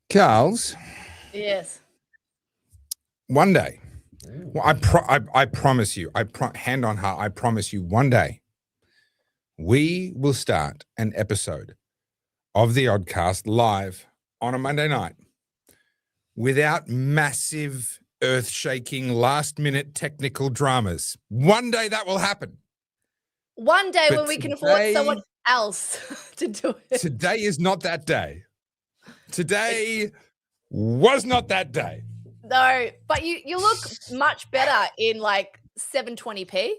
Carlz, Yes. one day, well, I promise you, hand on heart, I promise you, one day, we will start an episode of the Oddcast live on a Monday night without massive, earth-shaking, last-minute technical dramas. One day that will happen. One day when we can afford someone else to do it. Today is not that day. Today was not that day. No, but you look much better in like 720p.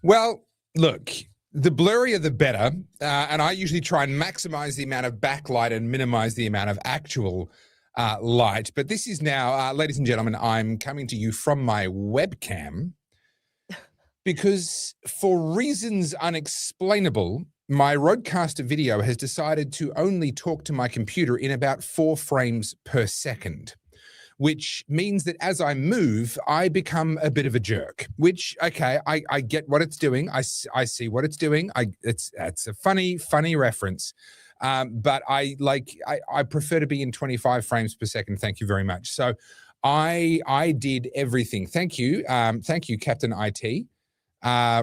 Well, look, the blurrier the better, and I usually try and maximize the amount of backlight and minimize the amount of actual light. But this is now, ladies and gentlemen, I'm coming to you from my webcam because for reasons unexplainable, my Roadcaster video has decided to only talk to my computer in about 4 frames per second, which means that as I move, I become a bit of a jerk, which, okay, I get what it's doing. I see what it's doing. It's a funny reference. But I prefer to be in 25 frames per second. Thank you very much. So I did everything. Thank you. Thank you, Captain IT.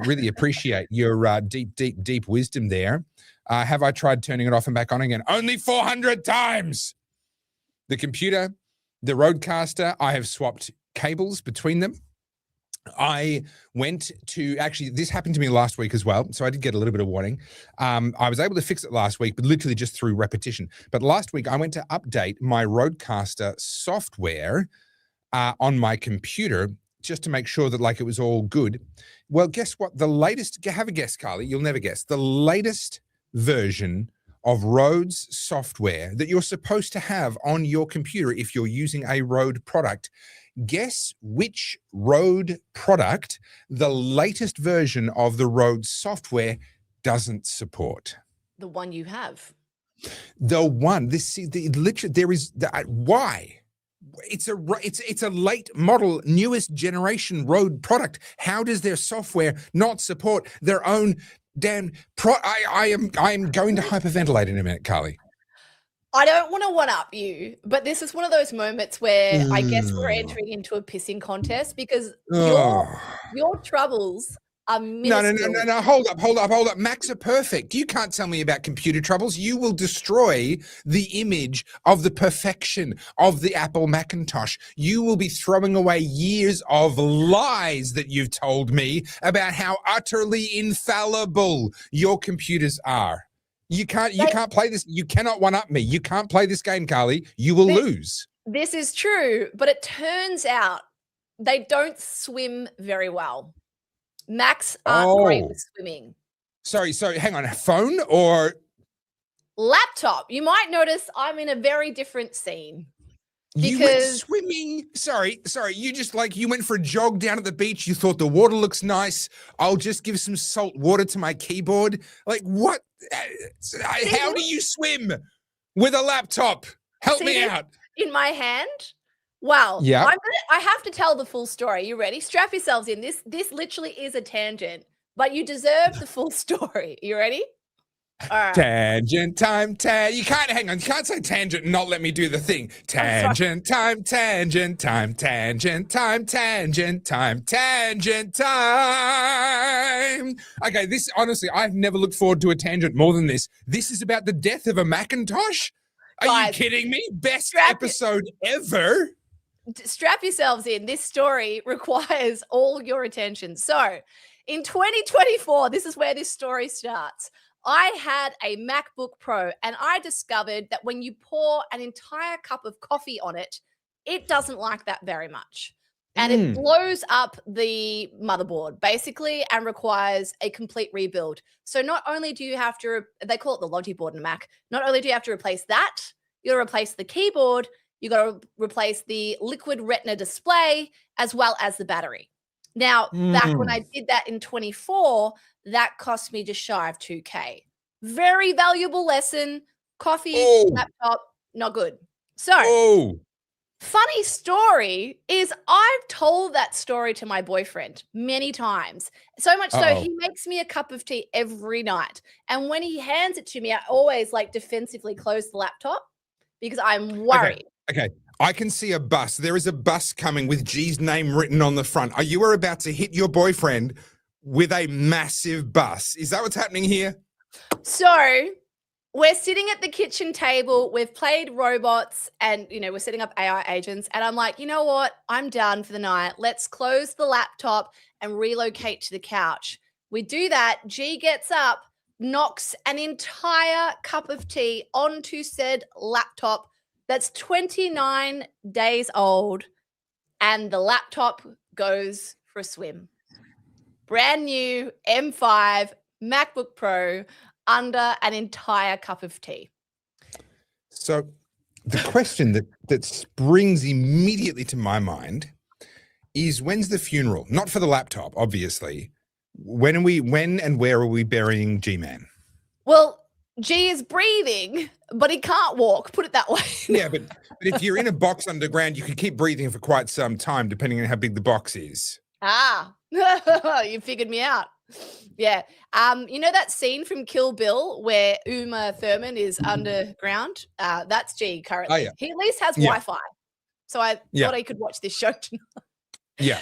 Really appreciate your deep wisdom there. Have I tried turning it off and back on again? Only 400 times. The computer, the Roadcaster, I have swapped cables between them. I went to, actually, this happened to me last week as well, so I did get a little bit of warning. I was able to fix it last week, but literally just through repetition. But last week, I went to update my Roadcaster software on my computer just to make sure that, like, it was all good. Well, guess what? The latest, have a guess, Carly, you'll never guess. The latest version of Rode's software that you're supposed to have on your computer if you're using a Rode product. Guess which Rode product the latest version of the Rode software doesn't support? The one you have. The one. Literally, there is why? It's a late model, newest generation Rode product. How does their software not support their own damn I am going to hyperventilate in a minute, Carly. I don't want to one-up you, but this is one of those moments where I guess we're entering into a pissing contest because your troubles are minuscule. No. Hold up. Macs are perfect. You can't tell me about computer troubles. You will destroy the image of the perfection of the Apple Macintosh. You will be throwing away years of lies that you've told me about how utterly infallible your computers are. You can't play this. You cannot one-up me. You can't play this game, Carly. You will lose. This is true, but it turns out they don't swim very well. Macs aren't great with swimming. Sorry, hang on. Phone or laptop? You might notice I'm in a very different scene. You went swimming. Sorry. You just you went for a jog down at the beach. You thought the water looks nice. I'll just give some salt water to my keyboard. Like what? How do you swim with a laptop? Help me out. In my hand. Well, yeah. I have to tell the full story. You ready? Strap yourselves in. This literally is a tangent, but you deserve the full story. You ready? All right. Tangent time, you can't hang on. You can't say tangent and not let me do the thing. Tangent time, tangent time, tangent time, tangent time, tangent time. Okay, this honestly, I've never looked forward to a tangent more than this. This is about the death of a Macintosh. Are you kidding me? Best episode ever. Strap yourselves in. This story requires all your attention. So, in 2024, this is where this story starts. I had a MacBook Pro and I discovered that when you pour an entire cup of coffee on it, it doesn't like that very much. And it blows up the motherboard basically and requires a complete rebuild. So not only do you have to, they call it the Logi board in a Mac, not only do you have to replace that, you got to replace the keyboard, you got to replace the liquid retina display as well as the battery. Now, back when I did that in 24, that cost me just shy of $2,000. Very valuable lesson. Coffee, laptop, not good. So, funny story is I've told that story to my boyfriend many times. So much so he makes me a cup of tea every night. And when he hands it to me, I always defensively close the laptop because I'm worried. Okay. I can see a bus. There is a bus coming with G's name written on the front. Are you about to hit your boyfriend with a massive bus? Is that what's happening here? So we're sitting at the kitchen table. We've played robots and, we're setting up AI agents. And I'm like, you know what? I'm done for the night. Let's close the laptop and relocate to the couch. We do that. G gets up, knocks an entire cup of tea onto said laptop that's 29 days old, and the laptop goes for a swim. Brand new M5 MacBook Pro under an entire cup of tea. So the question that springs immediately to my mind is, when's the funeral? Not for the laptop, obviously. When and where are we burying G-Man? Well, G is breathing, but he can't walk, put it that way. Yeah, but if you're in a box underground, you can keep breathing for quite some time, depending on how big the box is. Ah, you figured me out. Yeah. You know that scene from Kill Bill where Uma Thurman is underground? That's G currently. Oh, yeah. He at least has Wi-Fi. So I thought I could watch this show tonight. Yeah.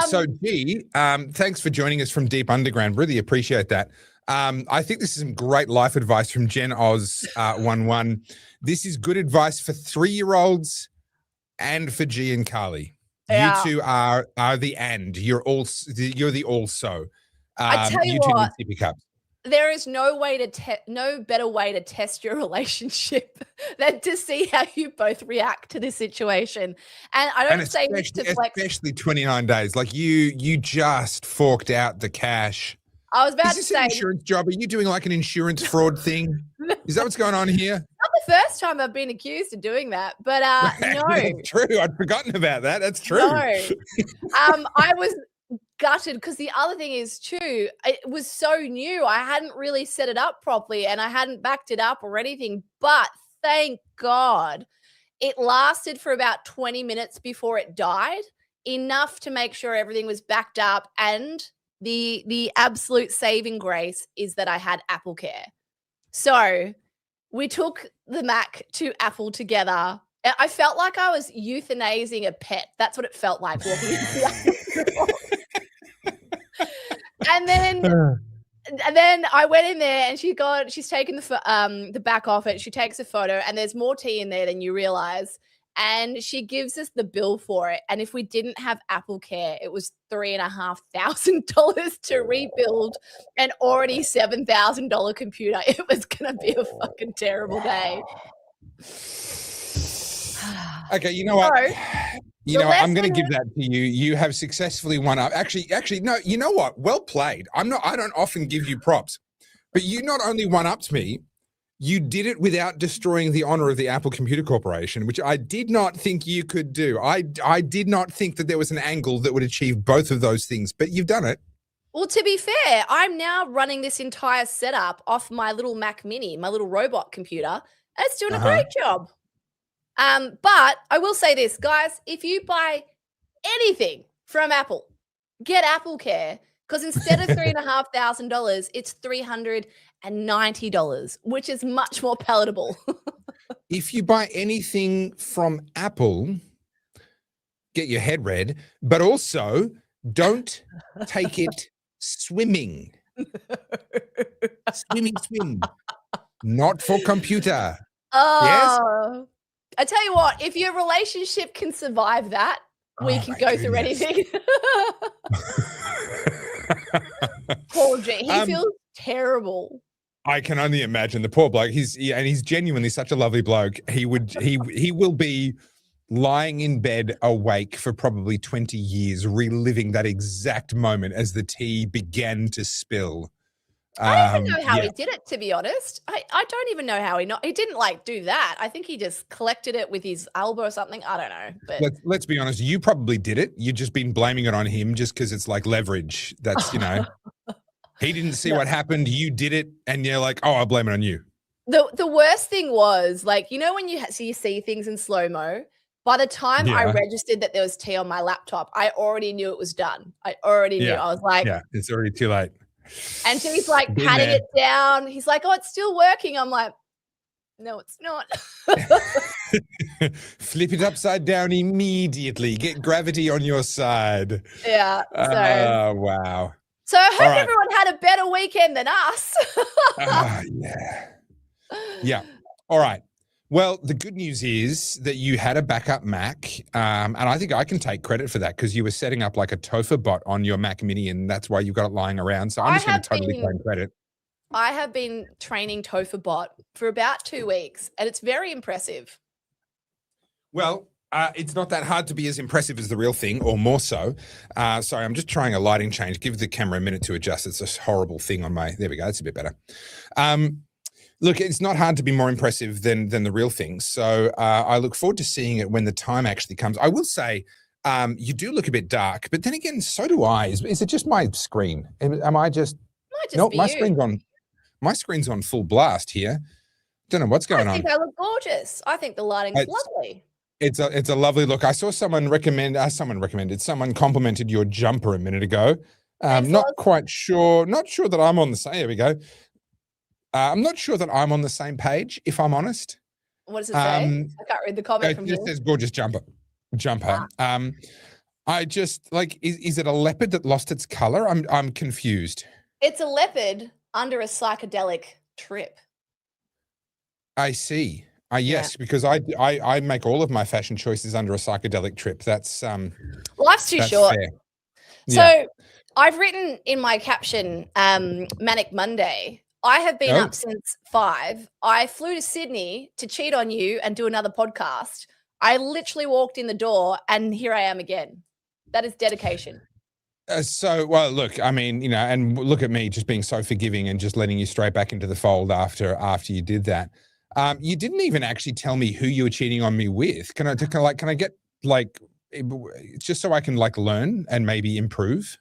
So G, thanks for joining us from Deep Underground. Really appreciate that. I think this is some great life advice from Jen Oz 11. This is good advice for 3-year-olds and for G and Carly. Yeah. You two are the and. You're the also. I tell you what, sippy cups. There is no better way to test your relationship than to see how you both react to this situation. And I don't say this to flex. Especially 29 days. Like you just forked out the cash. I was about to say, an insurance job? Are you doing like an insurance fraud thing? Is that what's going on here? Not the first time I've been accused of doing that, but no. That's true. I'd forgotten about that. That's true. No. I was gutted because the other thing is too, it was so new. I hadn't really set it up properly and I hadn't backed it up or anything, but thank God it lasted for about 20 minutes before it died, enough to make sure everything was backed up. And the absolute saving grace is that I had Apple Care. So we took the Mac to Apple together. I felt like I was euthanizing a pet. That's what it felt like walking into the Apple. And then I went in there and she's taken the back off it. She takes a photo and there's more tea in there than you realize. And she gives us the bill for it. And if we didn't have Apple Care, it was $3,500 to rebuild an already $7,000 computer. It was going to be a fucking terrible day. Okay, you know what? I'm going to give that to you. You have successfully won up. Actually, no, you know what? Well played. I don't often give you props, but you not only one-upped me, you did it without destroying the honor of the Apple Computer Corporation, which I did not think you could do. I did not think that there was an angle that would achieve both of those things, but you've done it. Well, to be fair, I'm now running this entire setup off my little Mac Mini, my little robot computer, and it's doing a great job. But I will say this, guys, if you buy anything from Apple, get Apple Care, because instead of $3,500, it's $390, which is much more palatable. If you buy anything from Apple, get your head read, but also don't take it swimming. Swim. Not for computer. Oh. Yes? I tell you what, if your relationship can survive that, we can go through anything. Poor G. He feels terrible. I can only imagine the poor bloke. He's genuinely such a lovely bloke. He will be lying in bed awake for probably 20 years, reliving that exact moment as the tea began to spill. I don't even know how he did it, to be honest. I don't even know how he didn't like do that. I think he just collected it with his elbow or something. I don't know. But let's be honest. You probably did it. You've just been blaming it on him just because it's like leverage. That's, he didn't see what happened. You did it. And you're like, oh, I'll blame it on you. The worst thing was, like, when you see things in slow-mo, by the time I registered that there was tea on my laptop, I already knew it was done. I already knew. I was like, yeah, it's already too late. And he's like patting it down. He's like, oh, it's still working. I'm like, No, it's not. Flip it upside down immediately. Get gravity on your side. Yeah. Wow. So I hope right. everyone had a better weekend than us. Yeah. Yeah. All right. Well, the good news is that you had a backup Mac, and I think I can take credit for that because you were setting up like a Topher bot on your Mac Mini, and that's why you've got it lying around. So I'm just going to totally claim credit. I have been training Topher bot for about 2 weeks, and it's very impressive. Well, it's not that hard to be as impressive as the real thing, or more so. Sorry, I'm just trying a lighting change. Give the camera a minute to adjust. It's a horrible thing on my. There we go. That's a bit better. Look, it's not hard to be more impressive than the real thing. So I look forward to seeing it when the time actually comes. I will say you do look a bit dark, but then again, so do I. Is it just my screen? Am I just? No, my screen's on. My screen's on full blast here. Don't know what's going on. I think I look gorgeous. I think the lighting's lovely. It's a lovely look. I saw someone someone complimented your jumper a minute ago. Not quite sure. Not sure that I'm on the same. There we go. I'm not sure that I'm on the same page, if I'm honest. What does it say? I can't read the comment from here. It says gorgeous jumper. I just like, is it a leopard that lost its color? I'm confused. It's a leopard under a psychedelic trip. I see. Yes, because I make all of my fashion choices under a psychedelic trip. That's life's too short. Fair. So I've written in my caption, Manic Monday. I have been up since 5. I flew to Sydney to cheat on you and do another podcast. I literally walked in the door and here I am again. That is dedication. Well, look, I mean, and look at me just being so forgiving and just letting you straight back into the fold after you did that. You didn't even actually tell me who you were cheating on me with. Can I get just so I can learn and maybe improve?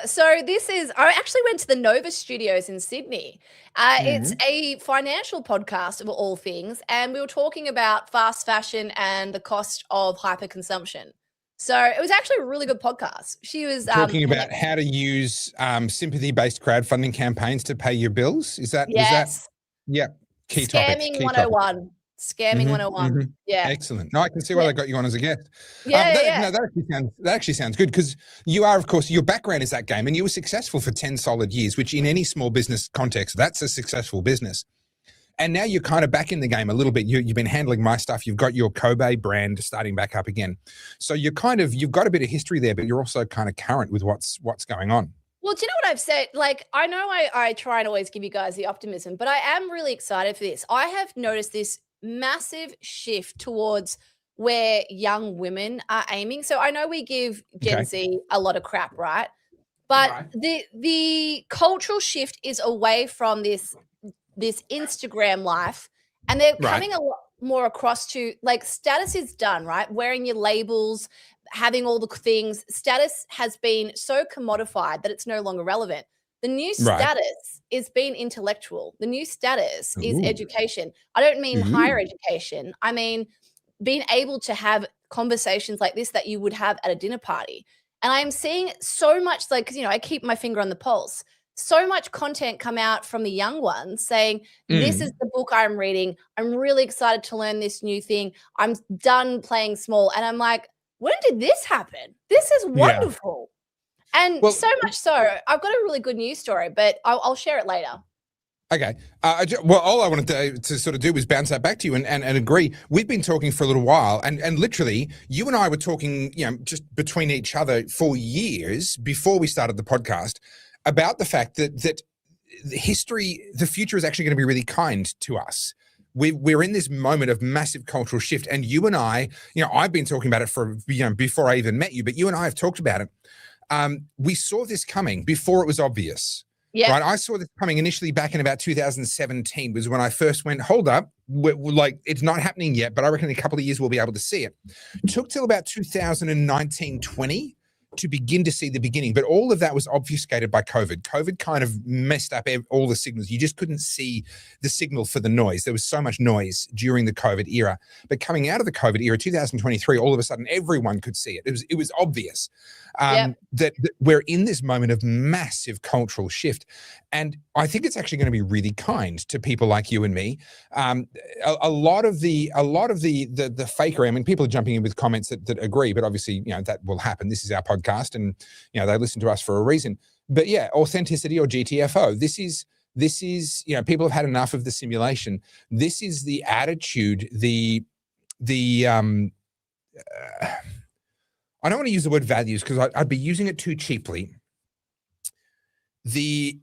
So I actually went to the Nova Studios in Sydney. It's a financial podcast of all things. And we were talking about fast fashion and the cost of hyperconsumption. So it was actually a really good podcast. She was talking about how to use sympathy-based crowdfunding campaigns to pay your bills. Is that? Yeah. Key Scamming topic. 101. Scamming 101. Yeah. Excellent. No, I can see why they got you on as a guest. Yeah. No, that actually sounds good because you are, of course, your background is that game and you were successful for 10 solid years, which in any small business context, that's a successful business. And now you're kind of back in the game a little bit. You've been handling my stuff. You've got your Kobe brand starting back up again. So you've got a bit of history there, but you're also kind of current with what's going on. Well, do you know what I've said? I know I try and always give you guys the optimism, but I am really excited for this. I have noticed this massive shift towards where young women are aiming. So I know we give Gen Z a lot of crap, right? But the cultural shift is away from this Instagram life, and they're coming a lot more across to status is done, right? Wearing your labels, having all the things. Status has been so commodified that it's no longer relevant. The new status is being intellectual. The new status is education. I don't mean higher education. I mean being able to have conversations like this that you would have at a dinner party. And I'm seeing so much because, I keep my finger on the pulse. So much content come out from the young ones saying, this is the book I'm reading. I'm really excited to learn this new thing. I'm done playing small. And I'm like, when did this happen? This is wonderful. And so much so, I've got a really good news story, but I'll share it later. Okay. All I wanted to sort of do was bounce that back to you and agree. We've been talking for a little while, and literally, you and I were talking, just between each other for years before we started the podcast about the fact that the future is actually going to be really kind to us. We're in this moment of massive cultural shift, and you and I, I've been talking about it for, before I even met you, but you and I have talked about it. We saw this coming before it was obvious. Yeah. Right. I saw this coming initially back in about 2017 was when I first went, hold up, it's not happening yet, but I reckon in a couple of years we'll be able to see it. Took till about 2019, 20 to begin to see the beginning. But all of that was obfuscated by COVID. COVID kind of messed up all the signals. You just couldn't see the signal for the noise. There was so much noise during the COVID era. But coming out of the COVID era, 2023, all of a sudden everyone could see it. It was obvious that we're in this moment of massive cultural shift. And I think it's actually going to be really kind to people like you and me. A lot of the fakery, I mean, people are jumping in with comments that agree, but obviously, that will happen. This is our podcast and, they listen to us for a reason. But yeah, authenticity or GTFO, this is, people have had enough of the simulation. This is the attitude, I don't want to use the word values because I'd be using it too cheaply. The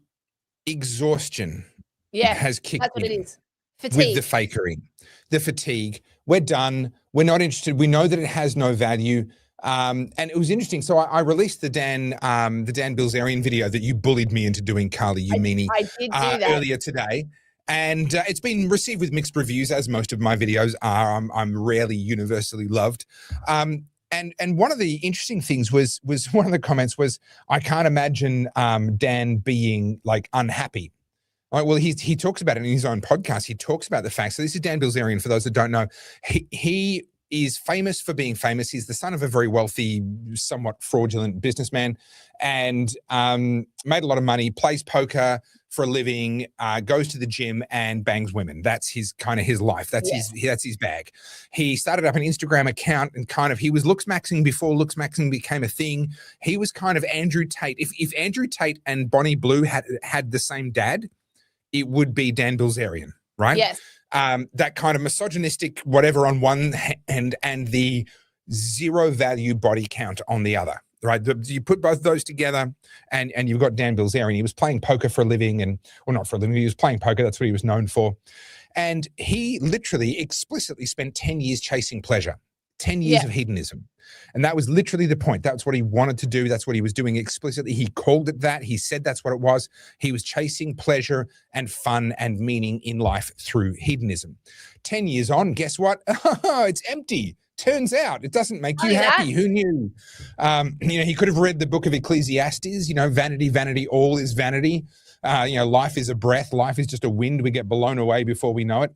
exhaustion has kicked that's what in it is. Fatigue. with the fakery, the fatigue. We're done. We're not interested. We know that it has no value. And it was interesting. So I released the Dan Bilzerian video that you bullied me into doing, Carly, you meanie. I did do that earlier today. And it's been received with mixed reviews, as most of my videos are. I'm rarely universally loved. And one of the interesting things was one of the comments was, I can't imagine Dan being like unhappy. Well, he talks about it in his own podcast. He talks about the fact. So this is Dan Bilzerian. For those that don't know, he is famous for being famous. He's the son of a very wealthy, somewhat fraudulent businessman, and made a lot of money. Plays poker for a living, goes to the gym and bangs women. That's his life. That's his bag. He started up an Instagram account and he was looks maxing before looks maxing became a thing. He was kind of Andrew Tate. If Andrew Tate and Bonnie Blue had the same dad, it would be Dan Bilzerian, right? Yes. That kind of misogynistic whatever on one hand and the zero value body count on the other. Right, you put both those together, and you've got Dan Bilzerian. He was playing poker for a living, not for a living. He was playing poker. That's what he was known for, and he literally explicitly spent 10 years chasing pleasure, 10 years of hedonism, and that was literally the point. That's what he wanted to do. That's what he was doing explicitly. He called it that. He said that's what it was. He was chasing pleasure and fun and meaning in life through hedonism. 10 years on, guess what? It's empty. Turns out it doesn't make you happy. Who knew? He could have read the book of Ecclesiastes, vanity, vanity, all is vanity. Life is a breath. Life is just a wind. We get blown away before we know it.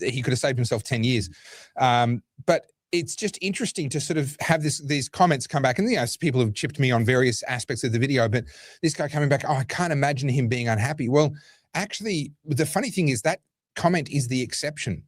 He could have saved himself 10 years. But it's just interesting to sort of have these comments come back. And, people have chipped me on various aspects of the video, but this guy coming back, I can't imagine him being unhappy. Well, actually, the funny thing is that comment is the exception.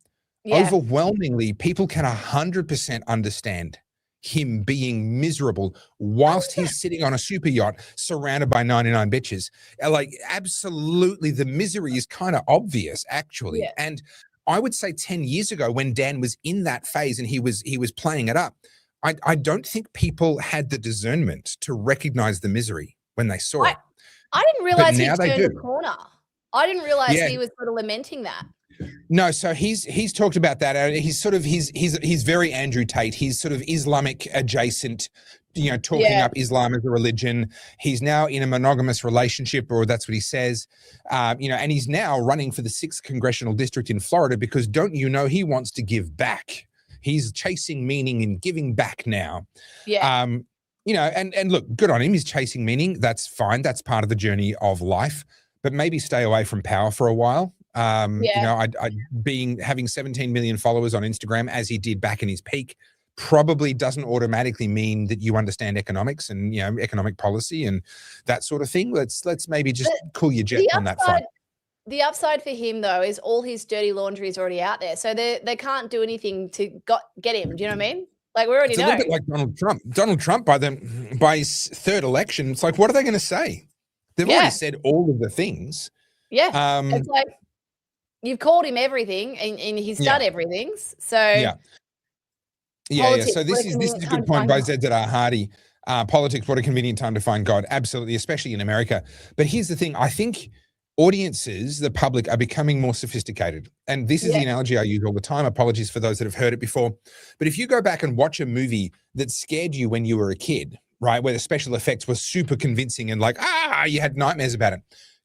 Yeah. Overwhelmingly, people can 100% understand him being miserable whilst he's sitting on a super yacht surrounded by 99 bitches. Like, absolutely, the misery is kind of obvious, actually. Yeah. And I would say 10 years ago, when Dan was in that phase and he was playing it up, I don't think people had the discernment to recognize the misery when they saw it. I didn't realize he turned the corner. I didn't realize he was sort of lamenting that. No, so he's talked about that. He's very Andrew Tate. He's sort of Islamic adjacent, talking up Islam as a religion. He's now in a monogamous relationship, or that's what he says. And he's now running for the 6th congressional district in Florida because he wants to give back. He's chasing meaning and giving back now. Yeah. And look, good on him. He's chasing meaning. That's fine. That's part of the journey of life. But maybe stay away from power for a while. Having 17 million followers on Instagram, as he did back in his peak, probably doesn't automatically mean that you understand economics and economic policy and that sort of thing. Let's maybe just cool your jet on that front. The upside for him, though, is all his dirty laundry is already out there, so they can't do anything to get him. Do you know what I mean? Like, we already know. It's a little bit like Donald Trump. Donald Trump, by his 3rd election, it's like, what are they going to say? They've already said all of the things. Yeah, it's like, you've called him everything, and he's done everything. So So this is a good point by Zedar Hardy. Politics, what a convenient time to find God. Absolutely, especially in America. But here's the thing: I think audiences, the public, are becoming more sophisticated. And this is the analogy I use all the time. Apologies for those that have heard it before. But if you go back and watch a movie that scared you when you were a kid, right, where the special effects were super convincing and like, you had nightmares about it.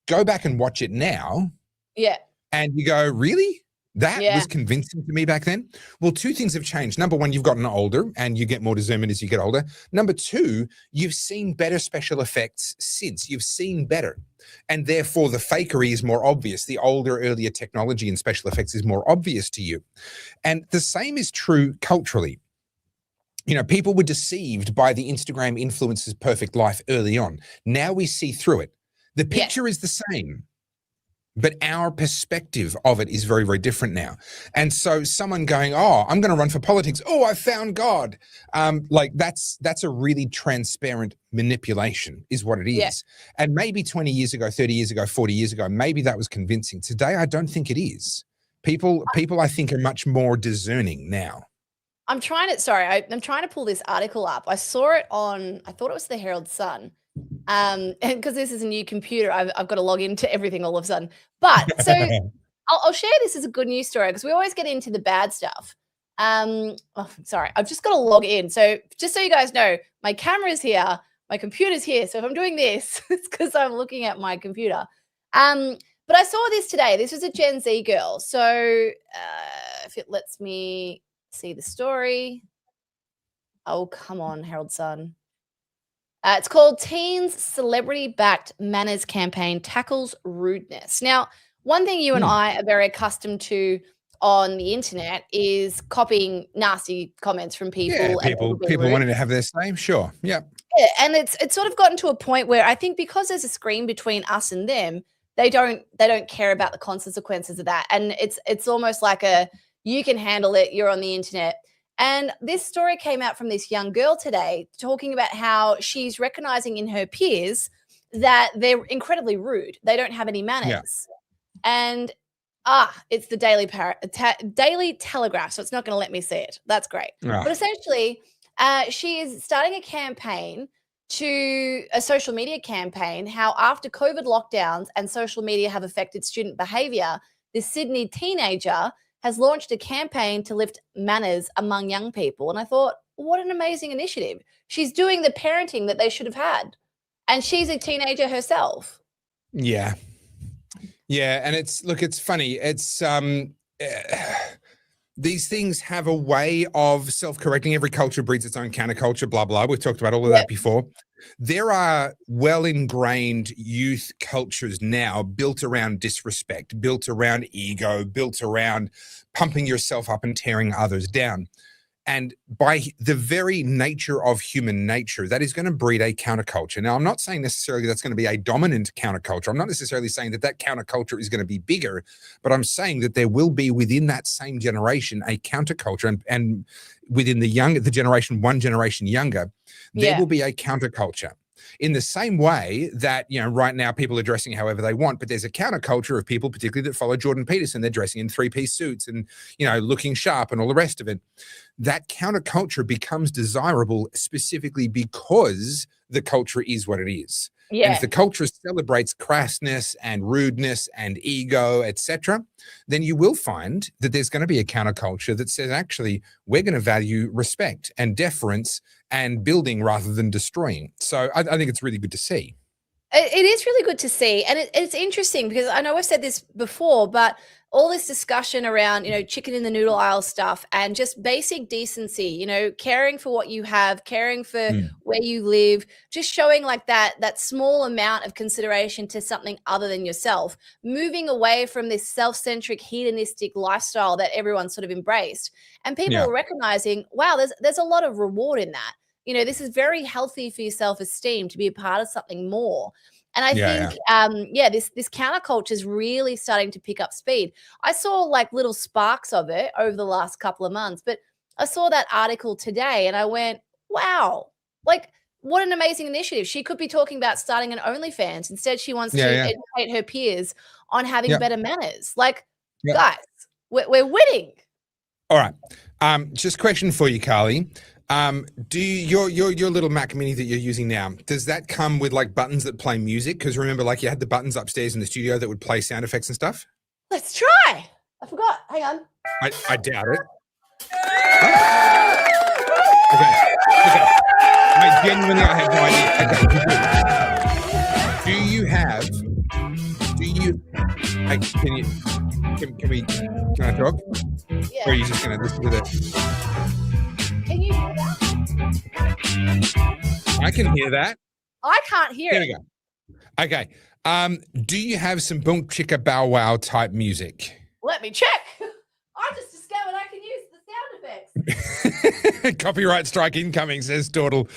Go back and watch it now. Yeah. And you go, really? That Yeah. was convincing to me back then. Well, two things have changed. Number one, you've gotten older and you get more discernment as you get older. Number two, you've seen better special effects since. You've seen better. And therefore, the fakery is more obvious. The older, earlier technology and special effects is more obvious to you. And the same is true culturally. You know, people were deceived by the Instagram influencer's perfect life early on. Now we see through it. The picture is the same, but our perspective of it is very, very different now. And so someone going, oh, I'm going to run for politics. Oh, I found God. Like that's a really transparent manipulation is what it is. Yeah. And maybe 20 years ago, 30 years ago, 40 years ago, maybe that was convincing. Today, I don't think it is. People I think are much more discerning now. I'm trying to pull this article up. I saw it on, I thought it was the Herald Sun. And because this is a new computer, I've got to log into everything all of a sudden. But so I'll share this as a good news story because we always get into the bad stuff. Sorry, I've just got to log in. So just so you guys know, my camera's here, my computer's here. So if I'm doing this, it's because I'm looking at my computer. But I saw this today. This was a Gen Z girl. So if it lets me see the story. Oh, come on, Herald Sun. It's called Teens Celebrity-Backed Manners Campaign Tackles Rudeness. Now, one thing you and I are very accustomed to on the internet is copying nasty comments from people. Yeah, people wanting to have their say, sure. Yeah. And it's sort of gotten to a point where I think because there's a screen between us and them, they don't care about the consequences of that. And it's almost like you can handle it, you're on the internet. And this story came out from this young girl today talking about how she's recognizing in her peers that they're incredibly rude. They don't have any manners. Yeah. And it's the Daily Telegraph, so it's not going to let me see it. That's great. But essentially, she is starting a campaign a social media campaign, how after COVID lockdowns and social media have affected student behavior, this Sydney teenager has launched a campaign to lift manners among young people. And I thought, what an amazing initiative. She's doing the parenting that they should have had. And she's a teenager herself. Yeah. Yeah. And it's funny. It's, these things have a way of self-correcting. Every culture breeds its own counterculture, blah, blah. We've talked about all of that before. There are well-ingrained youth cultures now built around disrespect, built around ego, built around pumping yourself up and tearing others down. And by the very nature of human nature, that is going to breed a counterculture. Now, I'm not saying necessarily that's going to be a dominant counterculture. I'm not necessarily saying that counterculture is going to be bigger, but I'm saying that there will be within that same generation a counterculture, and within the generation, one generation younger, there will be a counterculture. In the same way that, right now people are dressing however they want, but there's a counterculture of people, particularly that follow Jordan Peterson. They're dressing in three-piece suits and, looking sharp and all the rest of it. That counterculture becomes desirable specifically because the culture is what it is. Yeah. And if the culture celebrates crassness and rudeness and ego, etc., then you will find that there's going to be a counterculture that says, actually, we're going to value respect and deference and building rather than destroying. So I think it's really good to see. It is really good to see. And it's interesting because I know I've said this before, but all this discussion around, chicken in the noodle aisle stuff and just basic decency, caring for what you have, caring for where you live, just showing like that small amount of consideration to something other than yourself, moving away from this self-centric hedonistic lifestyle that everyone's sort of embraced. And people are recognizing, wow, there's a lot of reward in that. This is very healthy for your self-esteem to be a part of something more. And I think, this counterculture is really starting to pick up speed. I saw like little sparks of it over the last couple of months, but I saw that article today and I went, wow, like what an amazing initiative. She could be talking about starting an OnlyFans. Instead, she wants to educate her peers on having better manners. Like, guys, we're winning. All right. Just a question for you, Carly. Do your little Mac Mini that you're using now, does that come with like buttons that play music? Because remember, like you had the buttons upstairs in the studio that would play sound effects and stuff? Let's try. I forgot. Hang on. I doubt it. Okay. I genuinely, I have no idea. Okay. Do you Hey, can I talk? Yeah. Or are you just going to listen to this? Can you hear that? I can hear that. I can't hear There it. we go. Okay. Do you have some boom chicka bow wow type music? Let me check. I just discovered I can use the sound effects. Copyright strike incoming, says Tortle.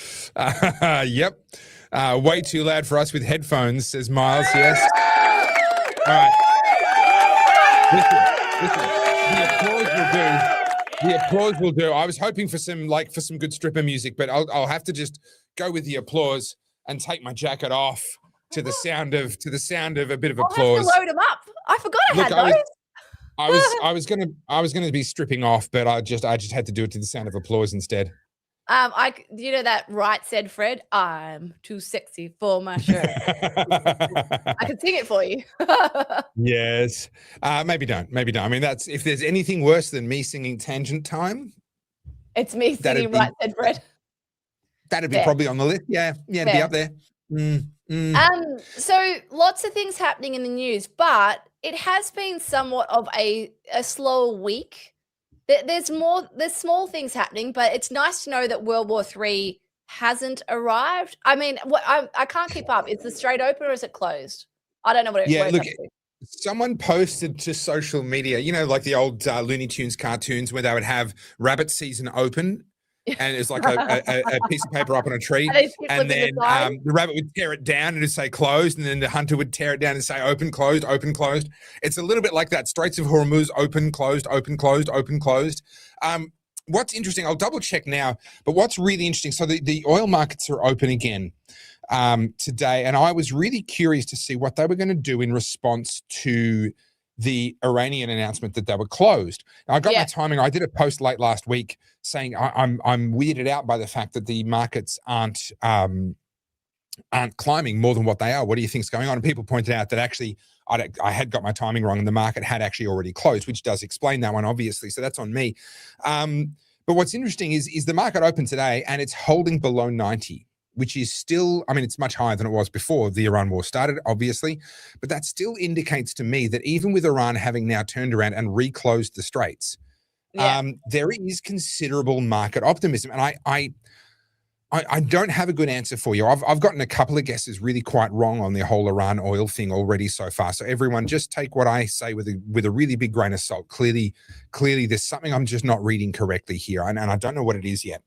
Yep. Way too loud for us with headphones, says Miles. Yes. All right. Listen. The applause will do. I was hoping for some good stripper music, but I'll have to just go with the applause and take my jacket off to the sound of a bit of applause. I'll have to load them up. I forgot I had those. I was gonna be stripping off, but I just had to do it to the sound of applause instead. You know that right said Fred, I'm too sexy for my shirt. I can sing it for you. Yes. Maybe don't. I mean, that's if there's anything worse than me singing Tangent Time. It's me singing right said Fred. That'd be probably on the list. Yeah, it'd be up there. So lots of things happening in the news, but it has been somewhat of a slower week. There's small things happening, but it's nice to know that World War III hasn't arrived. I mean, I can't keep up. Is the Strait open or is it closed? I don't know what it's look, someone posted to social media, like the old Looney Tunes cartoons where they would have rabbit season open. And it's like a piece of paper up on a tree, and then the rabbit would tear it down and it'd say closed, and then the hunter would tear it down and say open, closed, open, closed. It's a little bit like that. Straits of Hormuz, open, closed, open, closed, open, closed. What's interesting, I'll double check now, but what's really interesting, so the oil markets are open again today, and I was really curious to see what they were going to do in response to the Iranian announcement that they were closed. Now, I got my timing. I did a post late last week saying I'm weirded out by the fact that the markets aren't climbing more than what they are. What do you think's going on? And people pointed out that actually I had got my timing wrong, and the market had actually already closed, which does explain that one, obviously. So that's on me. But what's interesting is the market open today and it's holding below 90. Which is still, I mean, it's much higher than it was before the Iran war started, obviously, but that still indicates to me that even with Iran having now turned around and reclosed the straits, there is considerable market optimism. And I don't have a good answer for you. I've gotten a couple of guesses really quite wrong on the whole Iran oil thing already so far. So everyone just take what I say with a really big grain of salt. Clearly there's something I'm just not reading correctly here, and I don't know what it is yet.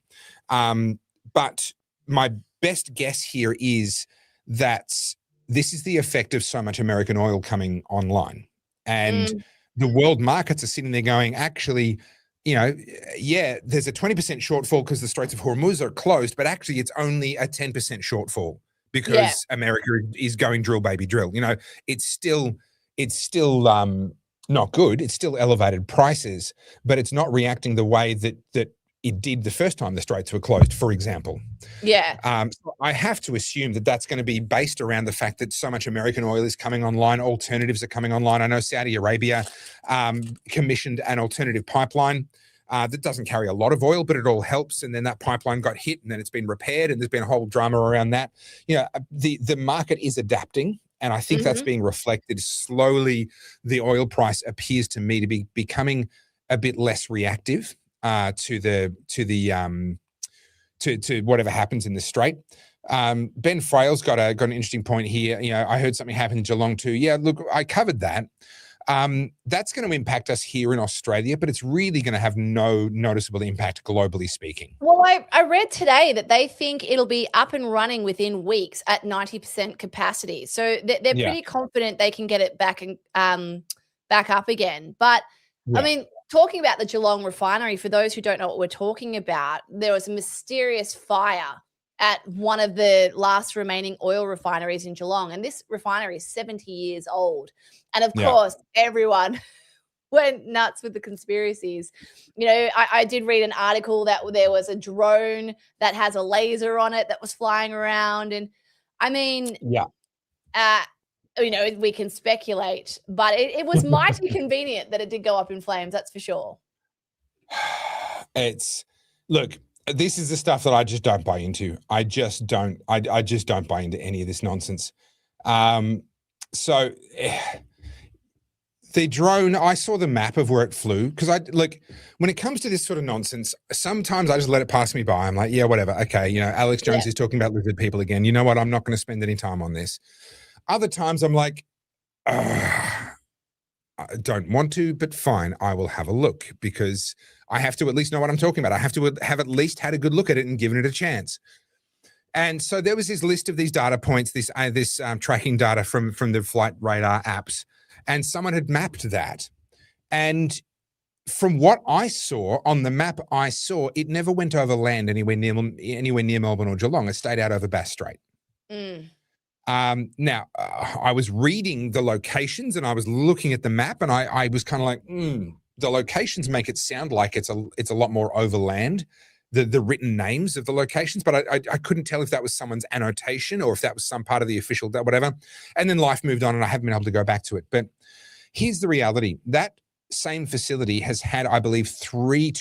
But my best guess here is that this is the effect of so much American oil coming online. And the world markets are sitting there going, actually, there's a 20% shortfall because the Straits of Hormuz are closed, but actually it's only a 10% shortfall because America is going drill, baby, drill. It's still not good. It's still elevated prices, but it's not reacting the way that it did the first time the straits were closed, for example. So I have to assume that that's going to be based around the fact that so much American oil is coming online, alternatives are coming online. I know Saudi Arabia commissioned an alternative pipeline that doesn't carry a lot of oil, but it all helps. And then that pipeline got hit and then it's been repaired and there's been a whole drama around that. The market is adapting. And I think that's being reflected slowly. The oil price appears to me to be becoming a bit less reactive to whatever happens in the strait. Ben Frail's got an interesting point here. I heard something happen in Geelong too. Yeah, look, I covered that. That's going to impact us here in Australia, but it's really going to have no noticeable impact globally speaking. Well, I read today that they think it'll be up and running within weeks at 90% capacity. So they're pretty confident they can get it back and back up again. But I mean, talking about the Geelong refinery, for those who don't know what we're talking about, there was a mysterious fire at one of the last remaining oil refineries in Geelong. And this refinery is 70 years old. And of course, everyone went nuts with the conspiracies. I did read an article that there was a drone that has a laser on it that was flying around. And I mean, we can speculate, but it was mighty convenient that it did go up in flames. That's for sure. Look, this is the stuff that I just don't buy into. I just don't buy into any of this nonsense. So The drone, I saw the map of where it flew because when it comes to this sort of nonsense, sometimes I just let it pass me by. I'm like, yeah, whatever. Okay. Alex Jones is talking about lizard people again. You know what? I'm not going to spend any time on this. Other times I'm like, I don't want to, but fine. I will have a look because I have to at least know what I'm talking about. I have to have at least had a good look at it and given it a chance. And so there was this list of these data points, this tracking data from the flight radar apps. And someone had mapped that. And from what I saw on the map, it never went over land anywhere near Melbourne or Geelong. It stayed out over Bass Strait. Now, I was reading the locations and I was looking at the map, and I was kind of like, the locations make it sound like it's a lot more over land, the written names of the locations, but I couldn't tell if that was someone's annotation or if that was some part of the official, whatever. And then life moved on and I haven't been able to go back to it. But here's the reality. That same facility has had, I believe, one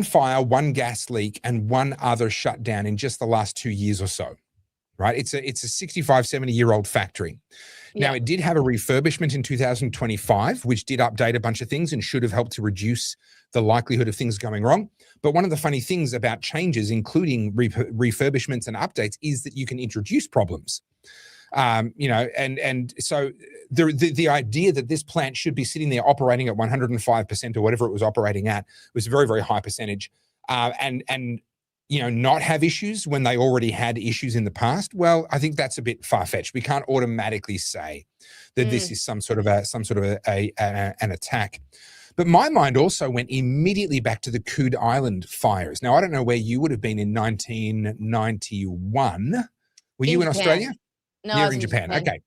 fire, one gas leak, and one other shutdown in just the last 2 years or so, right? It's a 65, 70-year-old factory. Yeah. Now, it did have a refurbishment in 2025, which did update a bunch of things and should have helped to reduce the likelihood of things going wrong. But one of the funny things about changes, including refurbishments and updates, is that you can introduce problems. And so the idea that this plant should be sitting there operating at 105% or whatever it was operating at was a very, very high percentage, and not have issues when they already had issues in the past. Well, I think that's a bit far-fetched. We can't automatically say that this is some sort of an attack. But my mind also went immediately back to the Coode Island fires. Now, I don't know where you would have been in 1991. Were you in Australia? No, you're in Japan. Okay.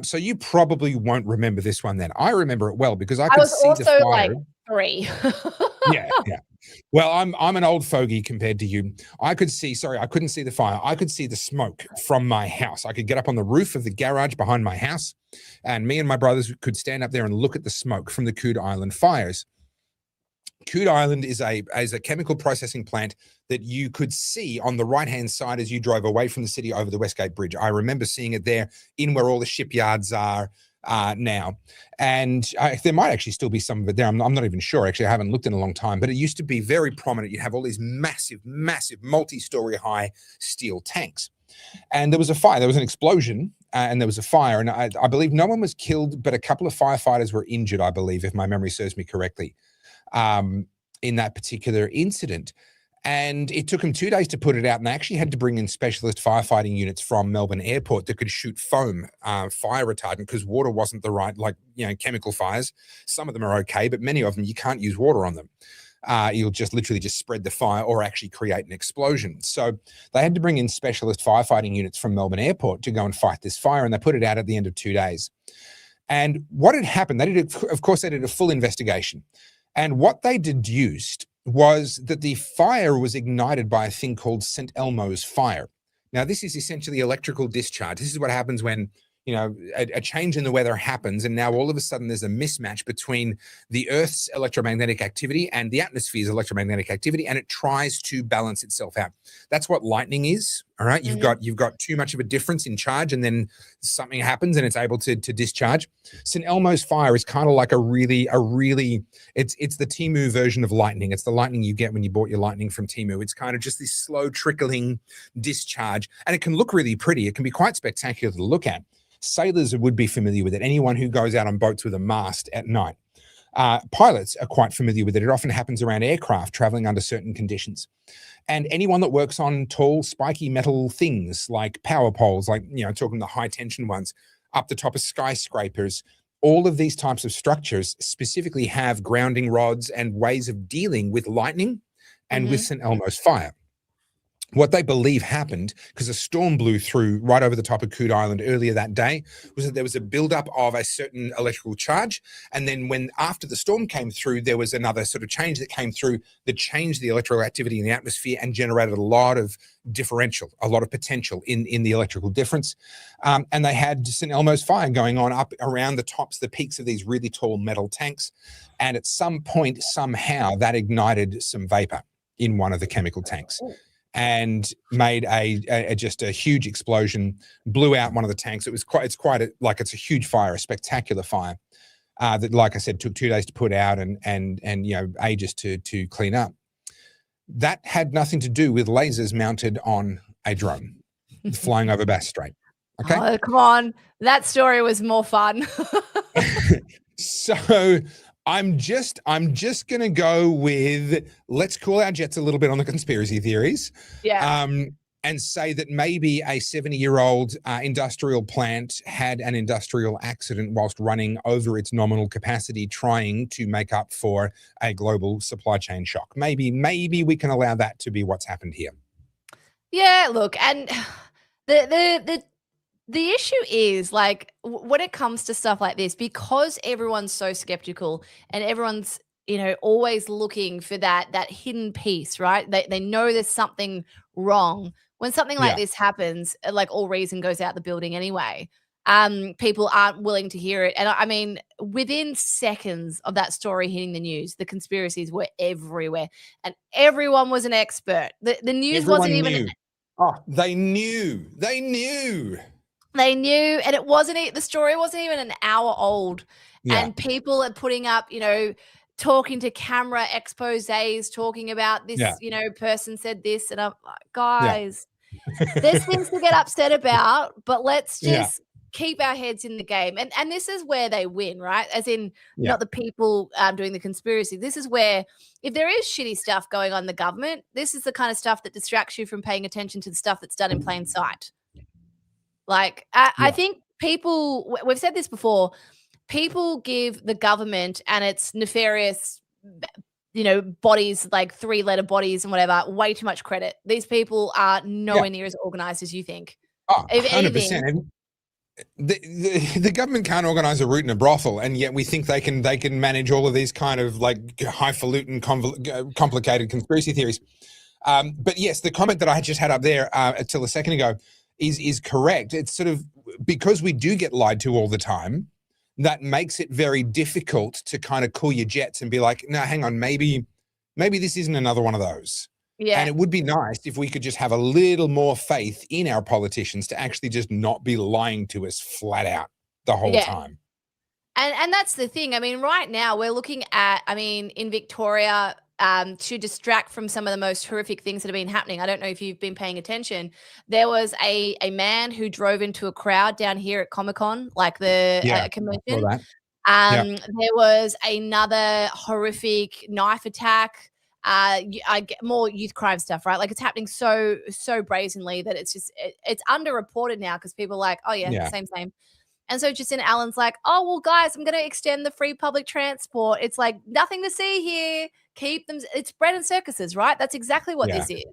So you probably won't remember this one then. I remember it well because I could see the fire. Like 3. Yeah. Well, I'm an old fogey compared to you. I couldn't see the fire. I could see the smoke from my house. I could get up on the roof of the garage behind my house, and me and my brothers could stand up there and look at the smoke from the Coode Island fires. Coode Island is a chemical processing plant that you could see on the right-hand side as you drove away from the city over the Westgate Bridge. I remember seeing it there in where all the shipyards are now. And there might actually still be some of it there. I'm not even sure. Actually, I haven't looked in a long time, but it used to be very prominent. You'd have all these massive, multi-story high steel tanks. And there was a fire. There was an explosion and there was a fire. And I believe no one was killed, but a couple of firefighters were injured, I believe, if my memory serves me correctly, in that particular incident. And it took them 2 days to put it out, and they actually had to bring in specialist firefighting units from Melbourne Airport that could shoot foam, fire retardant, because water wasn't the right, chemical fires. Some of them are okay, but many of them, you can't use water on them. You'll just literally just spread the fire or actually create an explosion. So they had to bring in specialist firefighting units from Melbourne Airport to go and fight this fire, and they put it out at the end of 2 days. And what had happened, they did a full investigation. And what they deduced was that the fire was ignited by a thing called St. Elmo's fire. Now, this is essentially electrical discharge. This is what happens when, a change in the weather happens, and now all of a sudden there's a mismatch between the Earth's electromagnetic activity and the atmosphere's electromagnetic activity, and it tries to balance itself out. That's what lightning is. All right. Mm-hmm. You've got too much of a difference in charge, and then something happens and it's able to discharge. St. Elmo's fire is kind of like it's the Temu version of lightning. It's the lightning you get when you bought your lightning from Temu. It's kind of just this slow trickling discharge, and it can look really pretty. It can be quite spectacular to look at. Sailors would be familiar with it. Anyone who goes out on boats with a mast at night. Pilots are quite familiar with it. It often happens around aircraft traveling under certain conditions. And anyone that works on tall, spiky metal things like power poles, talking the high tension ones, up the top of skyscrapers, all of these types of structures specifically have grounding rods and ways of dealing with lightning and with St. Elmo's fire. What they believe happened, because a storm blew through right over the top of Coode Island earlier that day, was that there was a buildup of a certain electrical charge. And then after the storm came through, there was another sort of change that came through that changed the electrical activity in the atmosphere and generated a lot of potential in the electrical difference. And they had St. Elmo's fire going on up around the peaks of these really tall metal tanks. And at some point, somehow, that ignited some vapor in one of the chemical tanks. and made just a huge explosion, blew out one of the tanks. It's a huge fire, a spectacular fire that, like I said, took 2 days to put out and ages to clean up. That had nothing to do with lasers mounted on a drone flying over Bass Strait. Okay. Oh, come on. That story was more fun. So I'm just going to go with, let's cool our jets a little bit on the conspiracy theories. Yeah. And say that maybe a 70-year-old industrial plant had an industrial accident whilst running over its nominal capacity, trying to make up for a global supply chain shock. Maybe we can allow that to be what's happened here. Yeah, look, and the issue is, like, when it comes to stuff like this, because everyone's so skeptical and everyone's, always looking for that hidden piece, right? They know there's something wrong. When something like this happens, like, all reason goes out the building anyway. People aren't willing to hear it. And I mean, within seconds of that story hitting the news, the conspiracies were everywhere and everyone was an expert. The news Everyone wasn't even... knew. Oh, they knew. And it wasn't, the story wasn't even an hour old. Yeah. And people are putting up, talking to camera exposés, talking about this, person said this. And I'm like, guys, there's things to get upset about, but let's just keep our heads in the game. And this is where they win, right? As in, not the people doing the conspiracy. This is where, if there is shitty stuff going on in the government, this is the kind of stuff that distracts you from paying attention to the stuff that's done in plain sight. Like, I think people, we've said this before, people give the government and its nefarious, bodies, like 3-letter bodies and whatever, way too much credit. These people are nowhere near as organized as you think. Oh, 100%. The government can't organize a route in a brothel, and yet we think they can manage all of these kind of, like, highfalutin, complicated conspiracy theories. But yes, the comment that I just had up there till a second ago is correct. It's sort of, because we do get lied to all the time, that makes it very difficult to kind of cool your jets and be like, no, hang on, maybe this isn't another one of those. Yeah. And it would be nice if we could just have a little more faith in our politicians to actually just not be lying to us flat out the whole time. And that's the thing. I mean, right now we're looking at, in Victoria, to distract from some of the most horrific things that have been happening. I don't know if you've been paying attention. There was a man who drove into a crowd down here at Comic-Con, like the convention. There was another horrific knife attack. I get more youth crime stuff, right? Like, it's happening so brazenly that it's just, it's underreported now because people are like, oh yeah, same. And so Jacinta Allen's like, oh, well, guys, I'm going to extend the free public transport. It's like, nothing to see here. Keep them. It's bread and circuses, right? That's exactly what this is.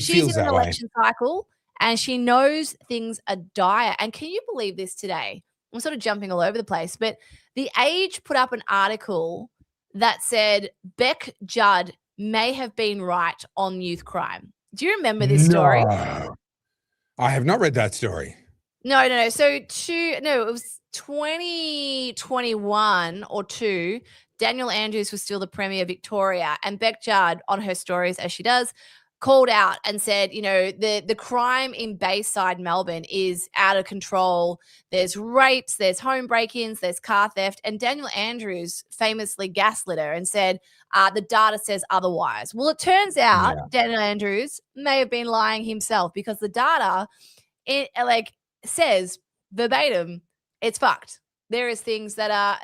She's in an election cycle and she knows things are dire. And can you believe this today? I'm sort of jumping all over the place, but The Age put up an article that said Beck Judd may have been right on youth crime. Do you remember this story? I have not read that story. No. So it was 2021 or 2. Daniel Andrews was still the Premier of Victoria, and Beck Judd, on her stories, as she does, called out and said, the crime in Bayside, Melbourne is out of control. There's rapes, there's home break-ins, there's car theft. And Daniel Andrews famously gaslit her and said, the data says otherwise. Well, it turns out Daniel Andrews may have been lying himself, because the data, says verbatim, it's fucked. There is things that are,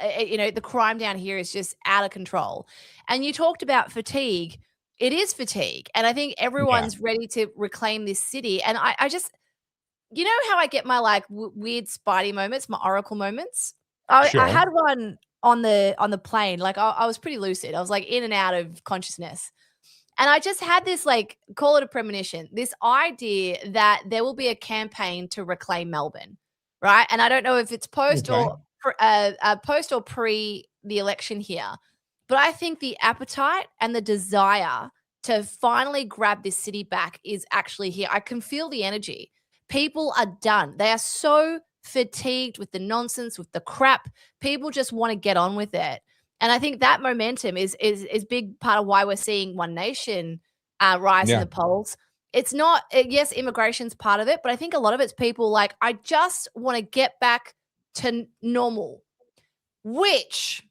the crime down here is just out of control. And you talked about fatigue. It is fatigue. And I think everyone's ready to reclaim this city. And I just, how I get my weird Spidey moments, my Oracle moments? I had one on the plane. I was pretty lucid. I was in and out of consciousness. And I just had this, call it a premonition, this idea that there will be a campaign to reclaim Melbourne, right? And I don't know if it's post or pre the election here, but I think the appetite and the desire to finally grab this city back is actually here. I can feel the energy. People are done. They are so fatigued with the nonsense, with the crap. People just want to get on with it. And I think that momentum is big part of why we're seeing One Nation rise in the polls. it's not, yes, immigration's part of it, but I think a lot of it's people like, I just want to get back to normal, which,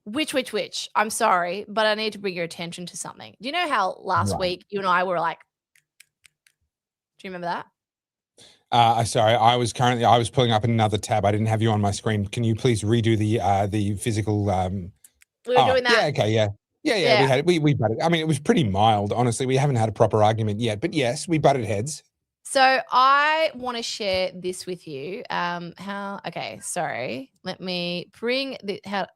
I'm sorry, but I need to bring your attention to something. Do you know how last week you and I were like, do you remember that? Sorry, I was pulling up another tab. I didn't have you on my screen. Can you please redo the physical? We were doing that. Yeah, okay, yeah. Yeah. We butted. I mean, it was pretty mild, honestly. We haven't had a proper argument yet, but yes, we butted heads. So I want to share this with you. Okay, sorry. Let me bring the Let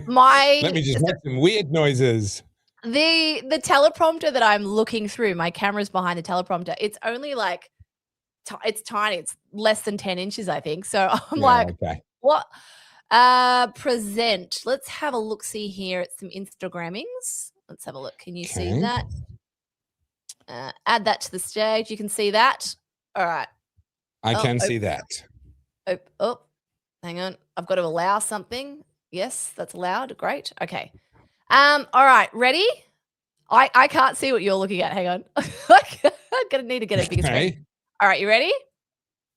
me just make some weird noises. The teleprompter that I'm looking through, my camera's behind the teleprompter. It's only like it's tiny. It's less than 10 inches, I think. So I'm okay. What? Present. Let's have a look. See here at some Instagrammings. Let's have a look. Can you see that? Add that to the stage. You can see that. All right. I can see that. Oh, hang on. I've got to allow something. Yes, that's allowed. Great. Okay. All right. Ready? I can't see what you're looking at. Hang on. I'm gonna need to get a bigger screen. All right. You ready?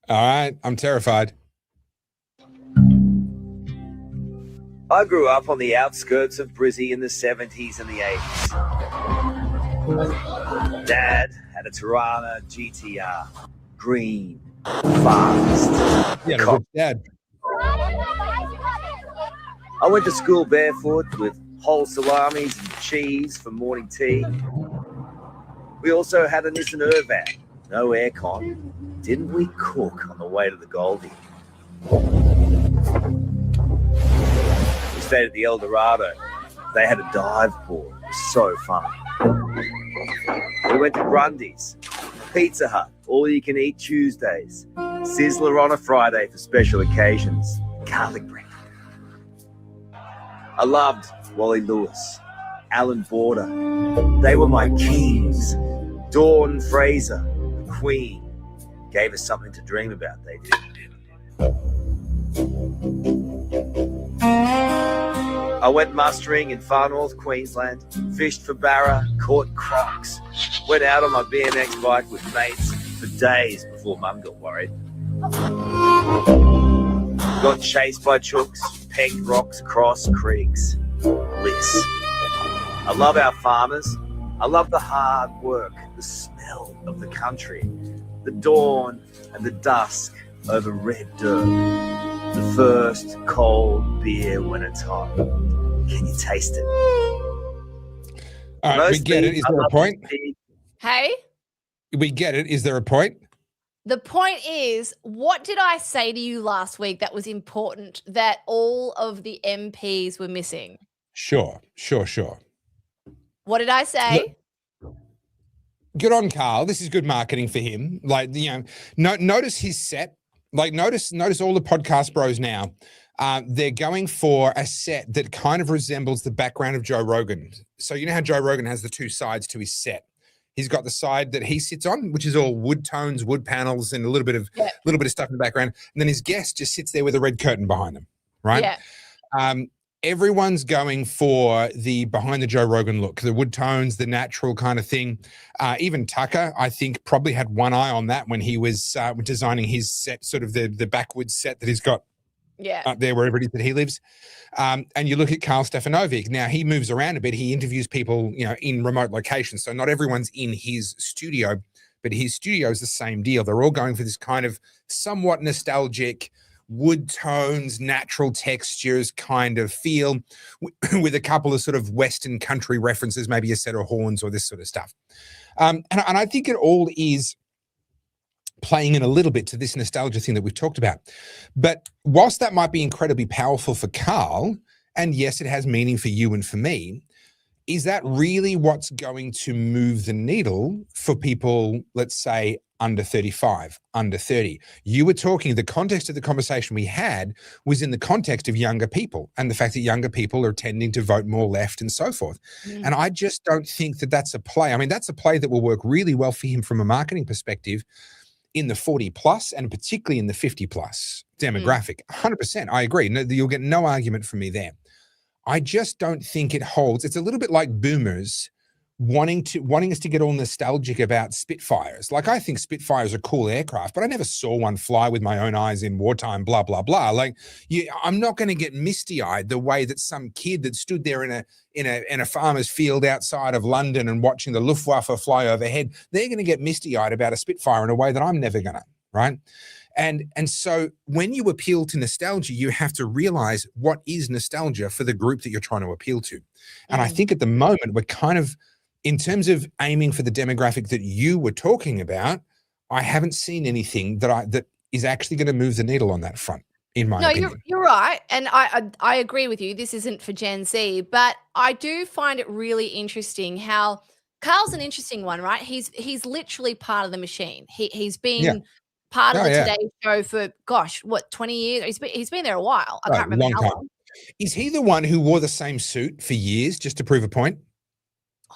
All right. I'm terrified. I grew up on the outskirts of Brizzy in the 70s and the 80s. Dad had a Tirana GTR. Green. Fast. Yeah, good dad. I went to school barefoot with whole salamis and cheese for morning tea. We also had a Nissan Urvan. No aircon. Didn't we cook on the way to the Goldie? We stayed at the El Dorado. They had a dive pool. It was so fun. We went to Grundy's, Pizza Hut, all you can eat Tuesdays, Sizzler on a Friday for special occasions, garlic bread. I loved Wally Lewis, Alan Border. They were my kings. Dawn Fraser, the Queen, gave us something to dream about. They did. I went mustering in far north Queensland, fished for barra, caught crocs, went out on my BMX bike with mates for days before Mum got worried. Got chased by chooks, pegged rocks across creeks. Bliss. I love our farmers. I love the hard work, the smell of the country, the dawn and the dusk over red dirt, the first cold beer when it's hot. Can you taste it? All right, we get it. Is there a point? Hey? We get it. Is there a point? The point is, what did I say to you last week that was important that all of the MPs were missing? Sure. What did I say? Look, good on Carl. This is good marketing for him. Like, notice his set. Like, notice all the podcast bros now. They're going for a set that kind of resembles the background of Joe Rogan. So you know how Joe Rogan has the two sides to his set. He's got the side that he sits on, which is all wood tones, wood panels, and a little bit of stuff in the background. And then his guest just sits there with a red curtain behind them, right? Yeah. Everyone's going for the behind the Joe Rogan look, the wood tones, the natural kind of thing. Even Tucker, I think, probably had one eye on that when he was designing his set, sort of the backwoods set that he's got up there wherever it is that he lives. And you look at Karl Stefanovic. Now, he moves around a bit. He interviews people, in remote locations. So not everyone's in his studio, but his studio is the same deal. They're all going for this kind of somewhat nostalgic wood tones, natural textures kind of feel with a couple of sort of Western country references, maybe a set of horns or this sort of stuff. And I think it all is playing in a little bit to this nostalgia thing that we've talked about. But whilst that might be incredibly powerful for Carl, and yes, it has meaning for you and for me, is that really what's going to move the needle for people, let's say, under 35, under 30? You were talking, the context of the conversation we had was in the context of younger people and the fact that younger people are tending to vote more left and so forth. And I just don't think that that's a play. I mean, that's a play that will work really well for him from a marketing perspective in the 40 plus and particularly in the 50 plus demographic. 100%. I agree. No, you'll get no argument from me there. I just don't think it holds. It's a little bit like boomers wanting us to get all nostalgic about Spitfires. Like, I think Spitfires are cool aircraft, but I never saw one fly with my own eyes in wartime, blah, blah, blah. Like, I'm not going to get misty-eyed the way that some kid that stood there in a farmer's field outside of London and watching the Luftwaffe fly overhead, they're going to get misty-eyed about a Spitfire in a way that I'm never going to, right? And so when you appeal to nostalgia, you have to realize what is nostalgia for the group that you're trying to appeal to. And I think at the moment, we're kind of, in terms of aiming for the demographic that you were talking about, I haven't seen anything that is actually going to move the needle on that front, in my opinion. No, you're right. And I agree with you. This isn't for Gen Z, but I do find it really interesting how Carl's an interesting one, right? He's literally part of the machine. He's been part of the Today Show for, gosh, what, 20 years? He's been there a while. I can't remember how long. Is he the one who wore the same suit for years just to prove a point?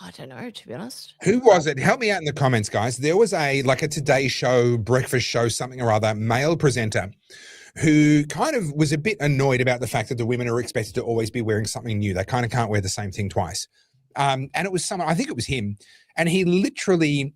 I don't know, to be honest. Who was it? Help me out in the comments, guys. There was a Today Show, breakfast show, something or other, male presenter who kind of was a bit annoyed about the fact that the women are expected to always be wearing something new. They kind of can't wear the same thing twice. And it was someone, I think it was him, and he literally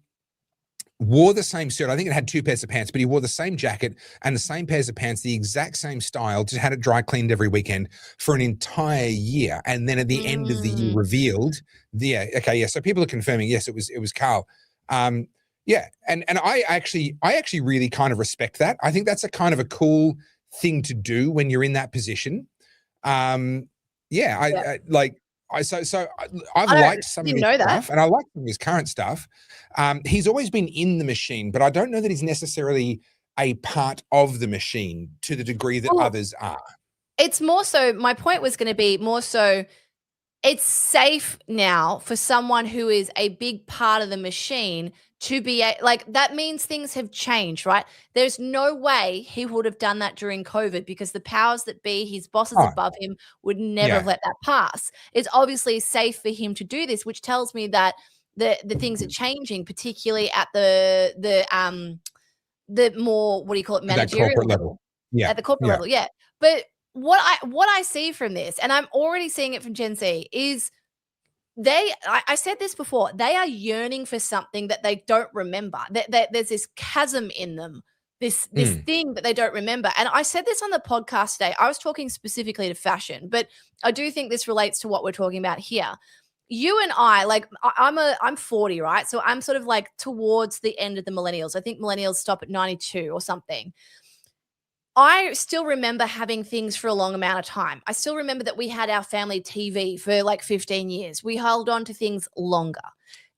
wore the same suit. I think it had 2 pairs of pants, but he wore the same jacket and the same pairs of pants, the exact same style, just had it dry cleaned every weekend for an entire year. And then at the end of the year revealed, so people are confirming, yes, it was Carl. And I actually really kind of respect that. I think that's a kind of a cool thing to do when you're in that position. I've liked some of his stuff, and I like some of his current stuff. He's always been in the machine, but I don't know that he's necessarily a part of the machine to the degree that others are. It's more so, my point was going to be more so, it's safe now for someone who is a big part of the machine to be that means things have changed, right? There's no way he would have done that during COVID because the powers that be, his bosses above him, would never have let that pass. It's obviously safe for him to do this, which tells me that the things are changing, particularly at the more, what do you call it, managerial level. Yeah. At the corporate level, yeah. But what I see from this, and I'm already seeing it from Gen Z, is I said this before, they are yearning for something that they don't remember. There's this chasm in them, this thing that they don't remember. And I said this on the podcast today. I was talking specifically to fashion, but I do think this relates to what we're talking about here. You and I, I'm 40, right? So I'm sort of like towards the end of the millennials. I think millennials stop at 92 or something. I still remember having things for a long amount of time. I still remember that we had our family TV for 15 years. We held on to things longer.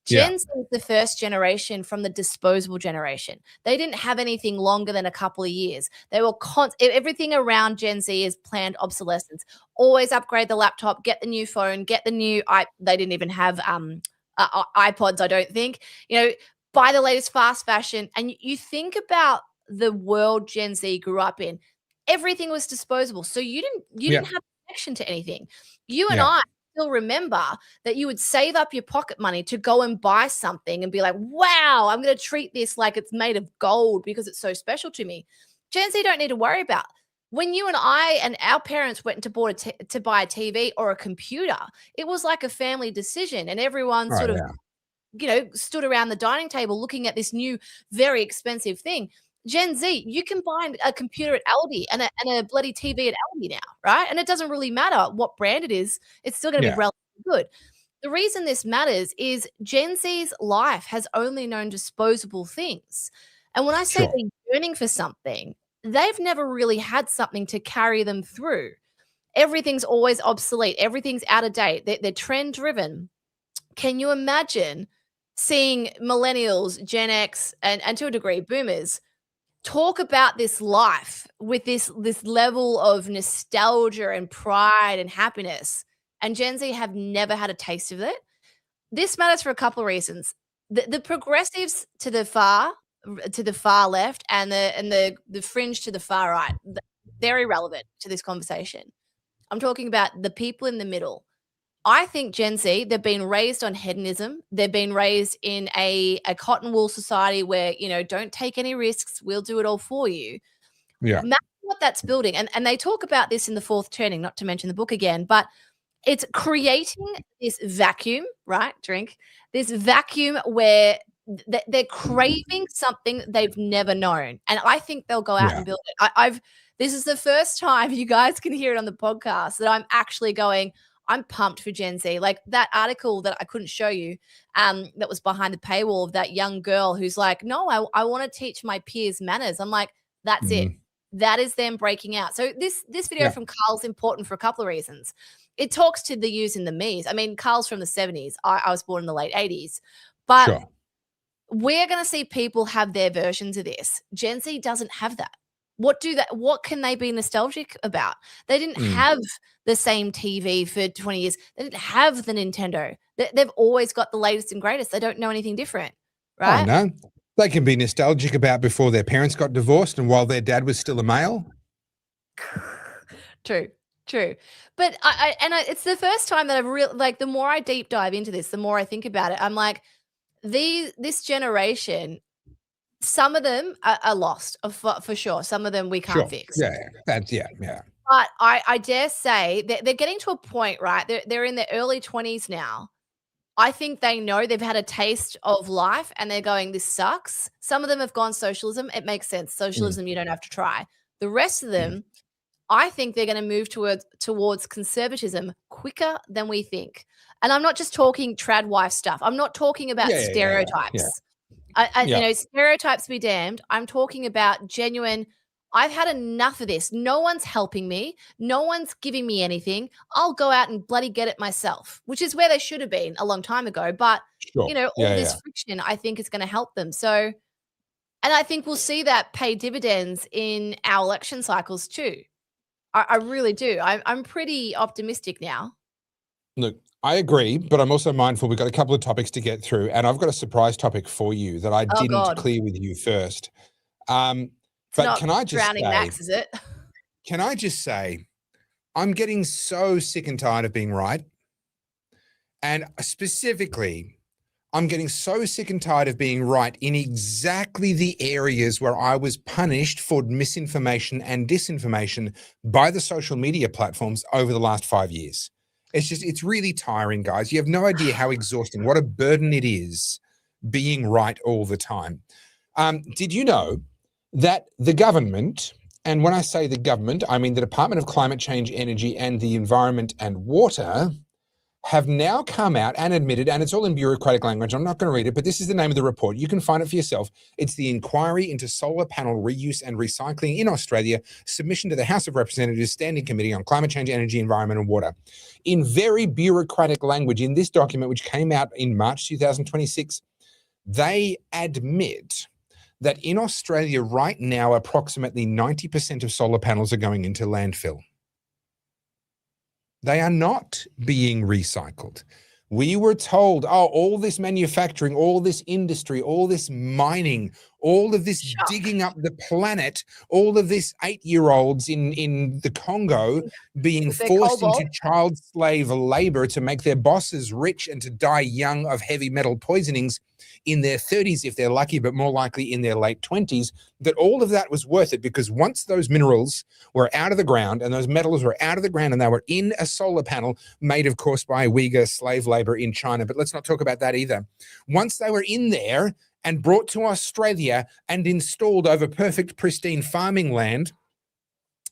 Gen Z is the first generation from the disposable generation. They didn't have anything longer than a couple of years. They were everything around Gen Z is planned obsolescence. Always upgrade the laptop, get the new phone, get the new they didn't even have iPods, I don't think. Buy the latest fast fashion. And you think about the world Gen Z grew up in, everything was disposable. So you didn't have a connection to anything. You and I still remember that you would save up your pocket money to go and buy something and be like, wow, I'm going to treat this like it's made of gold because it's so special to me. Gen Z don't need to worry about. When you and I and our parents went to buy a TV or a computer, it was like a family decision, and everyone stood around the dining table looking at this new, very expensive thing. Gen Z, you can buy a computer at Aldi and a bloody TV at Aldi now, right? And it doesn't really matter what brand it is. It's still going to be relatively good. The reason this matters is Gen Z's life has only known disposable things. And when I say they're yearning for something, they've never really had something to carry them through. Everything's always obsolete. Everything's out of date. They're trend driven. Can you imagine seeing millennials, Gen X, and to a degree, boomers, talk about this life with this level of nostalgia and pride and happiness, and Gen Z have never had a taste of it? This matters for a couple of reasons. The progressives to the far left and the fringe to the far right, very relevant to this conversation. I'm talking about the people in the middle. I think Gen Z, they've been raised on hedonism. They've been raised in a cotton wool society where, don't take any risks. We'll do it all for you. Yeah. Imagine what that's building. And they talk about this in The Fourth Turning, not to mention the book again, but it's creating this vacuum, right? This vacuum where they're craving something they've never known. And I think they'll go out and build it. This is the first time you guys can hear it on the podcast that I'm actually going, I'm pumped for Gen Z. Like that article that I couldn't show you that was behind the paywall of that young girl who's like, no, I want to teach my peers manners. I'm like, that's it. That is them breaking out. So this video from Carl's important for a couple of reasons. It talks to the yous and the me's. I mean, Carl's from the 70s. I was born in the late 80s. But we're going to see people have their versions of this. Gen Z doesn't have that. What can they be nostalgic about? They didn't have the same TV for 20 years. They didn't have the Nintendo. They've always got the latest and greatest. They don't know anything different, right? Oh, no. They can be nostalgic about before their parents got divorced and while their dad was still a male. True. But it's the first time that I've really, like, the more I deep dive into this, the more I think about it. I'm like, this generation, some of them are lost for sure. Some of them we can't fix. Yeah. But I dare say that they're getting to a point, right? They're in their early 20s now. I think they know they've had a taste of life and they're going, this sucks. Some of them have gone socialism. It makes sense. Socialism, you don't have to try. The rest of them, I think they're going to move towards conservatism quicker than we think. And I'm not just talking trad wife stuff. I'm not talking about stereotypes. You know, stereotypes be damned. I'm talking about genuine, I've had enough of this. No one's helping me. No one's giving me anything. I'll go out and bloody get it myself, which is where they should have been a long time ago. But, you know, all this friction, I think, is going to help them. So, and I think we'll see that pay dividends in our election cycles too. I really do. I'm pretty optimistic now. Look, I agree, but I'm also mindful we've got a couple of topics to get through, and I've got a surprise topic for you that I didn't clear with you first. But can I just drowning Max, is it? Can I just say, I'm getting so sick and tired of being right. And specifically, I'm getting so sick and tired of being right in exactly the areas where I was punished for misinformation and disinformation by the social media platforms over the last 5 years. It's really tiring, guys. You have no idea how exhausting, what a burden it is being right all the time. Did you know that the government, and when I say the government, I mean the Department of Climate Change, Energy and the Environment and Water, have now come out and admitted, and it's all in bureaucratic language, I'm not going to read it, but this is the name of the report. You can find it for yourself. It's the Inquiry into Solar Panel Reuse and Recycling in Australia, submission to the House of Representatives Standing Committee on Climate Change, Energy, Environment and Water. In very bureaucratic language, in this document, which came out in March 2026, they admit that in Australia right now, approximately 90% of solar panels are going into landfill. They are not being recycled. We were told, oh, all this manufacturing, all this industry, all this mining, all of this digging up the planet, all of this 8-year-olds in the Congo being forced into child slave labor to make their bosses rich and to die young of heavy metal poisonings in their 30s, if they're lucky, but more likely in their late 20s, that all of that was worth it because once those minerals were out of the ground and those metals were out of the ground and they were in a solar panel made, of course, by Uyghur slave labor in China, but let's not talk about that either. Once they were in there and brought to Australia and installed over perfect, pristine farming land,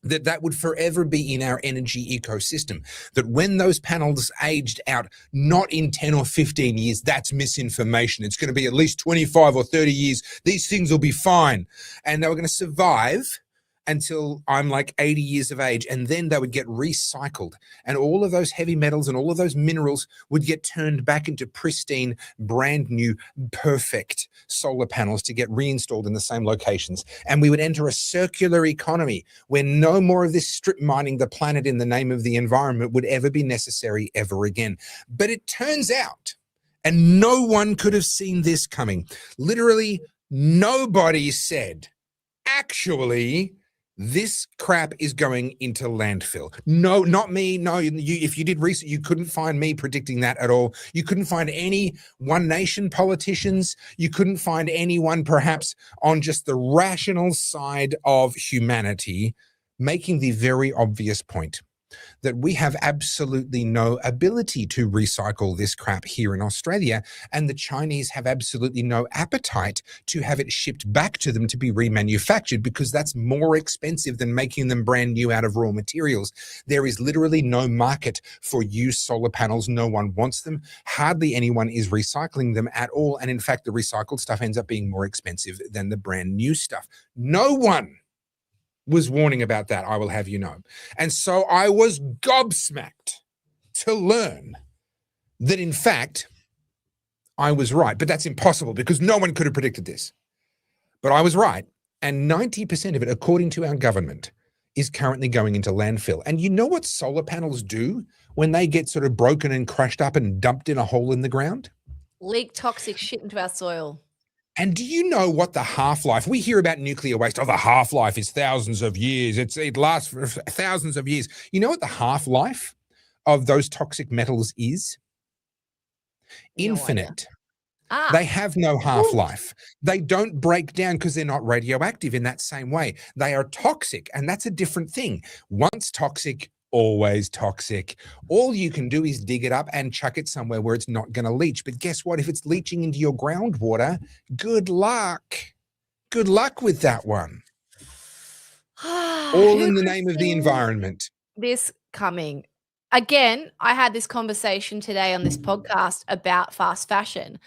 that would forever be in our energy ecosystem. That when those panels aged out, not in 10 or 15 years, that's misinformation. It's going to be at least 25 or 30 years. These things will be fine. And they were going to survive until I'm like 80 years of age, and then they would get recycled. And all of those heavy metals and all of those minerals would get turned back into pristine, brand new, perfect solar panels to get reinstalled in the same locations. And we would enter a circular economy where no more of this strip mining the planet in the name of the environment would ever be necessary ever again. But it turns out, and no one could have seen this coming, literally nobody said, actually, this crap is going into landfill. No, not me. No, if you did research, you couldn't find me predicting that at all. You couldn't find any One Nation politicians. You couldn't find anyone perhaps on just the rational side of humanity making the very obvious point that we have absolutely no ability to recycle this crap here in Australia, and the Chinese have absolutely no appetite to have it shipped back to them to be remanufactured, because that's more expensive than making them brand new out of raw materials. There is literally no market for used solar panels. No one wants them. Hardly anyone is recycling them at all. And in fact, the recycled stuff ends up being more expensive than the brand new stuff. No one was warning about that, I will have you know. And so I was gobsmacked to learn that, in fact, I was right. But that's impossible because no one could have predicted this. But I was right. And 90% of it, according to our government, is currently going into landfill. And you know what solar panels do when they get sort of broken and crushed up and dumped in a hole in the ground? Leak toxic shit into our soil. And do you know what the half-life, we hear about nuclear waste, oh, the half-life is thousands of years. It lasts for thousands of years. You know what the half-life of those toxic metals is? Infinite. They have no half-life. They don't break down because they're not radioactive in that same way. They are toxic, and that's a different thing. Once toxic, always toxic. All you can do is dig it up and chuck it somewhere where it's not going to leach. But guess what? If it's leaching into your groundwater, good luck. Good luck with that one. All in the name of the environment. This coming. Again, I had this conversation today on this podcast about fast fashion.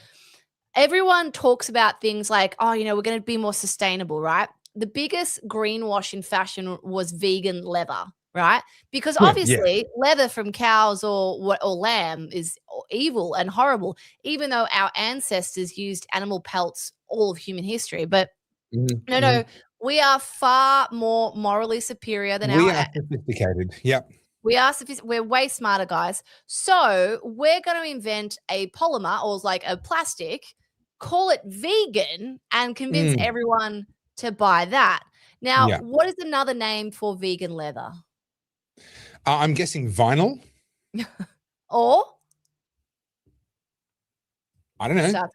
Everyone talks about things like, oh, you know, we're going to be more sustainable, right? The biggest greenwash in fashion was vegan leather. Right? Because obviously leather from cows or lamb is evil and horrible, even though our ancestors used animal pelts all of human history. But no, we are far more morally superior than we are sophisticated. Yep. We're way smarter, guys. So we're going to invent a polymer or like a plastic, call it vegan, and convince everyone to buy that. Now, what is another name for vegan leather? I'm guessing vinyl. Or? I don't know.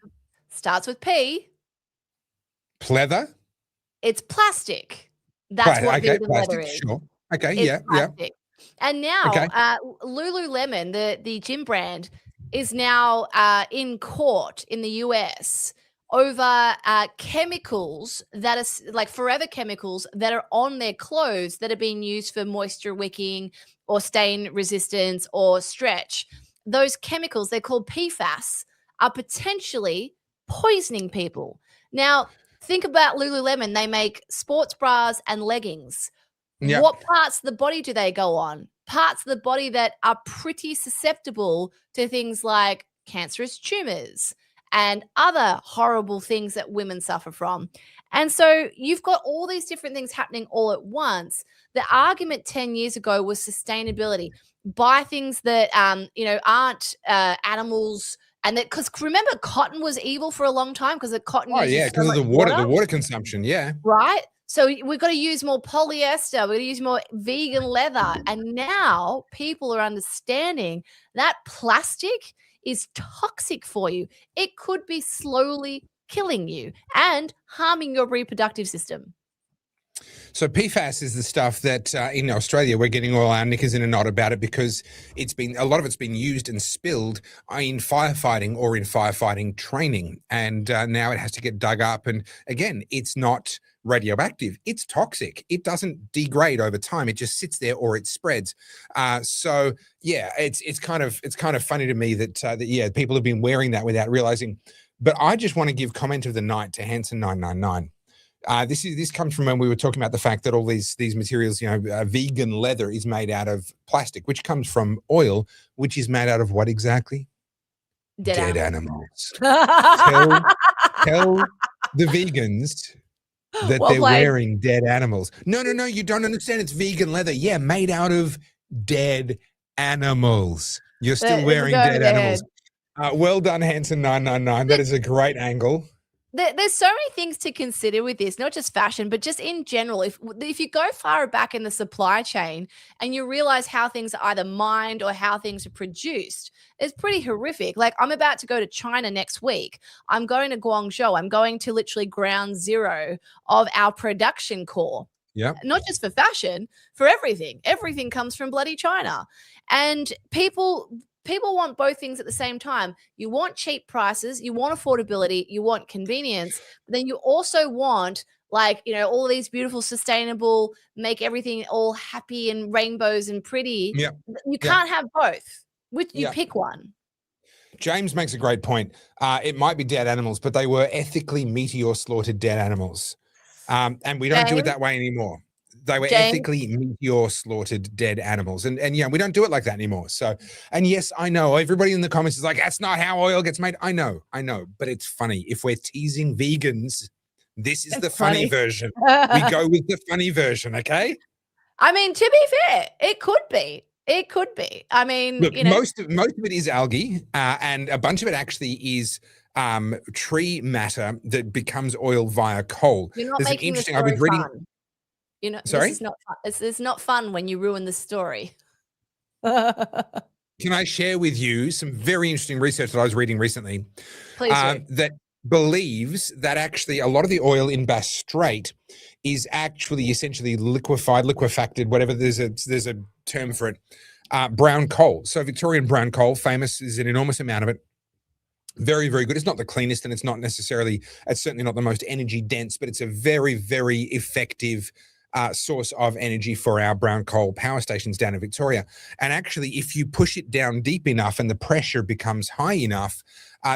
Starts with P. Pleather? It's plastic. That's what vegan leather is. Sure. Okay, it's plastic. And now Lululemon, the gym brand, is now in court in the US over chemicals that are like forever chemicals that are on their clothes that are being used for moisture wicking or stain resistance or stretch. Those chemicals, they're called PFAS, are potentially poisoning people. Now, think about Lululemon. They make sports bras and leggings. Yep. What parts of the body do they go on? Parts of the body that are pretty susceptible to things like cancerous tumors and other horrible things that women suffer from. And so you've got all these different things happening all at once. The argument 10 years ago was sustainability. Buy things that, aren't animals. And that, because remember, cotton was evil for a long time because the cotton. Oh, yeah, because of the water consumption. Yeah. Right. So we've got to use more polyester. We've got to use more vegan leather. And now people are understanding that plastic is toxic for you. It could be slowly killing you and harming your reproductive system. So PFAS is the stuff that in Australia we're getting all our knickers in a knot about it because a lot of it's been used and spilled in firefighting or in firefighting training, and now it has to get dug up. And again, it's not radioactive; it's toxic. It doesn't degrade over time; it just sits there or it spreads. So yeah, it's kind of funny to me that people have been wearing that without realizing. But I just want to give comment of the night to Hanson 999. This comes from when we were talking about the fact that all these materials, vegan leather is made out of plastic, which comes from oil, which is made out of what exactly? Dead animals. Tell the vegans that they're wearing dead animals. No, you don't understand. It's vegan leather. Yeah, made out of dead animals. You're still wearing dead animals. Well done, Hanson 999. That is a great angle. There's so many things to consider with this, not just fashion, but just in general. If you go far back in the supply chain and you realize how things are either mined or how things are produced, it's pretty horrific. Like, I'm about to go to China next week. I'm going to Guangzhou. I'm going to literally ground zero of our production core. Yeah. Not just for fashion, for everything. Everything comes from bloody China. And people want both things at the same time. You want cheap prices, you want affordability, you want convenience, but then you also want all these beautiful, sustainable, make everything all happy and rainbows and pretty. Yeah. You can't have both. You pick one. James makes a great point. It might be dead animals, but they were ethically meteor slaughtered dead animals. And we don't do it that way anymore. They were ethically meteor slaughtered dead animals. And we don't do it like that anymore. So, and yes, I know everybody in the comments is like, that's not how oil gets made. I know, but it's funny. If we're teasing vegans, this is the funny version. We go with the funny version, okay? I mean, to be fair, it could be. It could be. I mean, look, most of it is algae, and a bunch of it actually is tree matter that becomes oil via coal. You're not making the story fun. Sorry? This is not fun. It's not fun when you ruin the story. Can I share with you some very interesting research that I was reading recently? Please do. That believes that actually a lot of the oil in Bass Strait is actually essentially liquefacted, whatever, there's a term for it, brown coal. So Victorian brown coal, famous, is an enormous amount of it. Very, very good. It's not the cleanest, and it's certainly not the most energy dense, but it's a very, very effective source of energy for our brown coal power stations down in Victoria. And actually, if you push it down deep enough and the pressure becomes high enough,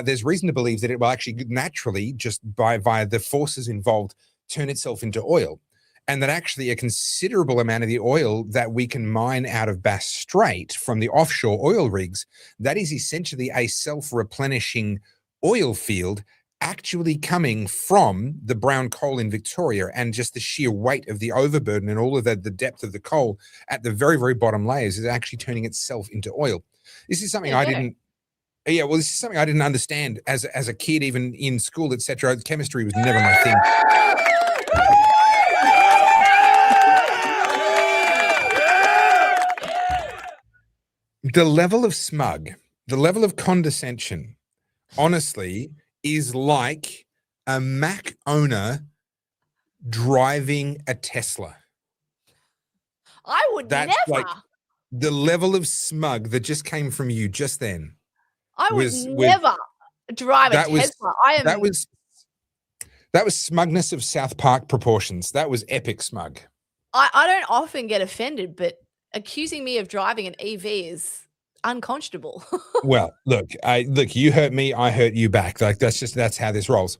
there's reason to believe that it will actually naturally, just via the forces involved, turn itself into oil. And that actually a considerable amount of the oil that we can mine out of Bass Strait from the offshore oil rigs, that is essentially a self-replenishing oil field actually coming from the brown coal in Victoria, and just the sheer weight of the overburden and all of the depth of the coal at the very, very bottom layers is actually turning itself into oil. This is something this is something I didn't understand as a kid, even in school, etc. Chemistry was never my thing. The level of smug, the level of condescension, honestly, is like a Mac owner driving a Tesla. I would never. Like the level of smug that just came from you just then. I would never drive a Tesla. That was smugness of South Park proportions. That was epic smug. I don't often get offended, but accusing me of driving an EV is unconscionable. Well, look, you hurt me, I hurt you back. Like that's how this rolls.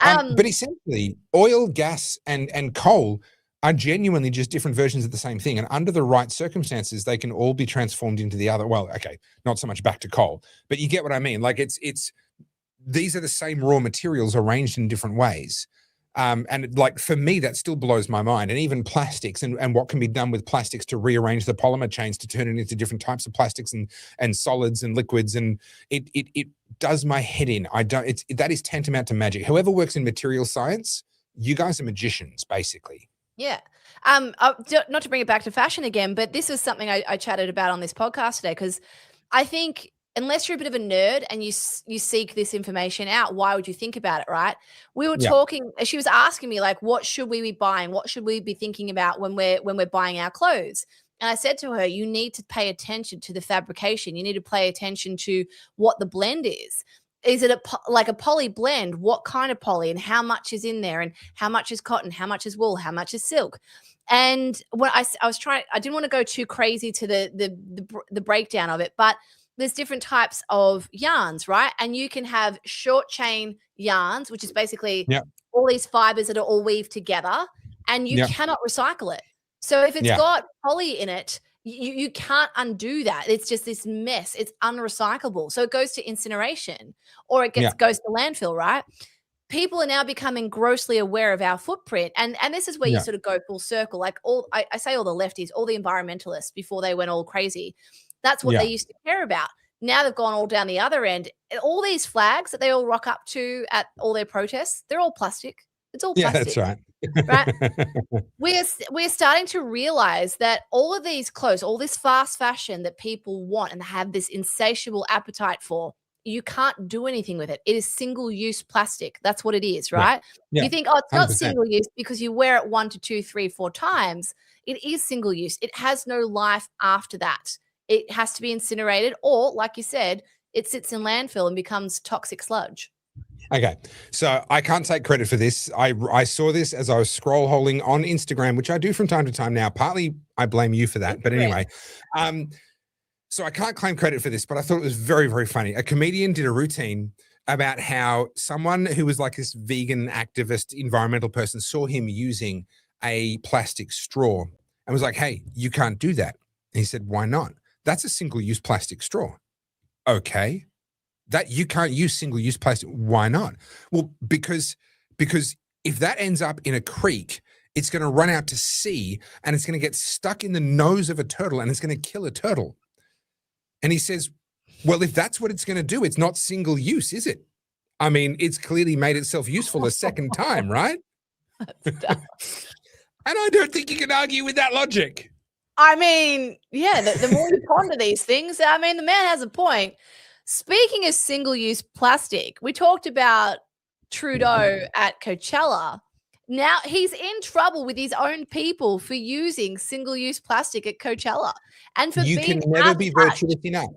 But essentially, oil, gas, and coal are genuinely just different versions of the same thing. And under the right circumstances, they can all be transformed into the other. Well, okay, not so much back to coal, but you get what I mean. Like these are the same raw materials arranged in different ways. And like, for me, that still blows my mind. And even plastics and what can be done with plastics to rearrange the polymer chains to turn it into different types of plastics and solids and liquids. And it does my head in. That is tantamount to magic. Whoever works in material science, you guys are magicians, basically. Yeah. Not to bring it back to fashion again, but this is something I chatted about on this podcast today, because I think unless you're a bit of a nerd and you seek this information out, why would you think about it, right? We were talking, she was asking me, like, what should we be buying? What should we be thinking about when we're buying our clothes? And I said to her, you need to pay attention to the fabrication. You need to pay attention to what the blend is. Is it like a poly blend? What kind of poly, and how much is in there, and how much is cotton, how much is wool, how much is silk? And when I didn't want to go too crazy to the breakdown of it, but there's different types of yarns, right? And you can have short chain yarns, which is basically all these fibers that are all weaved together, and you cannot recycle it. So if it's got poly in it, you can't undo that. It's just this mess. It's unrecyclable. So it goes to incineration, or it goes to landfill, right? People are now becoming grossly aware of our footprint. And this is where you sort of go full circle. Like I say all the lefties, all the environmentalists before they went all crazy. That's what they used to care about. Now they've gone all down the other end. All these flags that they all rock up to at all their protests, they're all plastic. It's all plastic. Yeah, that's right. Right? We're starting to realize that all of these clothes, all this fast fashion that people want and have this insatiable appetite for, you can't do anything with it. It is single-use plastic. That's what it is, right? Yeah. You think, oh, it's not 100%. single-use because you wear it 1 to 2, 3, 4 times. It is single-use. It has no life after that. It has to be incinerated, or like you said, it sits in landfill and becomes toxic sludge. Okay, so I can't take credit for this. I saw this as I was scroll holing on Instagram, which I do from time to time now. Partly I blame you for that, but anyway. So I can't claim credit for this, but I thought it was very, very funny. A comedian did a routine about how someone who was like this vegan activist, environmental person saw him using a plastic straw and was like, hey, you can't do that. And he said, why not? That's a single-use plastic straw. Okay. That you can't use single-use plastic. Why not? Well, because if that ends up in a creek, it's going to run out to sea and it's going to get stuck in the nose of a turtle and it's going to kill a turtle. And he says, well, if that's what it's going to do, it's not single use, is it? I mean, it's clearly made itself useful a second time, right? And I don't think you can argue with that logic. I mean, yeah, the more you ponder these things, I mean, the man has a point. Speaking of single-use plastic, we talked about Trudeau at Coachella. Now he's in trouble with his own people for using single-use plastic at Coachella. And for you being can never be virtuous enough.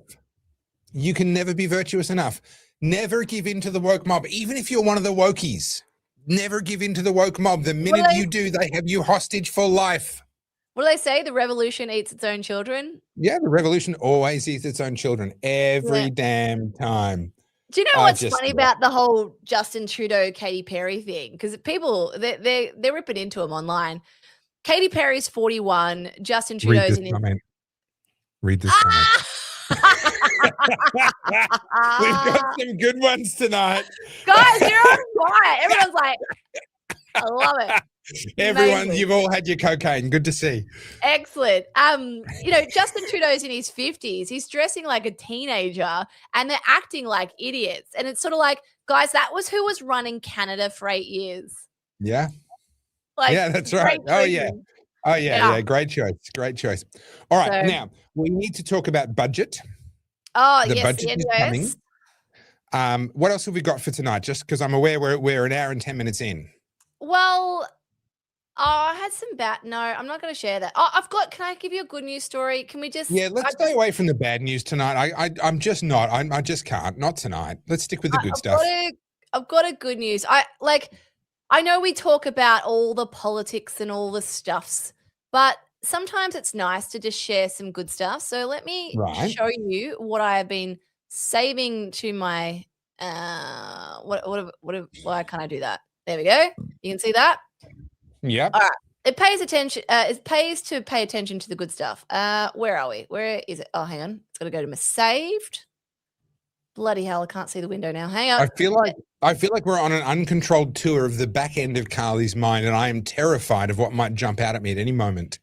You can never be virtuous enough. Never give in to the woke mob, even if you're one of the wokies. Never give in to the woke mob. The minute you do, they have you hostage for life. What do they say? The revolution eats its own children? Yeah, the revolution always eats its own children every damn time. Do you know what's funny about the whole Justin Trudeau, Katy Perry thing? Because people, they're ripping into him online. Katy Perry's 41. Justin Trudeau's in his... Read this comment. We've got some good ones tonight. Guys, you're on fire. Everyone's like, I love it. Everyone, Amazing. you've all had your cocaine. Good to see. Excellent. You know, Justin Trudeau's in his 50s. He's dressing like a teenager and they're acting like idiots. And it's sort of like, guys, that was who was running Canada for 8 years. Yeah. Like, yeah, that's right. Oh, yeah. Oh, yeah. Great choice. Great choice. All right. So, now, we need to talk about budget. Oh, the yes. budget is coming. What else have we got for tonight? Just because I'm aware we're an hour and 10 minutes in. Well, I had some bad. No, I'm not going to share that. Oh, can I give you a good news story? Can we just? Yeah, let's stay away from the bad news tonight. I'm just not. I just can't. Not tonight. Let's stick with the good stuff. I've got a good news. I know we talk about all the politics and all the stuffs, but sometimes it's nice to just share some good stuff. So let me show you what I have been saving to my why can't I do that? There we go. You can see that. Yeah. All right. It pays attention. It pays to pay attention to the good stuff. Where are we? Where is it? Oh, hang on. It's got to go to my saved. Bloody hell! I can't see the window now. Hang on. I feel like we're on an uncontrolled tour of the back end of Carly's mind, and I am terrified of what might jump out at me at any moment.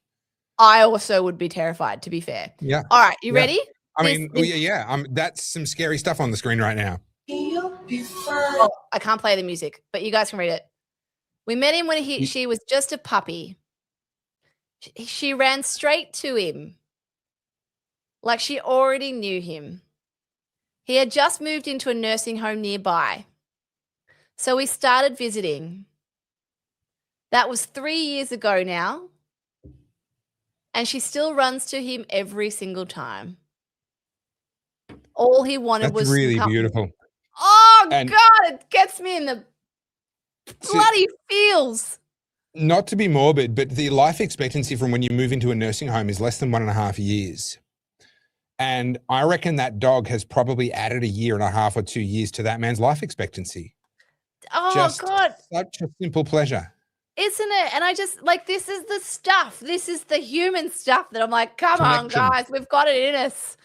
I also would be terrified, to be fair. Yeah. All right. You ready? I mean, that's some scary stuff on the screen right now. Oh, I can't play the music, but you guys can read it. We met him when she was just a puppy. She ran straight to him like she already knew him. He had just moved into a nursing home nearby. So we started visiting. That was 3 years ago now. And she still runs to him every single time. All he wanted was really beautiful. Oh, God, it gets me in the bloody feels. Not to be morbid, but the life expectancy from when you move into a nursing home is less than 1.5 years. And I reckon that dog has probably added 1.5 years or 2 years to that man's life expectancy. Oh, God. Such a simple pleasure. Isn't it? And I just, this is the stuff. This is the human stuff that I'm like, come on, guys. We've got it in us.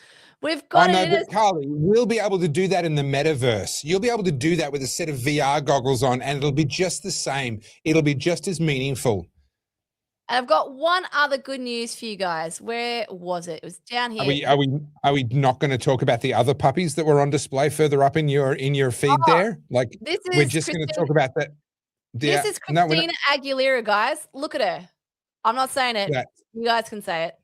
We've got it in us. Carly, we'll be able to do that in the metaverse. You'll be able to do that with a set of VR goggles on, and it'll be just the same. It'll be just as meaningful. And I've got one other good news for you guys. Where was it? It was down here. Are we not going to talk about the other puppies that were on display further up in your feed there? We're just going to talk about that. This is Christina Aguilera, guys. Look at her. I'm not saying it. You guys can say it.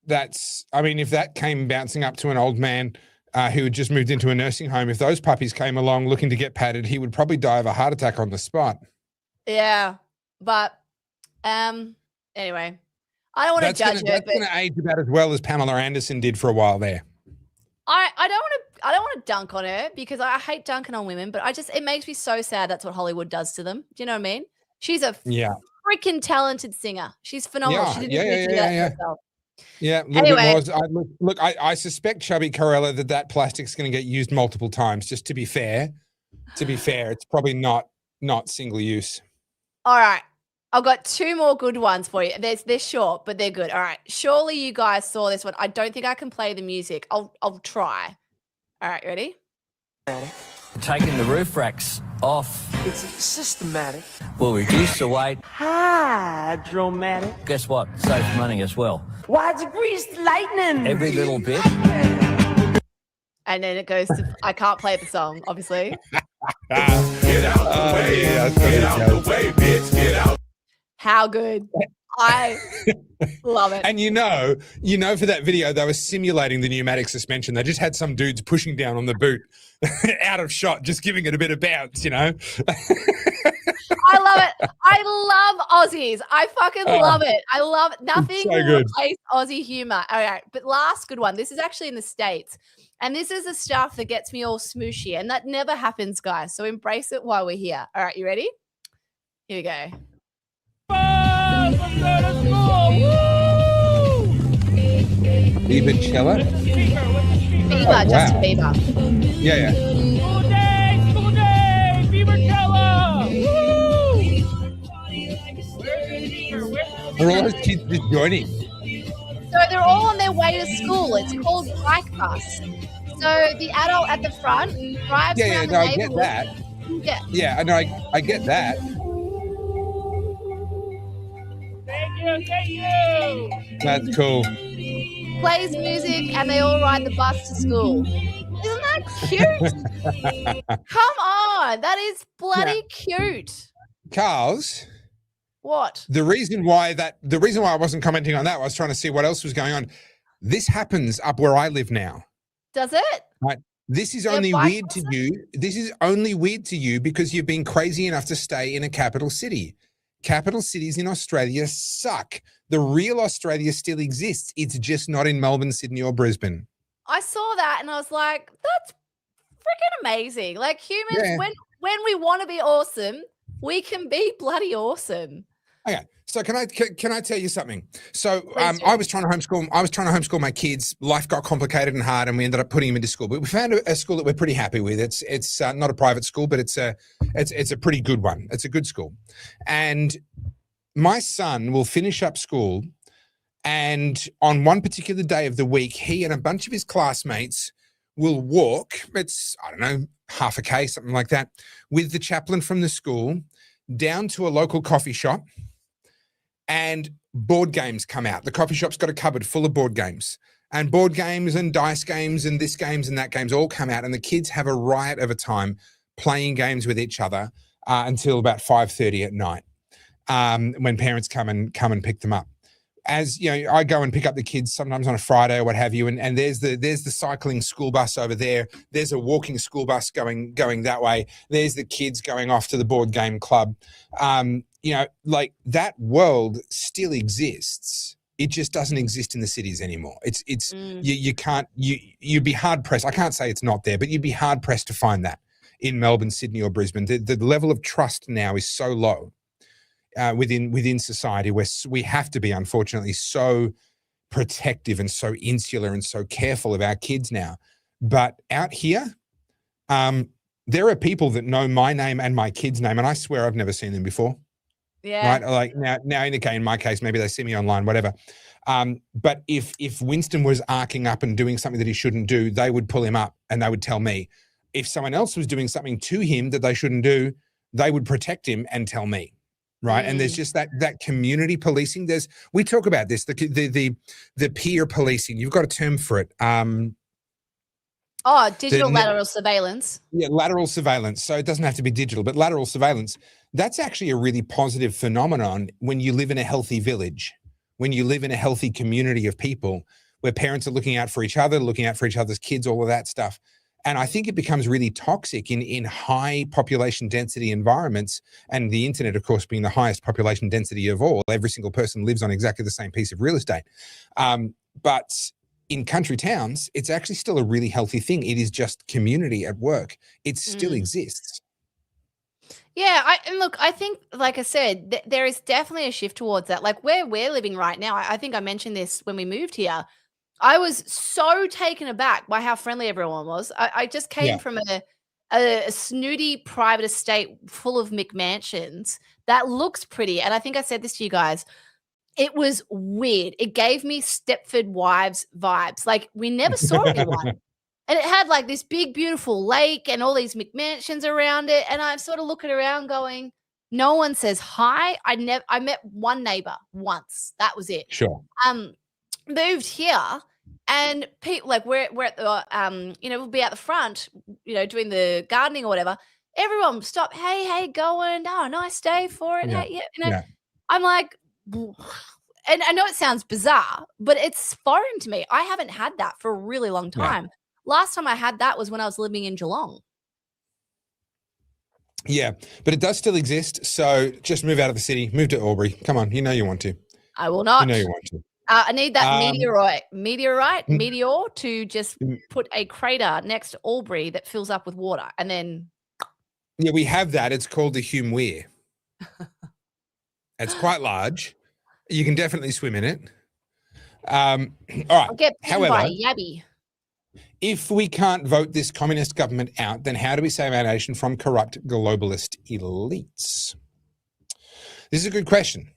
If that came bouncing up to an old man who had just moved into a nursing home, if those puppies came along looking to get patted, he would probably die of a heart attack on the spot. Yeah, but anyway, I don't want to judge her. That's going to age about as well as Pamela Anderson did for a while there. I don't want to dunk on her because I hate dunking on women, but it makes me so sad that's what Hollywood does to them. Do you know what I mean? She's a freaking talented singer. She's phenomenal. She didn't need to do that herself. Yeah, anyway. I suspect, Chubby Corella, that plastic's going to get used multiple times. Just to be fair, it's probably not single use. All right, I've got two more good ones for you. They're short, but they're good. All right, surely you guys saw this one. I don't think I can play the music. I'll try. All right, ready? Taking the roof racks off. It's systematic. Will reduce the weight. Hydromatic. Guess what? Saves money as well. Why'd you grease the lightning? Every little bit. And then it goes to, I can't play the song, obviously. Get out the way. Get out the way, bitch. Get out. How good. I love it. And you know, for that video, they were simulating the pneumatic suspension. They just had some dudes pushing down on the boot out of shot, just giving it a bit of bounce, you know? I love it. I love Aussies. I fucking love it. I love it. Nothing so will good. replace Aussie humor. All right, but last good one. This is actually in the States. And this is the stuff that gets me all smooshy. And that never happens, guys. So embrace it while we're here. All right, you ready? Here we go. Bieber-Cella? Bieber, Justin Bieber. Yeah. School day, Bieber-Cella. Are all those kids just joining? So they're all on their way to school. It's called Bike Bus. So the adult at the front drives around the I get neighborhood. that. Yeah. I know, I get that. Thank you. That's cool. Plays music and they all ride the bus to school. Isn't that cute? Come on. That is bloody cute. Carlz, What? the reason why I wasn't commenting on that, I was trying to see what else was going on. This happens up where I live now. Does it? Right. This is Yeah, only bike weird to you. This is only weird to you because you've been crazy enough to stay in a capital city. Capital cities in Australia suck. The real Australia still exists. It's just not in Melbourne, Sydney, or Brisbane. I saw that and I was like, that's freaking amazing. Like humans, when we want to be awesome, we can be bloody awesome. Okay, so can I tell you something? So Please do. I was trying to homeschool my kids. Life got complicated and hard, and we ended up putting them into school. But we found a school that we're pretty happy with. It's not a private school, but it's a pretty good one. It's a good school, and my son will finish up school, and on one particular day of the week, he and a bunch of his classmates will walk. It's, I don't know, half a K, something like that, with the chaplain from the school down to a local coffee shop. And board games come out. The coffee shop's got a cupboard full of board games, and board games and dice games and this games and that games all come out, and the kids have a riot of a time playing games with each other until about 5:30 at night, when parents come and pick them up. As you know, I go and pick up the kids sometimes on a Friday or what have you, and there's the cycling school bus over there. There's a walking school bus going that way. There's the kids going off to the board game club. You know, like that world still exists. It just doesn't exist in the cities anymore. You'd be hard pressed. I can't say it's not there, but you'd be hard pressed to find that in Melbourne, Sydney, or Brisbane. The level of trust now is so low within society, where we have to be, unfortunately, so protective and so insular and so careful of our kids now. But out here, there are people that know my name and my kids' name, and I swear I've never seen them before. Yeah. Right. Like now in my case, maybe they see me online, whatever. But if Winston was arcing up and doing something that he shouldn't do, they would pull him up and they would tell me. If someone else was doing something to him that they shouldn't do, they would protect him and tell me. Right. And there's just that community policing. We talk about this, the peer policing. You've got a term for it. Digital lateral surveillance. Yeah, lateral surveillance. So it doesn't have to be digital, but lateral surveillance, that's actually a really positive phenomenon when you live in a healthy village, when you live in a healthy community of people, where parents are looking out for each other, looking out for each other's kids, all of that stuff. And I think it becomes really toxic in high population density environments, and the internet, of course, being the highest population density of all. Every single person lives on exactly the same piece of real estate. But in country towns, it's actually still a really healthy thing. It is just community at work. It still exists. Yeah, and look, I think, like I said, there is definitely a shift towards that. Like where we're living right now, I think I mentioned this when we moved here. I was so taken aback by how friendly everyone was. I just came from a snooty private estate full of McMansions that looks pretty. And I think I said this to you guys. It was weird. It gave me Stepford Wives vibes. Like we never saw anyone. And it had like this big, beautiful lake and all these McMansions around it. And I'm sort of looking around going, no one says hi. I met one neighbor once. That was it. Sure. Moved here, and people, like we're at the we'll be out the front, doing the gardening or whatever. Everyone would stop. Hey, going. Oh, nice day for it. Yeah. Hey, yeah. I'm like, and I know it sounds bizarre, but it's foreign to me. I haven't had that for a really long time. Yeah. Last time I had that was when I was living in Geelong. Yeah, but it does still exist. So just move out of the city, move to Albury. Come on, you know you want to. I will not. You know you want to. I need that meteor to just put a crater next to Albury that fills up with water, and then. Yeah, we have that. It's called the Hume Weir. It's quite large. You can definitely swim in it. All right. I'll get bitten by a yabby. If we can't vote this communist government out, then how do we save our nation from corrupt globalist elites? This is a good question.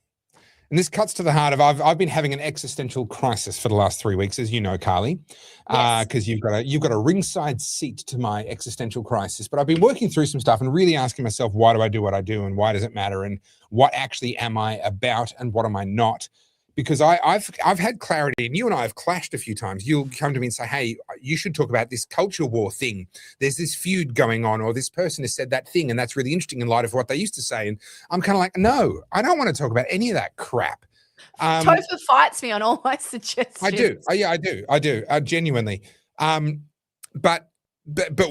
And this cuts to the heart of, I've been having an existential crisis for the last 3 weeks, as you know, Carly, because you've got a ringside seat to my existential crisis. But I've been working through some stuff and really asking myself, why do I do what I do, and why does it matter, and what actually am I about, and what am I not? Because I've had clarity, and you and I have clashed a few times. You'll come to me and say, hey, you should talk about this culture war thing. There's this feud going on, or this person has said that thing, and that's really interesting in light of what they used to say. And I'm kind of like, no, I don't want to talk about any of that crap. Topher fights me on all my suggestions. I do. I do. Genuinely. But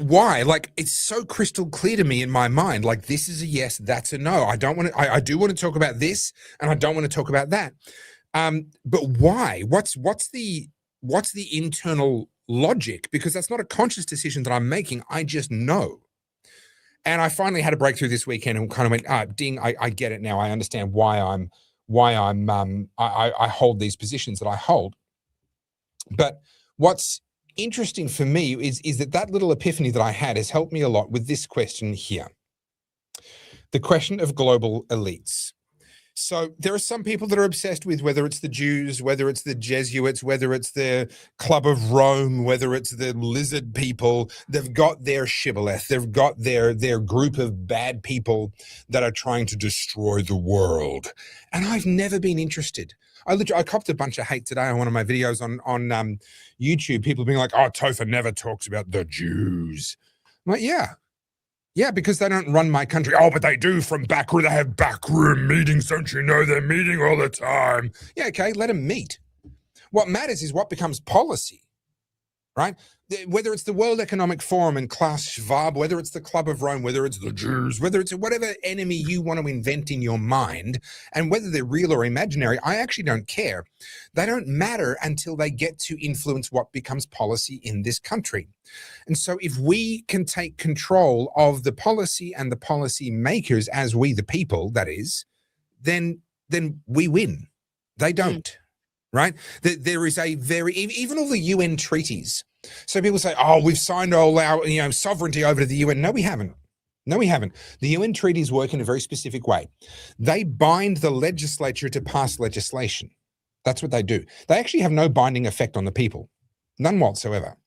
why? Like, it's so crystal clear to me in my mind. Like, this is a yes, that's a no. I do want to talk about this, and I don't want to talk about that. But why? What's the internal logic? Because that's not a conscious decision that I'm making. I just know. And I finally had a breakthrough this weekend and kind of went, ding, I get it now. I understand why I hold these positions that I hold. But what's interesting for me is that little epiphany that I had has helped me a lot with this question here. The question of global elites. So there are some people that are obsessed with whether it's the Jews, whether it's the Jesuits, whether it's the Club of Rome, whether it's the lizard people. They've got their shibboleth. They've got their group of bad people that are trying to destroy the world. And I've never been interested. I copped a bunch of hate today on one of my videos on YouTube. People being like, oh, Topher never talks about the Jews. I'm like, yeah, because they don't run my country. Oh, but they do from backroom. They have backroom meetings. Don't you know they're meeting all the time? Yeah, okay, let them meet. What matters is what becomes policy, right? Whether it's the World Economic Forum and Klaus Schwab, whether it's the Club of Rome, whether it's the Jews, whether it's whatever enemy you want to invent in your mind, and whether they're real or imaginary, I actually don't care. They don't matter until they get to influence what becomes policy in this country. And so if we can take control of the policy and the policy makers, as we the people, that is, then we win. They don't, right? There is a even all the UN treaties. So people say, oh, we've signed all our sovereignty over to the UN. No, we haven't. The UN treaties work in a very specific way. They bind the legislature to pass legislation. That's what they do. They actually have no binding effect on the people, none whatsoever.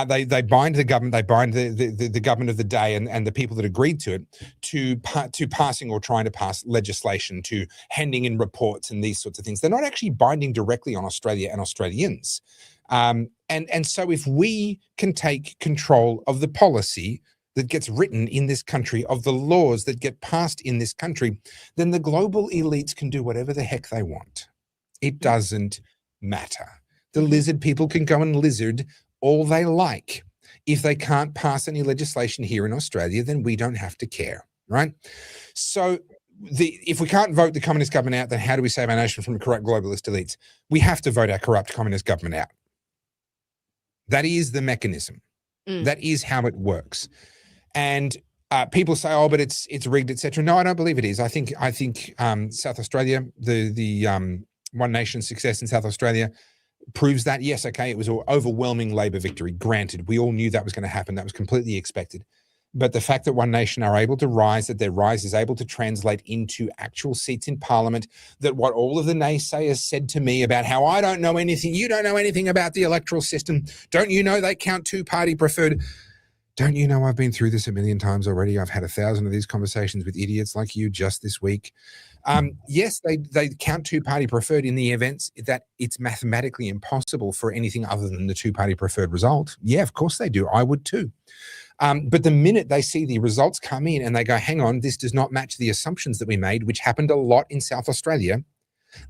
They bind the government. They bind the government of the day and the people that agreed to it to passing or trying to pass legislation, to handing in reports and these sorts of things. They're not actually binding directly on Australia and Australians. And so if we can take control of the policy that gets written in this country, of the laws that get passed in this country, then the global elites can do whatever the heck they want. It doesn't matter. The lizard people can go and lizard all they like. If they can't pass any legislation here in Australia, then we don't have to care, right? So if we can't vote the communist government out, then how do we save our nation from corrupt globalist elites? We have to vote our corrupt communist government out. That is the mechanism. That is how it works. And people say, "Oh, but it's rigged, etc." No, I don't believe it is. I think South Australia, the One Nation success in South Australia, proves that. Yes, okay, it was an overwhelming Labor victory. Granted, we all knew that was going to happen. That was completely expected. But the fact that One Nation are able to rise, that their rise is able to translate into actual seats in Parliament, that what all of the naysayers said to me about how I don't know anything, you don't know anything about the electoral system, don't you know they count two-party preferred? Don't you know I've been through this a million times already? I've had 1,000 of these conversations with idiots like you just this week. Yes, they count two-party preferred in the events that it's mathematically impossible for anything other than the two-party preferred result. Yeah, of course they do. I would too. But the minute they see the results come in and they go, hang on, this does not match the assumptions that we made, which happened a lot in South Australia,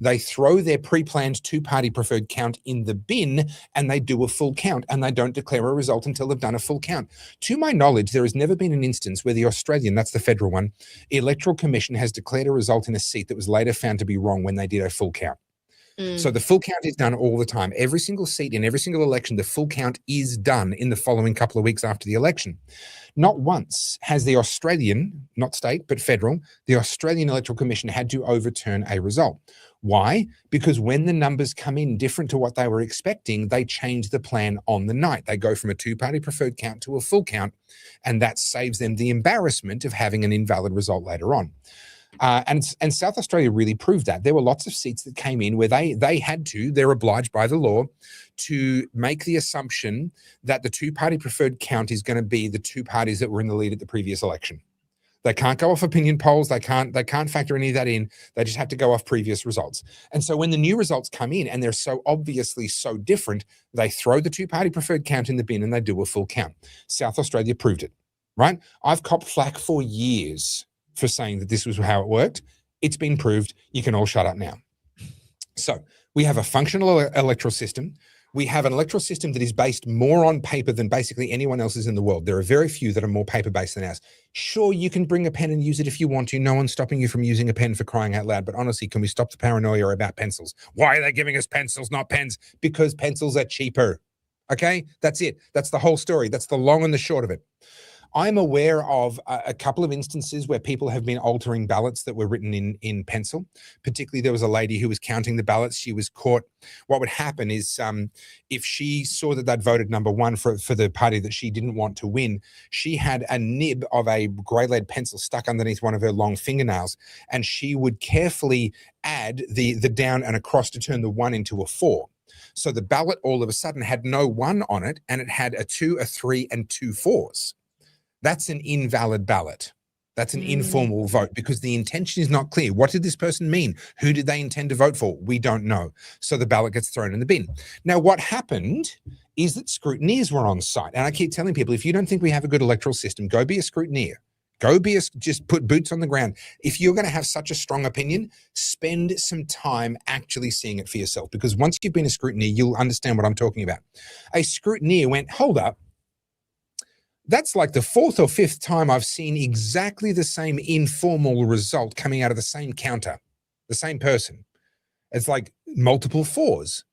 they throw their pre-planned two-party preferred count in the bin and they do a full count, and they don't declare a result until they've done a full count. To my knowledge, there has never been an instance where the Australian, that's the federal one, Electoral Commission has declared a result in a seat that was later found to be wrong when they did a full count. So the full count is done all the time. Every single seat in every single election, the full count is done in the following couple of weeks after the election. Not once has the Australian, not state, but federal, the Australian Electoral Commission had to overturn a result. Why? Because when the numbers come in different to what they were expecting, they change the plan on the night. They go from a two-party preferred count to a full count, and that saves them the embarrassment of having an invalid result later on. And South Australia really proved that. There were lots of seats that came in where they're obliged by the law to make the assumption that the two-party preferred count is going to be the two parties that were in the lead at the previous election. They can't go off opinion polls. They can't factor any of that in. They just have to go off previous results. And so when the new results come in and they're so obviously so different, they throw the two-party preferred count in the bin and they do a full count. South Australia proved it, right? I've copped flack for years for saying that this was how it worked. It's been proved. You can all shut up now. So we have a functional electoral system. We have an electoral system that is based more on paper than basically anyone else's in the world. There are very few that are more paper-based than ours. Sure, you can bring a pen and use it if you want to. No one's stopping you from using a pen, for crying out loud. But honestly, can we stop the paranoia about pencils? Why are they giving us pencils, not pens? Because pencils are cheaper. Okay, that's it. That's the whole story. That's the long and the short of it. I'm aware of a couple of instances where people have been altering ballots that were written in pencil. Particularly, there was a lady who was counting the ballots. She was caught. What would happen is if she saw that they'd voted number one for the party that she didn't want to win, she had a nib of a grey lead pencil stuck underneath one of her long fingernails, and she would carefully add the down and across to turn the 1 into a 4. So the ballot all of a sudden had no 1 on it, and it had a 2, a 3, and 2 4s. That's an invalid ballot. That's an informal vote because the intention is not clear. What did this person mean? Who did they intend to vote for? We don't know. So the ballot gets thrown in the bin. Now, what happened is that scrutineers were on site. And I keep telling people, if you don't think we have a good electoral system, go be a scrutineer. Just put boots on the ground. If you're going to have such a strong opinion, spend some time actually seeing it for yourself. Because once you've been a scrutineer, you'll understand what I'm talking about. A scrutineer went, hold up. That's like the 4th or 5th time I've seen exactly the same informal result coming out of the same counter, the same person. It's like multiple 4s.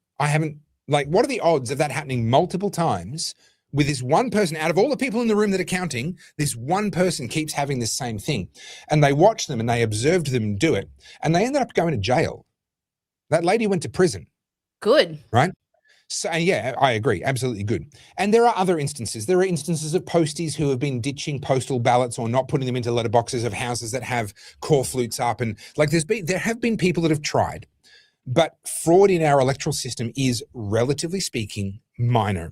What are the odds of that happening multiple times with this one person? Out of all the people in the room that are counting, this one person keeps having this same thing. And they watched them and they observed them do it. And they ended up going to jail. That lady went to prison. Good. Right? So, yeah, I agree. Absolutely good. And there are other instances. There are instances of posties who have been ditching postal ballots or not putting them into letterboxes of houses that have core flutes up. And there have been people that have tried. But fraud in our electoral system is, relatively speaking, minor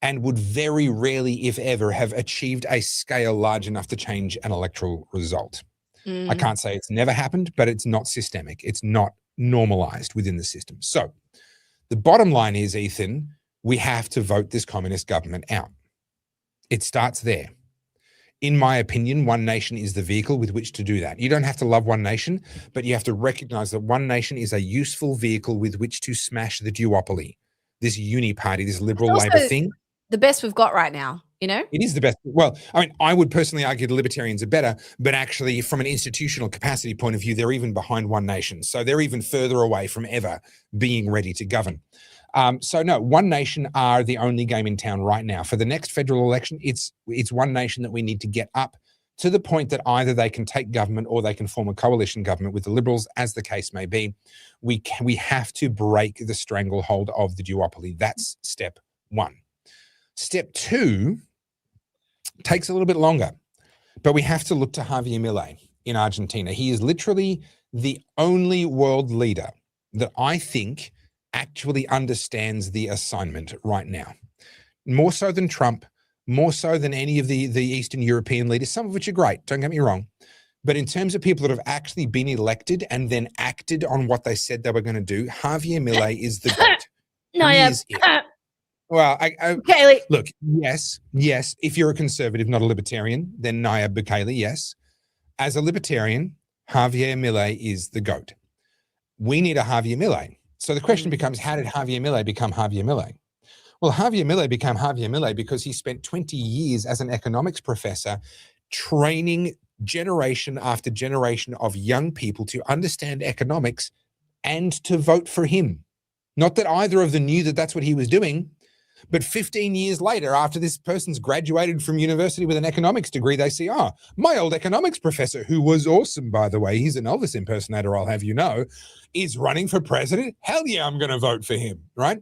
and would very rarely, if ever, have achieved a scale large enough to change an electoral result. I can't say it's never happened, but it's not systemic. It's not normalized within the system. So the bottom line is, Ethan, we have to vote this communist government out. It starts there. In my opinion, One Nation is the vehicle with which to do that. You don't have to love One Nation, but you have to recognize that One Nation is a useful vehicle with which to smash the duopoly. this uni party, this It's liberal also Labor thing. the best we've got right now, you know? It is the best. Well, I mean, I would personally argue the libertarians are better, but actually from an institutional capacity point of view, they're even behind One Nation. So they're even further away from ever being ready to govern. So no, One Nation are the only game in town right now. For the next federal election, it's One Nation that we need to get up to the point that either they can take government or they can form a coalition government with the Liberals, as the case may be. We have to break the stranglehold of the duopoly. That's step one. Step two takes a little bit longer, but we have to look to Javier Milei in Argentina. He is literally the only world leader that I think actually understands the assignment right now. More so than Trump, more so than any of the Eastern European leaders, some of which are great, don't get me wrong. But in terms of people that have actually been elected and then acted on what they said they were going to do, Javier Milei is the GOAT. No, He yeah. is it. Well, Bukele. look, yes. If you're a conservative, not a libertarian, then Nayib Bukele, yes. As a libertarian, Javier Milei is the GOAT. We need a Javier Milei. So the question becomes, how did Javier Milei become Javier Milei? Well, Javier Milei became Javier Milei because he spent 20 years as an economics professor training generation after generation of young people to understand economics and to vote for him. Not that either of them knew that that's what he was doing, but 15 years later, after this person's graduated from university with an economics degree, they see, oh, my old economics professor, who was awesome, by the way, he's an Elvis impersonator, I'll have you know, is running for president. Hell yeah, I'm going to vote for him, right?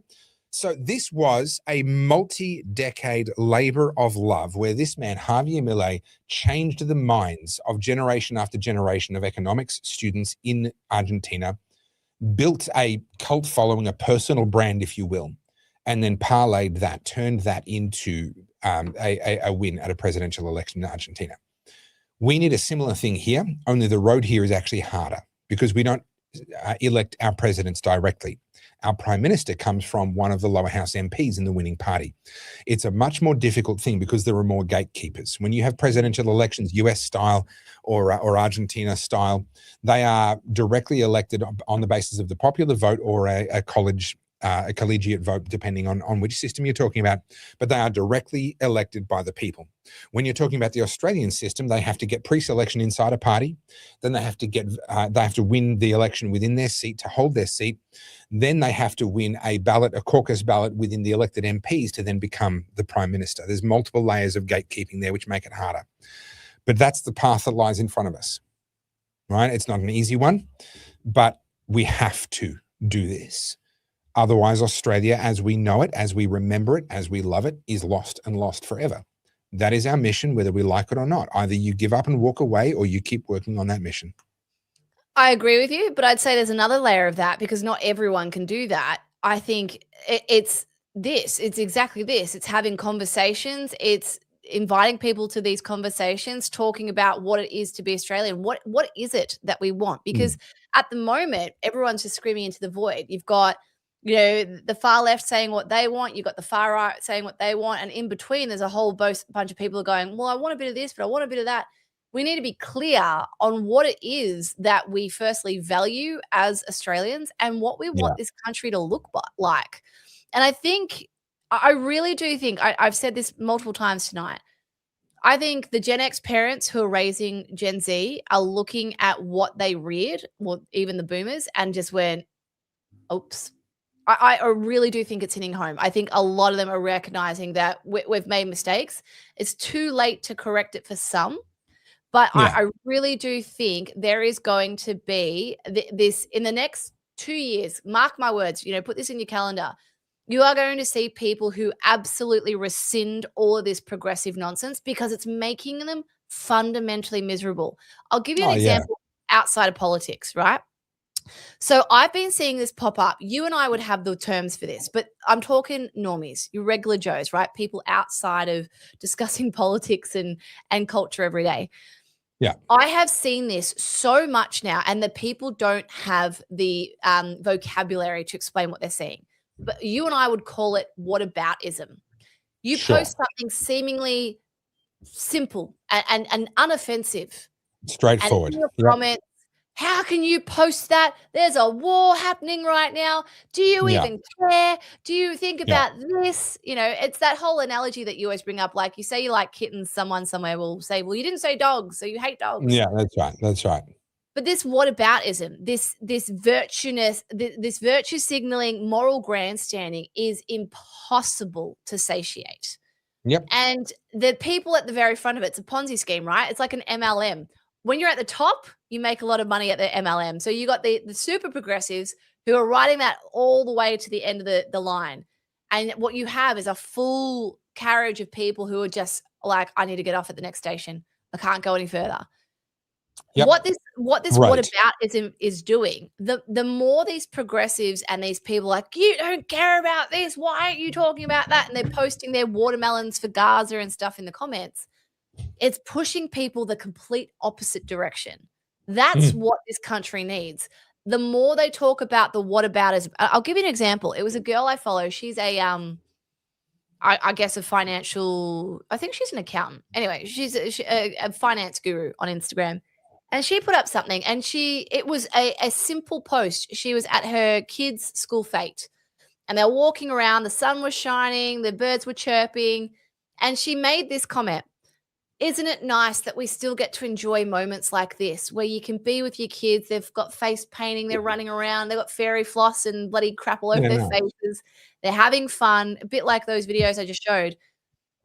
So this was a multi-decade labor of love where this man, Javier Milei, changed the minds of generation after generation of economics students in Argentina, built a cult following, a personal brand, if you will, and then parlayed that, turned that into a win at a presidential election in Argentina. We need a similar thing here, only the road here is actually harder because we don't elect our presidents directly. Our prime minister comes from one of the lower house MPs in the winning party. It's a much more difficult thing because there are more gatekeepers. When you have presidential elections, US style or Argentina style, they are directly elected on the basis of the popular vote or a collegiate vote, depending on which system you're talking about, but they are directly elected by the people. When you're talking about the Australian system, they have to get pre-selection inside a party, then they have to win the election within their seat to hold their seat, then they have to win a caucus ballot within the elected MPs to then become the prime minister. There's multiple layers of gatekeeping there, which make it harder. But that's the path that lies in front of us, right? It's not an easy one, but we have to do this. Otherwise, Australia, as we know it, as we remember it, as we love it, is lost and lost forever. That is our mission, whether we like it or not. Either you give up and walk away or you keep working on that mission. I agree with you, but I'd say there's another layer of that because not everyone can do that. I think it's exactly this. It's having conversations. It's inviting people to these conversations, talking about what it is to be Australian. What is it that we want? Because at the moment, everyone's just screaming into the void. You've got, the far left saying what they want. You've got the far right saying what they want. And in between, there's a whole bunch of people going, well, I want a bit of this, but I want a bit of that. We need to be clear on what it is that we firstly value as Australians and what we want this country to look like. And I really do think, I've said this multiple times tonight, I think the Gen X parents who are raising Gen Z are looking at what they reared, or even the boomers, and just went, oops. I really do think it's hitting home. I think a lot of them are recognizing that we've made mistakes. It's too late to correct it for some, but I really do think there is going to be this in the next 2 years. Mark my words, put this in your calendar. You are going to see people who absolutely rescind all of this progressive nonsense because it's making them fundamentally miserable. I'll give you an example outside of politics, right? So I've been seeing this pop up. You and I would have the terms for this, but I'm talking normies, your regular Joes, right? People outside of discussing politics and culture every day. Yeah. I have seen this so much now, and the people don't have the vocabulary to explain what they're seeing. But you and I would call it whataboutism. You post something seemingly simple and unoffensive. Straightforward. And in your comments, How can you post that? There's a war happening right now. Do you even care? Do you think about this? You know, it's that whole analogy that you always bring up. Like you say you like kittens, someone somewhere will say, well, you didn't say dogs, so you hate dogs. Yeah, that's right. That's right. But this whataboutism, this virtue signaling, moral grandstanding is impossible to satiate. Yep. And the people at the very front of it's a Ponzi scheme, right? It's like an MLM. When you're at the top, you make a lot of money at the MLM. So you got the super progressives who are riding that all the way to the end of the line. And what you have is a full carriage of people who are just like, I need to get off at the next station. I can't go any further. Yep. What this whataboutism is doing, the more these progressives and these people are like, you don't care about this, why aren't you talking about that? And they're posting their watermelons for Gaza and stuff in the comments. It's pushing people the complete opposite direction. That's what this country needs. The more they talk about the whataboutism, I'll give you an example. It was a girl I follow. She's a I guess a financial, I think she's an accountant. Anyway, she's a finance guru on Instagram. And she put up something, and it was a simple post. She was at her kids' school fete, and they're walking around. The sun was shining, the birds were chirping, and she made this comment. Isn't it nice that we still get to enjoy moments like this where you can be with your kids? They've got face painting, they're running around, they've got fairy floss and bloody crap all over their faces. They're having fun, a bit like those videos I just showed.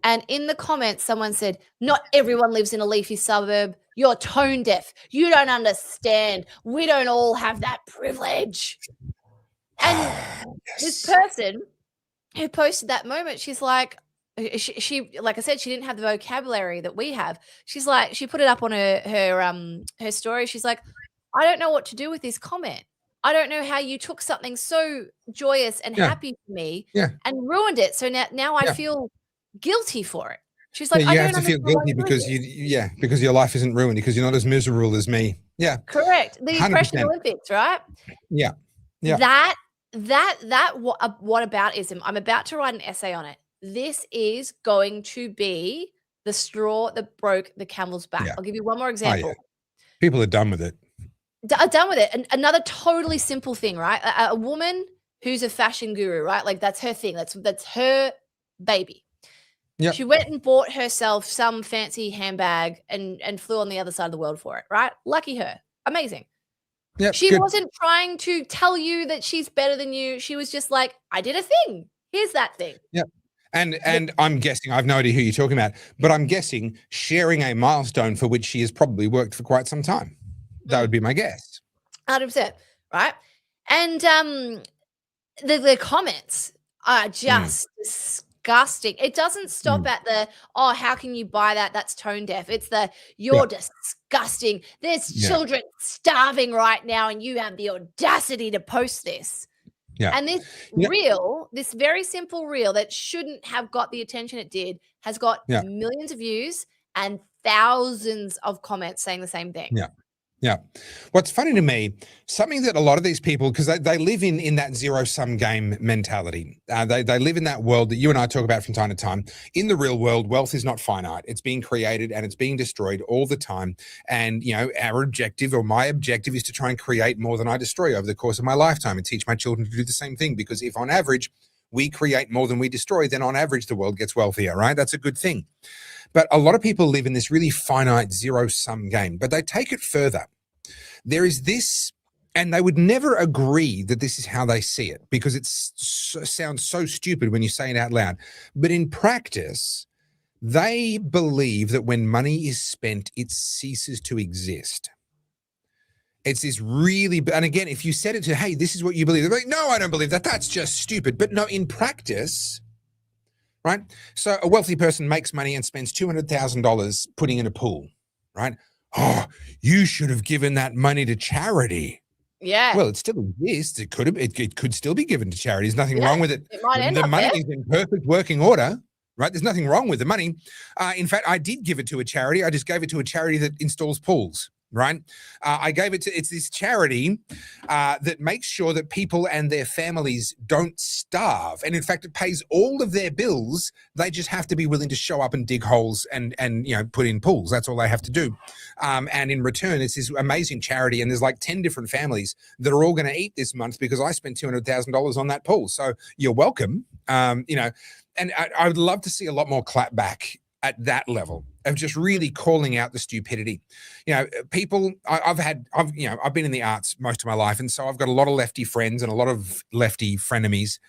And in the comments, someone said, not everyone lives in a leafy suburb. You're tone deaf. You don't understand. We don't all have that privilege. And this person who posted that moment, she's like, she like I said, she didn't have the vocabulary that we have. She's like, she put it up on her story. She's like, I don't know what to do with this comment. I don't know how you took something so joyous and happy for me and ruined it. So now I feel guilty for it. She's like, you have to feel guilty because because your life isn't ruined, because you're not as miserable as me. Yeah, correct. The Depression Olympics, right? Yeah. That whataboutism. I'm about to write an essay on it. This is going to be the straw that broke the camel's back. I'll give you one more example. People are done with it. Done with it. And another totally simple thing, right? A woman who's a fashion guru, right? Like that's her thing. That's her baby. Yep. She went and bought herself some fancy handbag and flew on the other side of the world for it, right? Lucky her. Amazing. Yep, she wasn't trying to tell you that she's better than you. She was just like, I did a thing. Here's that thing. Yep. And I'm guessing, I've no idea who you're talking about, but I'm guessing sharing a milestone for which she has probably worked for quite some time. That would be my guess. 100%, right? And the comments are just disgusting. It doesn't stop at the, oh, how can you buy that? That's tone deaf. It's the, you're disgusting. There's children starving right now and you have the audacity to post this. Yeah. And this reel, this very simple reel that shouldn't have got the attention it did, has got millions of views and thousands of comments saying the same thing. Yeah. Yeah. What's funny to me, something that a lot of these people, because they live in that zero-sum game mentality. They live in that world that you and I talk about from time to time. In the real world, wealth is not finite. It's being created and it's being destroyed all the time. And, you know, our objective, or my objective, is to try and create more than I destroy over the course of my lifetime and teach my children to do the same thing. Because if on average we create more than we destroy, then on average the world gets wealthier, right? That's a good thing. But a lot of people live in this really finite zero-sum game, but they take it further. There is this, and they would never agree that this is how they see it, because it sounds so stupid when you say it out loud. But in practice, they believe that when money is spent, it ceases to exist. It's this really, and again, if you said it to, hey, this is what you believe, they're like, no, I don't believe that. That's just stupid. But no, in practice, right? So a wealthy person makes money and spends $200,000 putting in a pool, right? Oh, you should have given that money to charity. Yeah. Well, it still exists. It could still be given to charity. There's nothing wrong with it. It might end the up money there. is in perfect working order, right? There's nothing wrong with the money. In fact, I did give it to a charity. I just gave it to a charity that installs pools. right? I gave it to, it's this charity that makes sure that people and their families don't starve. And in fact, it pays all of their bills. They just have to be willing to show up and dig holes and put in pools. That's all they have to do. And in return, it's this amazing charity. And there's like 10 different families that are all going to eat this month because I spent $200,000 on that pool. So you're welcome. And I would love to see a lot more clapback at that level of just really calling out the stupidity. People, I've been in the arts most of my life. And so I've got a lot of lefty friends and a lot of lefty frenemies,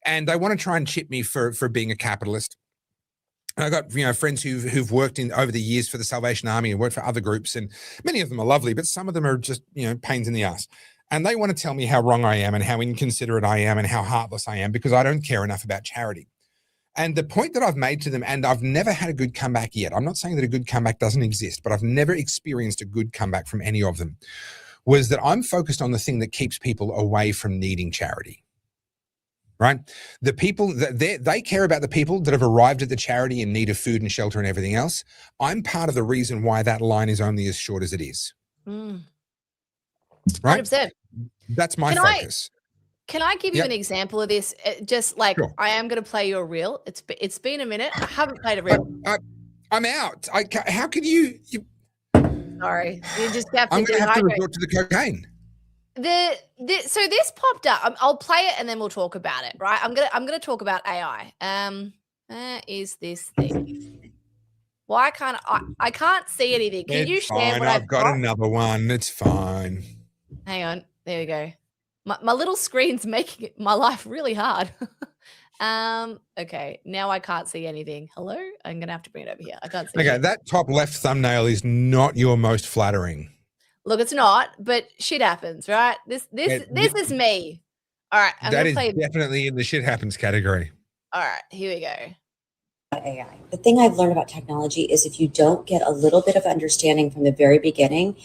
and they want to try and chip me for being a capitalist. I got, friends who've worked over the years for the Salvation Army and worked for other groups, and many of them are lovely, but some of them are just, pains in the ass. And they want to tell me how wrong I am and how inconsiderate I am and how heartless I am because I don't care enough about charity. And the point that I've made to them, and I've never had a good comeback yet, I'm not saying that a good comeback doesn't exist, but I've never experienced a good comeback from any of them, was that I'm focused on the thing that keeps people away from needing charity, right? The people, they care about the people that have arrived at the charity in need of food and shelter and everything else. I'm part of the reason why that line is only as short as it is. Right? 100%. That's my focus. Can I give you an example of this? Just like, sure. I am going to play you a reel. It's been a minute. I haven't played a reel. I'm out. How could you? Sorry, you just have to. I'm going to have to resort to the cocaine. So this popped up. I'll play it and then we'll talk about it. Right? I'm gonna talk about AI. Where is this thing? Why can't I can't see anything? Can you share fine. what I've got another one. It's fine. Hang on. There we go. My little screen's making my life really hard. Okay, now I can't see anything. Hello? I'm going to have to bring it over here. I can't see Okay, that top left thumbnail is not your most flattering. Look, it's not, but shit happens, right? This is me. All right, that is definitely in the shit happens category. All right, here we go. AI. The thing I've learned about technology is if you don't get a little bit of understanding from the very beginning,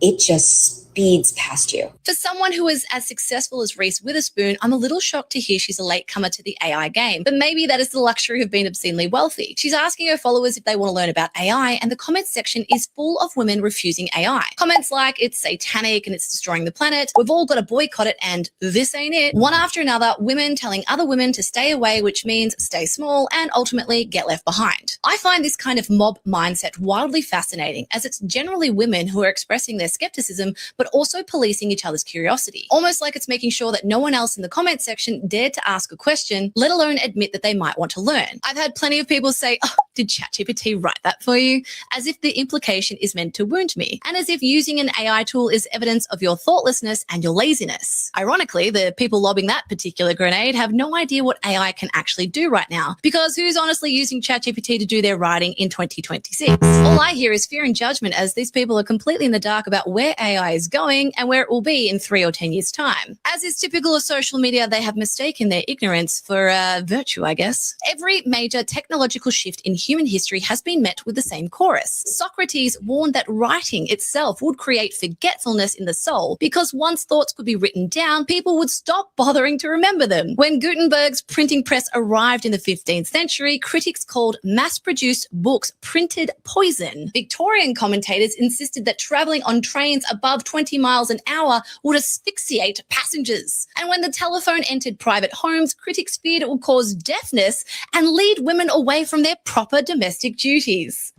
it just speeds past you. For someone who is as successful as Reese Witherspoon, I'm a little shocked to hear she's a latecomer to the AI game. But maybe that is the luxury of being obscenely wealthy. She's asking her followers if they want to learn about AI, and the comments section is full of women refusing AI. Comments like, it's satanic and it's destroying the planet, we've all got to boycott it, and this ain't it. One after another, women telling other women to stay away, which means stay small and ultimately get left behind. I find this kind of mob mindset wildly fascinating, as it's generally women who are expressing their skepticism, but also policing each other's curiosity. Almost like it's making sure that no one else in the comment section dared to ask a question, let alone admit that they might want to learn. I've had plenty of people say, oh, did ChatGPT write that for you? As if the implication is meant to wound me, and as if using an AI tool is evidence of your thoughtlessness and your laziness. Ironically, the people lobbing that particular grenade have no idea what AI can actually do right now, because who's honestly using ChatGPT to do their writing in 2026? All I hear is fear and judgment, as these people are completely in the dark about where AI is going and where it will be in 3 or 10 years' time. As is typical of social media, they have mistaken their ignorance for virtue, I guess. Every major technological shift in human history has been met with the same chorus. Socrates warned that writing itself would create forgetfulness in the soul, because once thoughts could be written down, people would stop bothering to remember them. When Gutenberg's printing press arrived in the 15th century, critics called mass-produced books printed poison. Victorian commentators insisted that traveling on trains above 20 miles an hour would asphyxiate passengers. And when the telephone entered private homes, critics feared it would cause deafness and lead women away from their proper domestic duties.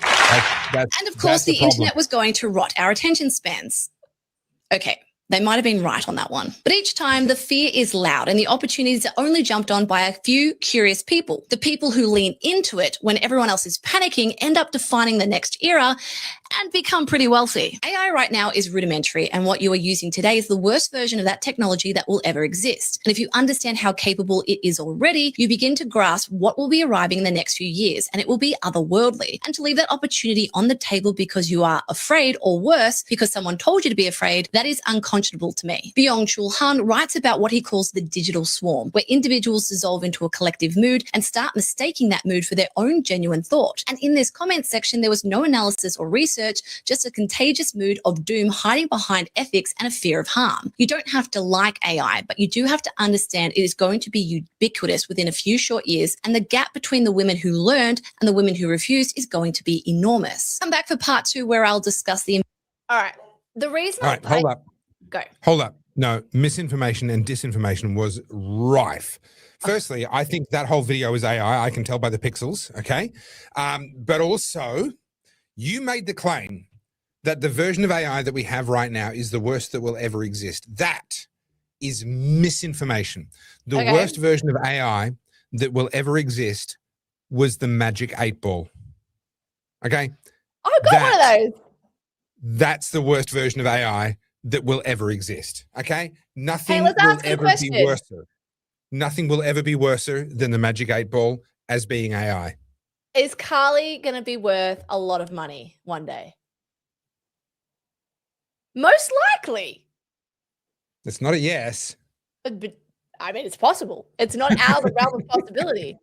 And of course, the internet was going to rot our attention spans. Okay. They might have been right on that one. But each time, the fear is loud and the opportunities are only jumped on by a few curious people. The people who lean into it when everyone else is panicking end up defining the next era and become pretty wealthy. AI right now is rudimentary, and what you are using today is the worst version of that technology that will ever exist. And if you understand how capable it is already, you begin to grasp what will be arriving in the next few years, and it will be otherworldly. And to leave that opportunity on the table because you are afraid, or worse, because someone told you to be afraid, that is unconscionable to me. Byung-Chul Han writes about what he calls the digital swarm, where individuals dissolve into a collective mood and start mistaking that mood for their own genuine thought. And in this comment section, there was no analysis or research research, just a contagious mood of doom hiding behind ethics and a fear of harm. You don't have to like AI, but you do have to understand it is going to be ubiquitous within a few short years, and the gap between the women who learned and the women who refused is going to be enormous. Come back for part 2 where I'll discuss the... All right. The reason All right, hold up. Go. Hold up. No, misinformation and disinformation was rife. Firstly, I think that whole video is AI. I can tell by the pixels, okay? But also, you made the claim that the version of AI that we have right now is the worst that will ever exist. That is misinformation. The worst version of AI that will ever exist was the Magic 8 Ball. Okay? I've got one of those. That's the worst version of AI that will ever exist. Okay? Nothing let's will ask a ever question. be worse. Nothing will ever be worse than the Magic 8 Ball as being AI. Is Carly going to be worth a lot of money one day? Most likely. It's not a yes. But I mean, it's possible. It's not out of the realm of possibility.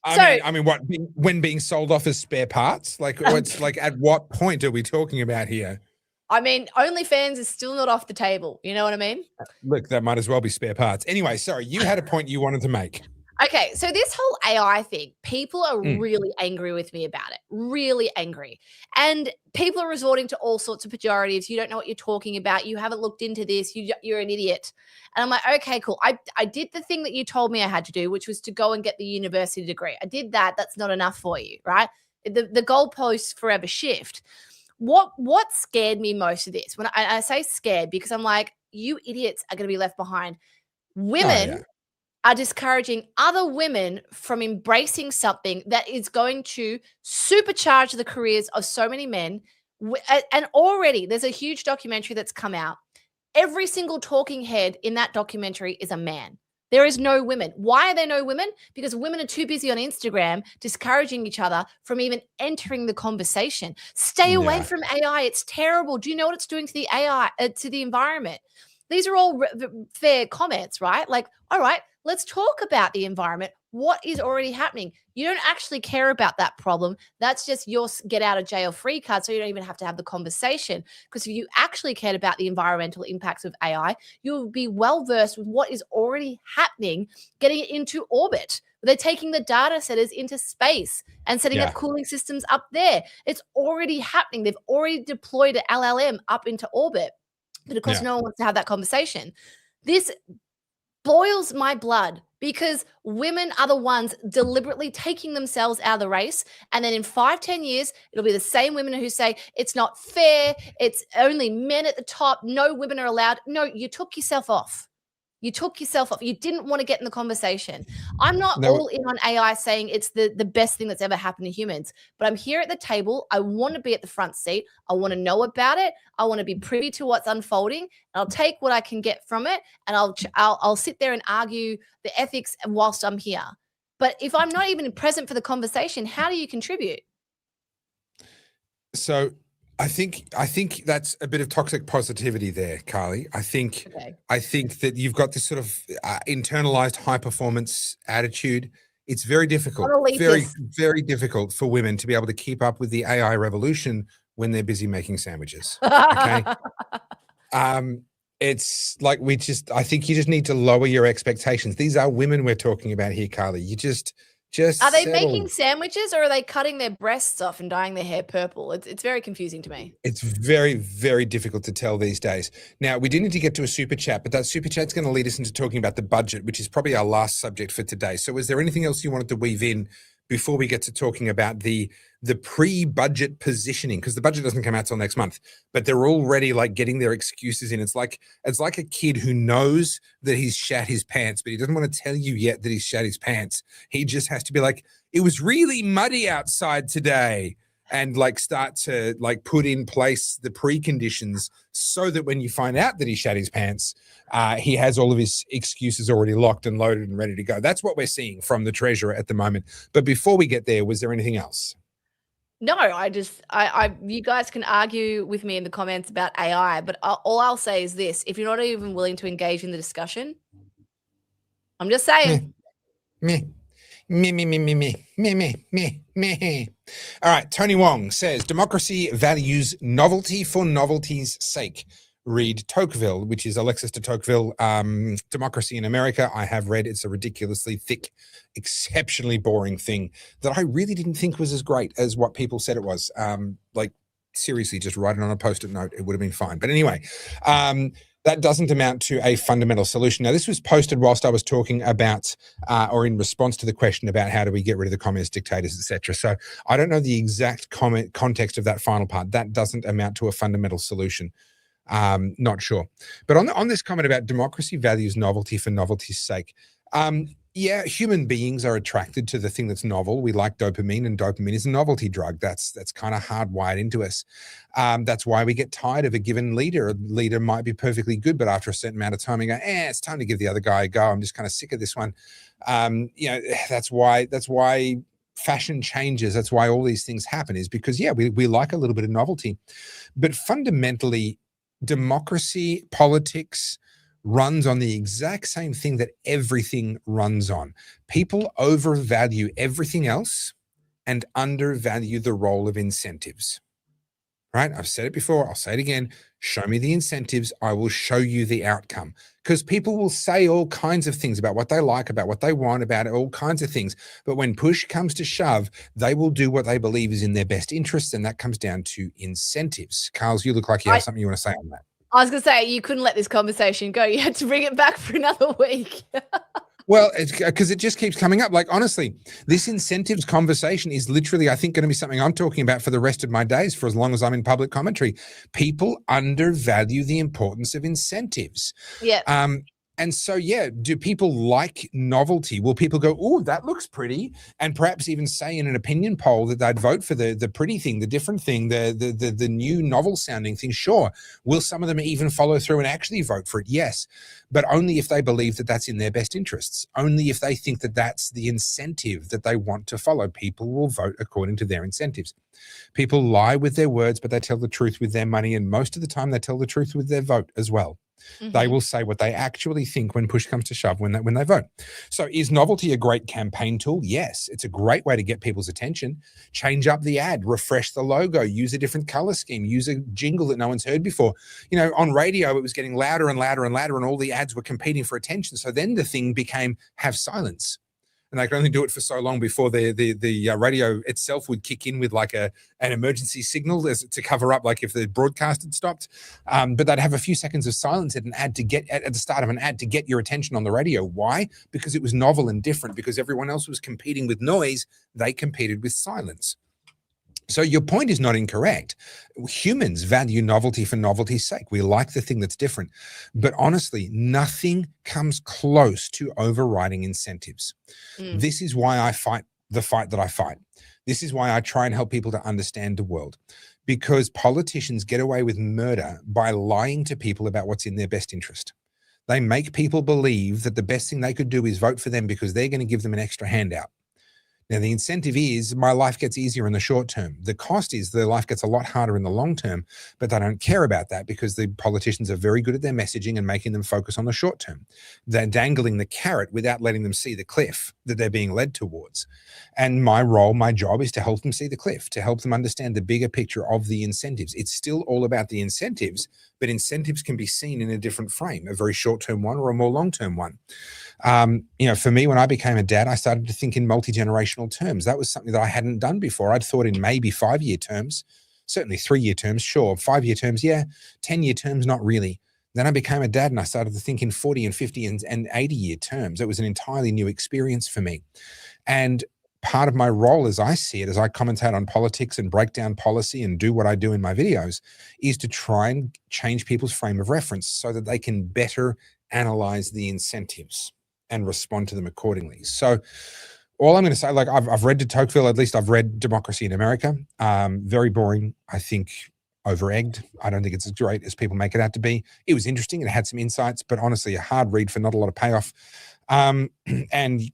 I mean, what, when being sold off as spare parts? Like, it's like, at what point are we talking about here? I mean, OnlyFans is still not off the table. You know what I mean? Look, that might as well be spare parts. Anyway, sorry, you had a point you wanted to make. Okay, so this whole AI thing, people are really angry with me about it. Really angry. And people are resorting to all sorts of pejoratives. You don't know what you're talking about. You haven't looked into this. You're an idiot. And I'm like, okay, cool. I did the thing that you told me I had to do, which was to go and get the university degree. I did that. That's not enough for you, right? The goalposts forever shift. What scared me most of this? When I say scared, because I'm like, you idiots are going to be left behind. Women are discouraging other women from embracing something that is going to supercharge the careers of so many men. And already there's a huge documentary that's come out. Every single talking head in that documentary is a man. There is no women. Why are there no women? Because women are too busy on Instagram discouraging each other from even entering the conversation. Stay away from AI. It's terrible. Do you know what it's doing to the AI, to the environment? These are all fair comments, right? Like, all right, let's talk about the environment. What is already happening? You don't actually care about that problem. That's just your get out of jail free card. So you don't even have to have the conversation. Because if you actually cared about the environmental impacts of AI, you'll be well versed with what is already happening, getting it into orbit. They're taking the data centers into space and setting up cooling systems up there. It's already happening. They've already deployed an LLM up into orbit. But of course, no one wants to have that conversation. This boils my blood because women are the ones deliberately taking themselves out of the race. And then in 5-10 years, it'll be the same women who say it's not fair. It's only men at the top. No women are allowed. No, you took yourself off. You took yourself off. You didn't want to get in the conversation. I'm not all in on AI saying it's the best thing that's ever happened to humans, but I'm here at the table. I want to be at the front seat. I want to know about it. I want to be privy to what's unfolding. I'll take what I can get from it, and I'll sit there and argue the ethics whilst I'm here. But if I'm not even present for the conversation, how do you contribute? So I think that's a bit of toxic positivity there, Carly. I think that you've got this sort of internalized high performance attitude. It's very difficult, very difficult for women to be able to keep up with the AI revolution when they're busy making sandwiches. Okay. It's like I think you just need to lower your expectations. These are women we're talking about here, Carly. You just are they making sandwiches, or are they cutting their breasts off and dyeing their hair purple? It's very confusing to me. It's very, very difficult to tell these days. Now, we do need to get to a super chat, but that super chat's going to lead us into talking about the budget, which is probably our last subject for today. So is there anything else you wanted to weave in before we get to talking about the pre-budget positioning? Because the budget doesn't come out till next month, but they're already like getting their excuses in. It's like a kid who knows that he's shat his pants, but he doesn't want to tell you yet that he's shat his pants. He just has to be like, it was really muddy outside today, and like start to like put in place the preconditions so that when you find out that he shat his pants, he has all of his excuses already locked and loaded and ready to go. That's what we're seeing from the treasurer at the moment. But before we get there, was there anything else? No, you guys can argue with me in the comments about AI, but all I'll say is this: if you're not even willing to engage in the discussion, I'm just saying. Meh. Me. All right. Tony Wong says democracy values novelty for novelty's sake. Read Tocqueville, which is Alexis de Tocqueville, Democracy in America. I have read. It's a ridiculously thick, exceptionally boring thing that I really didn't think was as great as what people said it was. Like, seriously, just write it on a post-it note. It would have been fine. But anyway, that doesn't amount to a fundamental solution. Now, this was posted whilst I was talking about, or in response to the question about how do we get rid of the communist dictators, etc. So I don't know the exact context of that final part. That doesn't amount to a fundamental solution. Not sure. But on this comment about democracy values novelty for novelty's sake, yeah, human beings are attracted to the thing that's novel. We like dopamine, and dopamine is a novelty drug. That's kind of hardwired into us. That's why we get tired of a given leader. A leader might be perfectly good, but after a certain amount of time, we go, it's time to give the other guy a go. I'm just kind of sick of this one. That's why fashion changes. That's why all these things happen, is because, yeah, we like a little bit of novelty. But fundamentally, democracy, politics, runs on the exact same thing that everything runs on. People overvalue everything else and undervalue the role of incentives. Right? I've said it before. I'll say it again. Show me the incentives. I will show you the outcome. Because people will say all kinds of things about what they like, about what they want, about all kinds of things. But when push comes to shove, they will do what they believe is in their best interests. And that comes down to incentives. Carlz, you look like you have something you want to say on that. I was going to say, you couldn't let this conversation go. You had to bring it back for another week. Well, because it just keeps coming up. Like, honestly, this incentives conversation is literally, I think, going to be something I'm talking about for the rest of my days, for as long as I'm in public commentary. People undervalue the importance of incentives. Yeah. And so, yeah, do people like novelty? Will people go, oh, that looks pretty? And perhaps even say in an opinion poll that they'd vote for the pretty thing, the different thing, the new novel sounding thing? Sure. Will some of them even follow through and actually vote for it? Yes. But only if they believe that that's in their best interests. Only if they think that that's the incentive that they want to follow. People will vote according to their incentives. People lie with their words, but they tell the truth with their money. And most of the time they tell the truth with their vote as well. Mm-hmm. They will say what they actually think when push comes to shove when they vote. So is novelty a great campaign tool? Yes. It's a great way to get people's attention. Change up the ad, refresh the logo, use a different color scheme, use a jingle that no one's heard before. You know, on radio, it was getting louder and louder and louder, and all the ads were competing for attention. So then the thing became have silence. And they could only do it for so long before the radio itself would kick in with like an emergency signal to cover up, like if the broadcast had stopped. But they'd have a few seconds of silence at the start of an ad to get your attention on the radio. Why? Because it was novel and different. Because everyone else was competing with noise, they competed with silence. So your point is not incorrect. Humans value novelty for novelty's sake. We like the thing that's different. But honestly, nothing comes close to overriding incentives. This is why I fight the fight that I fight. This is why I try and help people to understand the world. Because politicians get away with murder by lying to people about what's in their best interest. They make people believe that the best thing they could do is vote for them because they're going to give them an extra handout. Now, the incentive is my life gets easier in the short term. The cost is their life gets a lot harder in the long term, but they don't care about that because the politicians are very good at their messaging and making them focus on the short term. They're dangling the carrot without letting them see the cliff that they're being led towards. And my job is to help them see the cliff, to help them understand the bigger picture of the incentives. It's still all about the incentives, but incentives can be seen in a different frame, a very short-term one or a more long-term one. For me, when I became a dad, I started to think in multi-generational terms. That was something that I hadn't done before. I'd thought in maybe 5-year terms, certainly 3-year terms, sure. 5-year terms, yeah. 10-year terms, not really. Then I became a dad and I started to think in 40 and 50 and 80-year terms. It was an entirely new experience for me. And part of my role, as I see it, as I commentate on politics and break down policy and do what I do in my videos, is to try and change people's frame of reference so that they can better analyze the incentives and respond to them accordingly. So all I'm going to say, like I've read de Tocqueville, at least I've read Democracy in America. Very boring. I think over-egged. I don't think it's as great as people make it out to be. It was interesting. It had some insights, but honestly, a hard read for not a lot of payoff. And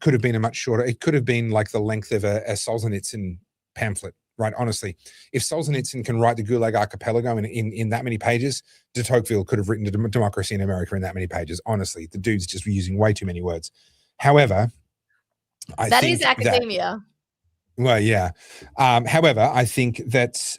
could have been a much shorter. It could have been like the length of a Solzhenitsyn pamphlet, right? Honestly, if Solzhenitsyn can write the Gulag Archipelago in that many pages, de Tocqueville could have written Democracy in America in that many pages. Honestly, the dude's just using way too many words. However, That is academia. Well, yeah. However, I think that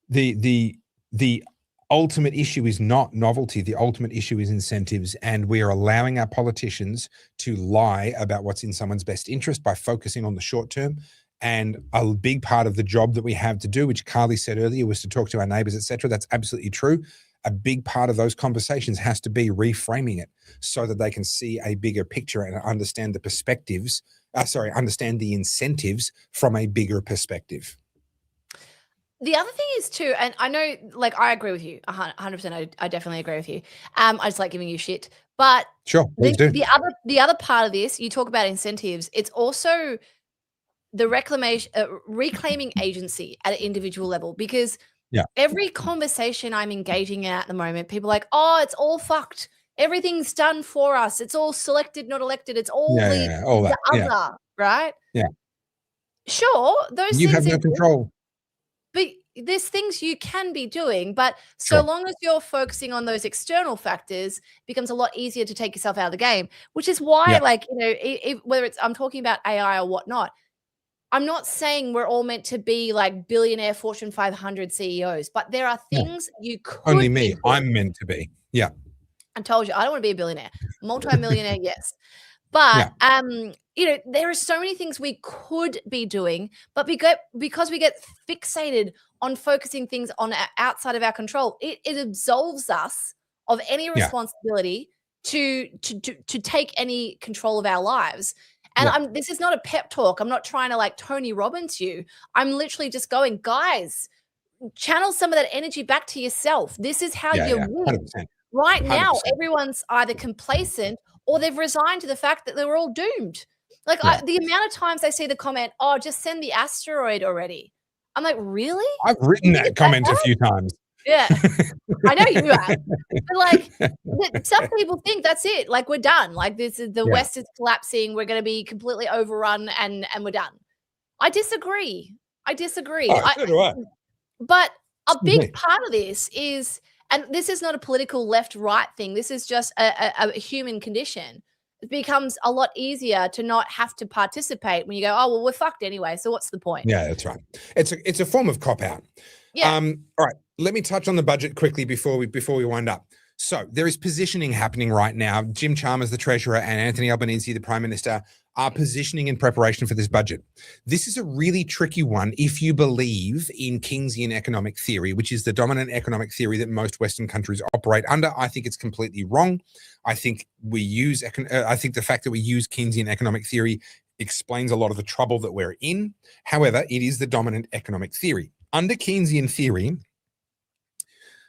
the ultimate issue is not novelty. The ultimate issue is incentives, and we are allowing our politicians to lie about what's in someone's best interest by focusing on the short term. And a big part of the job that we have to do, which Carly said earlier, was to talk to our neighbors, etc. That's absolutely true. A big part of those conversations has to be reframing it so that they can see a bigger picture and understand the perspectives. Understand the incentives from a bigger perspective. The other thing is too, and I know, like, I agree with you 100%. I definitely agree with you. I just like giving you shit, but sure, please do. The other part of this, you talk about incentives. It's also the reclaiming agency at an individual level, because every conversation I'm engaging in at the moment, people are like, oh, it's all fucked. Everything's done for us. It's all selected, not elected. It's all the other, right? Yeah. Sure, those you things have no control. But there's things you can be doing, but so long as you're focusing on those external factors, it becomes a lot easier to take yourself out of the game, which is why, like, you know, whether it's, I'm talking about AI or whatnot, I'm not saying we're all meant to be like billionaire Fortune 500 CEOs, but there are things you could Only me. be doing. I'm meant to be. Yeah. I told you, I don't want to be a billionaire. Multi-millionaire, yes. But, you know, there are so many things we could be doing, but because we get fixated on focusing things on outside of our control, it absolves us of any responsibility to take any control of our lives. And this is not a pep talk. I'm not trying to like Tony Robbins you. I'm literally just going, guys, channel some of that energy back to yourself. This is how you win. 100%. Right 100%. now, everyone's either complacent or they've resigned to the fact that they were all doomed. Like the amount of times I see the comment, oh, just send the asteroid already. I'm like, really? I've written that comment a few times. Yeah, I know you have. But like, some people think that's it. Like, we're done. Like, this is the West is collapsing. We're going to be completely overrun, and we're done. I disagree. Oh, so do I. But a big part of this is, and this is not a political left-right thing. This is just a human condition. It becomes a lot easier to not have to participate when you go, oh, well, we're fucked anyway. So what's the point? Yeah, that's right. It's a form of cop-out. Yeah. All right. Let me touch on the budget quickly before we wind up. So there is positioning happening right now. Jim Chalmers, the Treasurer, and Anthony Albanese, the Prime Minister, are positioning in preparation for this budget. This is a really tricky one if you believe in Keynesian economic theory, which is the dominant economic theory that most Western countries operate under. I think it's completely wrong. I think the fact that we use Keynesian economic theory explains a lot of the trouble that we're in. However, it is the dominant economic theory. Under Keynesian theory,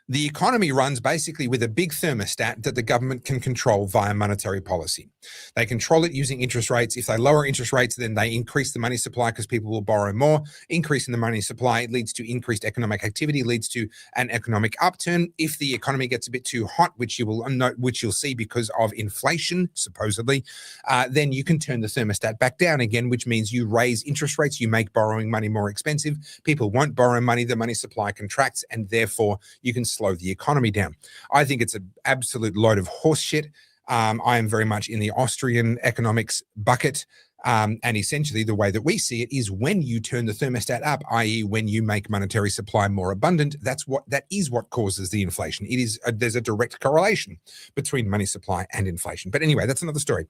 the economy runs basically with a big thermostat that the government can control via monetary policy. They control it using interest rates. If they lower interest rates, then they increase the money supply because people will borrow more. Increasing the money supply leads to increased economic activity, leads to an economic upturn. If the economy gets a bit too hot, which you'll see because of inflation, supposedly, then you can turn the thermostat back down again, which means you raise interest rates, you make borrowing money more expensive. People won't borrow money, the money supply contracts, and therefore you can slow the economy down. I think it's an absolute load of horse shit. I am very much in the Austrian economics bucket. And essentially the way that we see it is when you turn the thermostat up, i.e. when you make monetary supply more abundant, that is what causes the inflation. There's a direct correlation between money supply and inflation. But anyway, that's another story.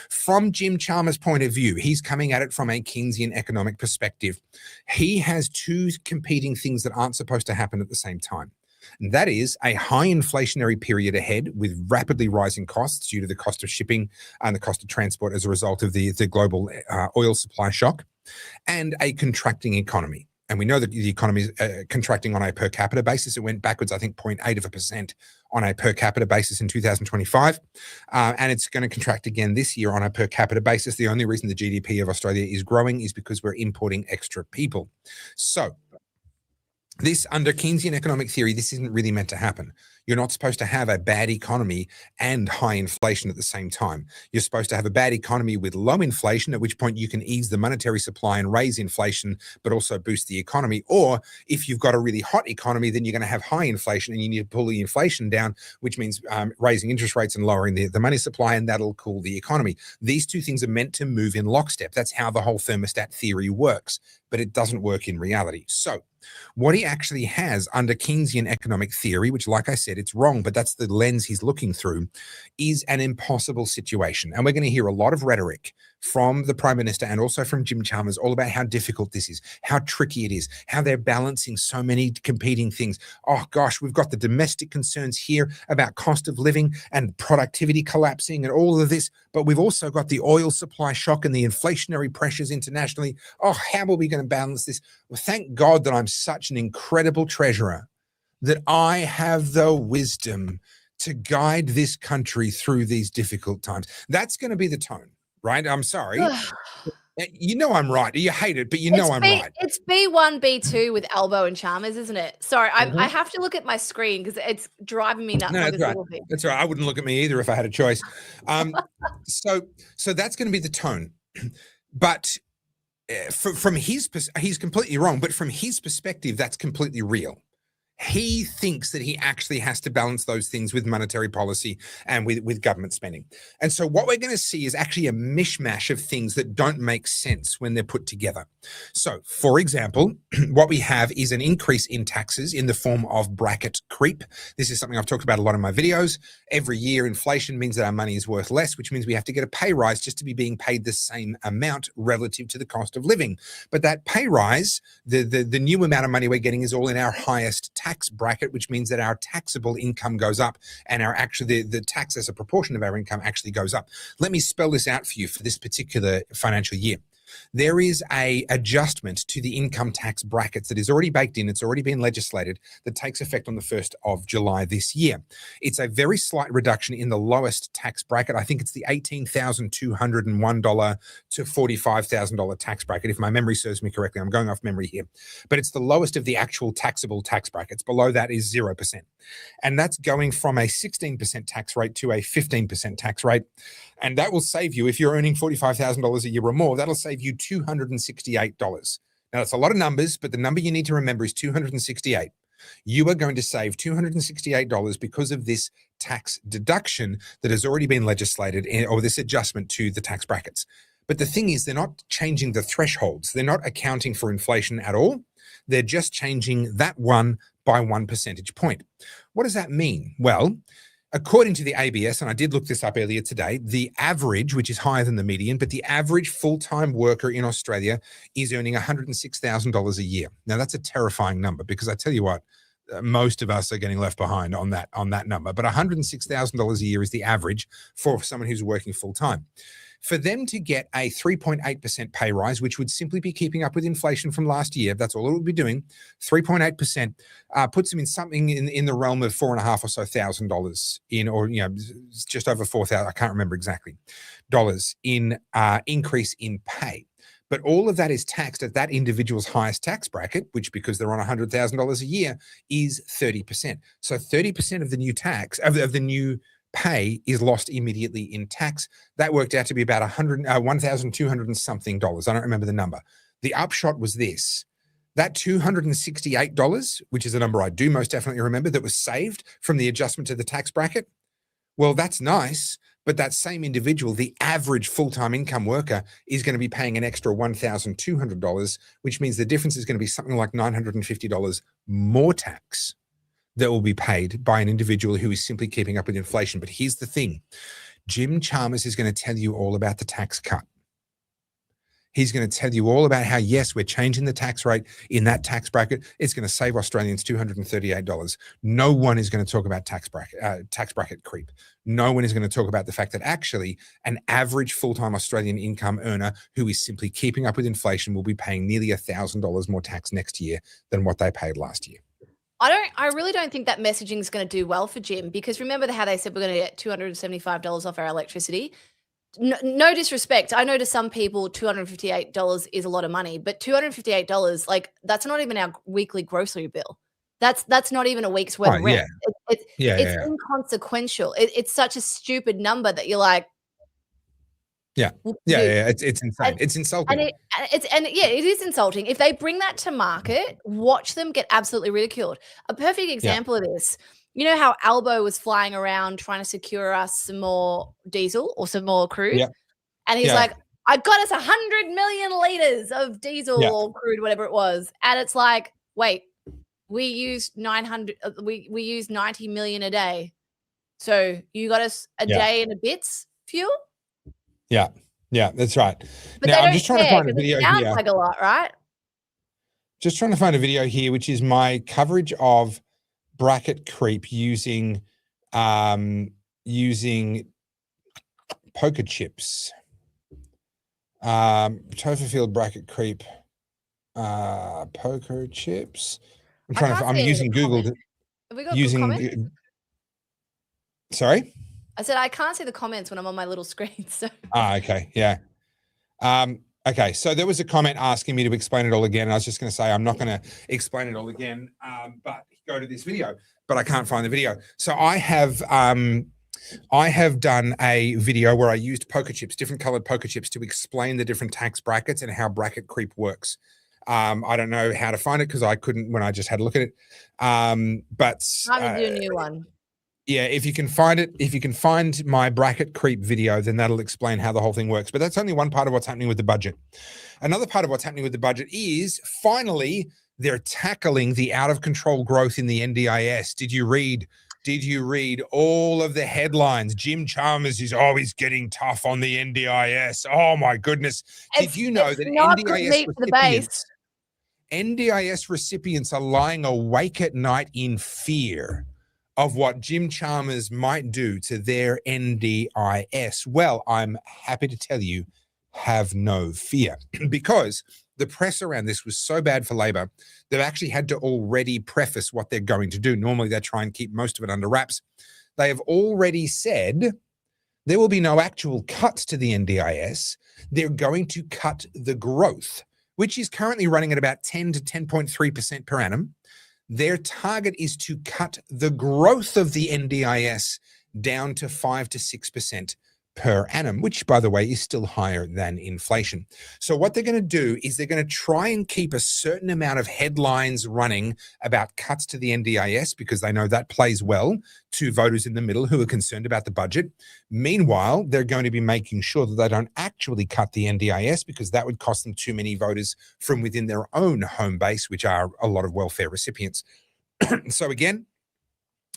From Jim Chalmers' point of view, he's coming at it from a Keynesian economic perspective. He has two competing things that aren't supposed to happen at the same time. And that is a high inflationary period ahead with rapidly rising costs due to the cost of shipping and the cost of transport as a result of the global oil supply shock, and a contracting economy. And we know that the economy is contracting on a per capita basis. It went backwards, I think, 0.8% on a per capita basis in 2025. And it's going to contract again this year on a per capita basis. The only reason the GDP of Australia is growing is because we're importing extra people. So this, under Keynesian economic theory, this isn't really meant to happen. You're not supposed to have a bad economy and high inflation at the same time. You're supposed to have a bad economy with low inflation, at which point you can ease the monetary supply and raise inflation, but also boost the economy. Or if you've got a really hot economy, then you're going to have high inflation and you need to pull the inflation down, which means raising interest rates and lowering the money supply, and that'll cool the economy. These two things are meant to move in lockstep. That's how the whole thermostat theory works, but it doesn't work in reality. So what he actually has under Keynesian economic theory, which, like I said, it's wrong, but that's the lens he's looking through, is an impossible situation. And we're going to hear a lot of rhetoric from the Prime Minister and also from Jim Chalmers all about how difficult this is, how tricky it is, how they're balancing so many competing things. Oh gosh, we've got the domestic concerns here about cost of living and productivity collapsing and all of this, but we've also got the oil supply shock and the inflationary pressures internationally. Oh, how are we going to balance this? Well, thank God that I'm such an incredible treasurer, that I have the wisdom to guide this country through these difficult times. That's going to be the tone, right? I'm sorry. You know I'm right. You hate it, but you know I'm right. It's B1, B2 with Elbow and Chalmers, isn't it? Sorry, I have to look at my screen because it's driving me nuts. No, that's right. That's right. I wouldn't look at me either if I had a choice. So that's going to be the tone. But from his perspective, he's completely wrong. But from his perspective, that's completely real. He thinks that he actually has to balance those things with monetary policy and with government spending. And so what we're going to see is actually a mishmash of things that don't make sense when they're put together. So, for example, what we have is an increase in taxes in the form of bracket creep. This is something I've talked about a lot in my videos. Every year, inflation means that our money is worth less, which means we have to get a pay rise just to be being paid the same amount relative to the cost of living. But that pay rise, the new amount of money we're getting is all in our highest tax bracket, which means that our taxable income goes up and our the tax as a proportion of our income actually goes up. Let me spell this out for you for this particular financial year. There is a adjustment to the income tax brackets that is already baked in. It's already been legislated, that takes effect on the 1st of July this year. It's a very slight reduction in the lowest tax bracket. I think it's the $18,201 to $45,000 tax bracket, if my memory serves me correctly. I'm going off memory here. But it's the lowest of the actual taxable tax brackets. Below that is 0%. And that's going from a 16% tax rate to a 15% tax rate. And that will save you, if you're earning $45,000 a year or more, that'll save you $268. Now, that's a lot of numbers, but the number you need to remember is 268. You are going to save $268 because of this tax deduction that has already been legislated, or this adjustment to the tax brackets. But the thing is, they're not changing the thresholds. They're not accounting for inflation at all. They're just changing that one by 1 percentage point. What does that mean? Well, according to the ABS, and I did look this up earlier today, the average, which is higher than the median, but the average full-time worker in Australia is earning $106,000 a year. Now, that's a terrifying number, because I tell you what, most of us are getting left behind on that number. But $106,000 a year is the average for someone who's working full-time. For them to get a 3.8% pay rise, which would simply be keeping up with inflation from last year, that's all it would be doing, 3.8% puts them in something in the realm of $4,500 or so in, or just over 4,000, I can't remember exactly, dollars in increase in pay. But all of that is taxed at that individual's highest tax bracket, which, because they're on $100,000 a year, is 30%. So 30% of the new tax, of the new pay, is lost immediately in tax. That worked out to be about $1,200 and something dollars. I don't remember the number. The upshot was this: that $268, which is a number I do most definitely remember, that was saved from the adjustment to the tax bracket. Well, that's nice, but that same individual, the average full-time income worker, is going to be paying an extra $1,200, which means the difference is going to be something like $950 more tax that will be paid by an individual who is simply keeping up with inflation. But here's the thing: Jim Chalmers is going to tell you all about the tax cut. He's going to tell you all about how, yes, we're changing the tax rate in that tax bracket. It's going to save Australians $238. No one is going to talk about tax bracket creep. No one is going to talk about the fact that actually an average full-time Australian income earner who is simply keeping up with inflation will be paying nearly $1,000 more tax next year than what they paid last year. I really don't think that messaging is going to do well for Jim, because remember how they said we're going to get $275 off our electricity? No disrespect. I know to some people $258 is a lot of money, but $258, like, that's not even our weekly grocery bill. That's not even a week's worth Right, of rent. yeah. It's Yeah. inconsequential. It's such a stupid number that you're like, Yeah. "Well, Yeah, dude." yeah, it's insane. And It's insulting. yeah, it is insulting. If they bring that to market, watch them get absolutely ridiculed. A perfect example of this, you know how Albo was flying around trying to secure us some more diesel or some more crude? Yeah. And he's Yeah. like, I got us 100 million liters of diesel Yeah. or crude, whatever it was. And it's like, wait, we used 900, we used 90 million a day. So you got us a Yeah. day and a bit's fuel? Yeah. Yeah, that's right. But Now, they I'm don't just trying to care find a 'cause video it sounds here. like a lot, right? Just trying to find a video here, which is my coverage of bracket creep using poker chips. Topher Field bracket creep, poker chips. I'm using Google. Have we got good comments? Sorry? I said I can't see the comments when I'm on my little screen. So Okay, yeah. Okay, so there was a comment asking me to explain it all again. And I was just going to say I'm not going to explain it all again, but go to this video. But I can't find the video. So I have done a video where I used poker chips, different colored poker chips, to explain the different tax brackets and how bracket creep works. I don't know how to find it because I couldn't when I just had a look at it. But I'm gonna do a new one. Yeah, if you can find it, if you can find my bracket creep video, then that'll explain how the whole thing works. But that's only one part of what's happening with the budget. Another part of what's happening with the budget is finally they're tackling the out of control growth in the NDIS. Did you read all of the headlines? Jim Chalmers is always getting tough on the NDIS. Oh my goodness. Did you know that NDIS recipients are lying awake at night in fear of what Jim Chalmers might do to their NDIS? Well, I'm happy to tell you, have no fear, because the press around this was so bad for Labor, they've actually had to already preface what they're going to do. Normally, they try and keep most of it under wraps. They have already said there will be no actual cuts to the NDIS. They're going to cut the growth, which is currently running at about 10 to 10.3% per annum. Their target is to cut the growth of the NDIS down to 5 to 6% per annum, which, by the way, is still higher than inflation. So what they're going to do is they're going to try and keep a certain amount of headlines running about cuts to the NDIS because they know that plays well to voters in the middle who are concerned about the budget. Meanwhile, they're going to be making sure that they don't actually cut the NDIS because that would cost them too many voters from within their own home base, which are a lot of welfare recipients. So again,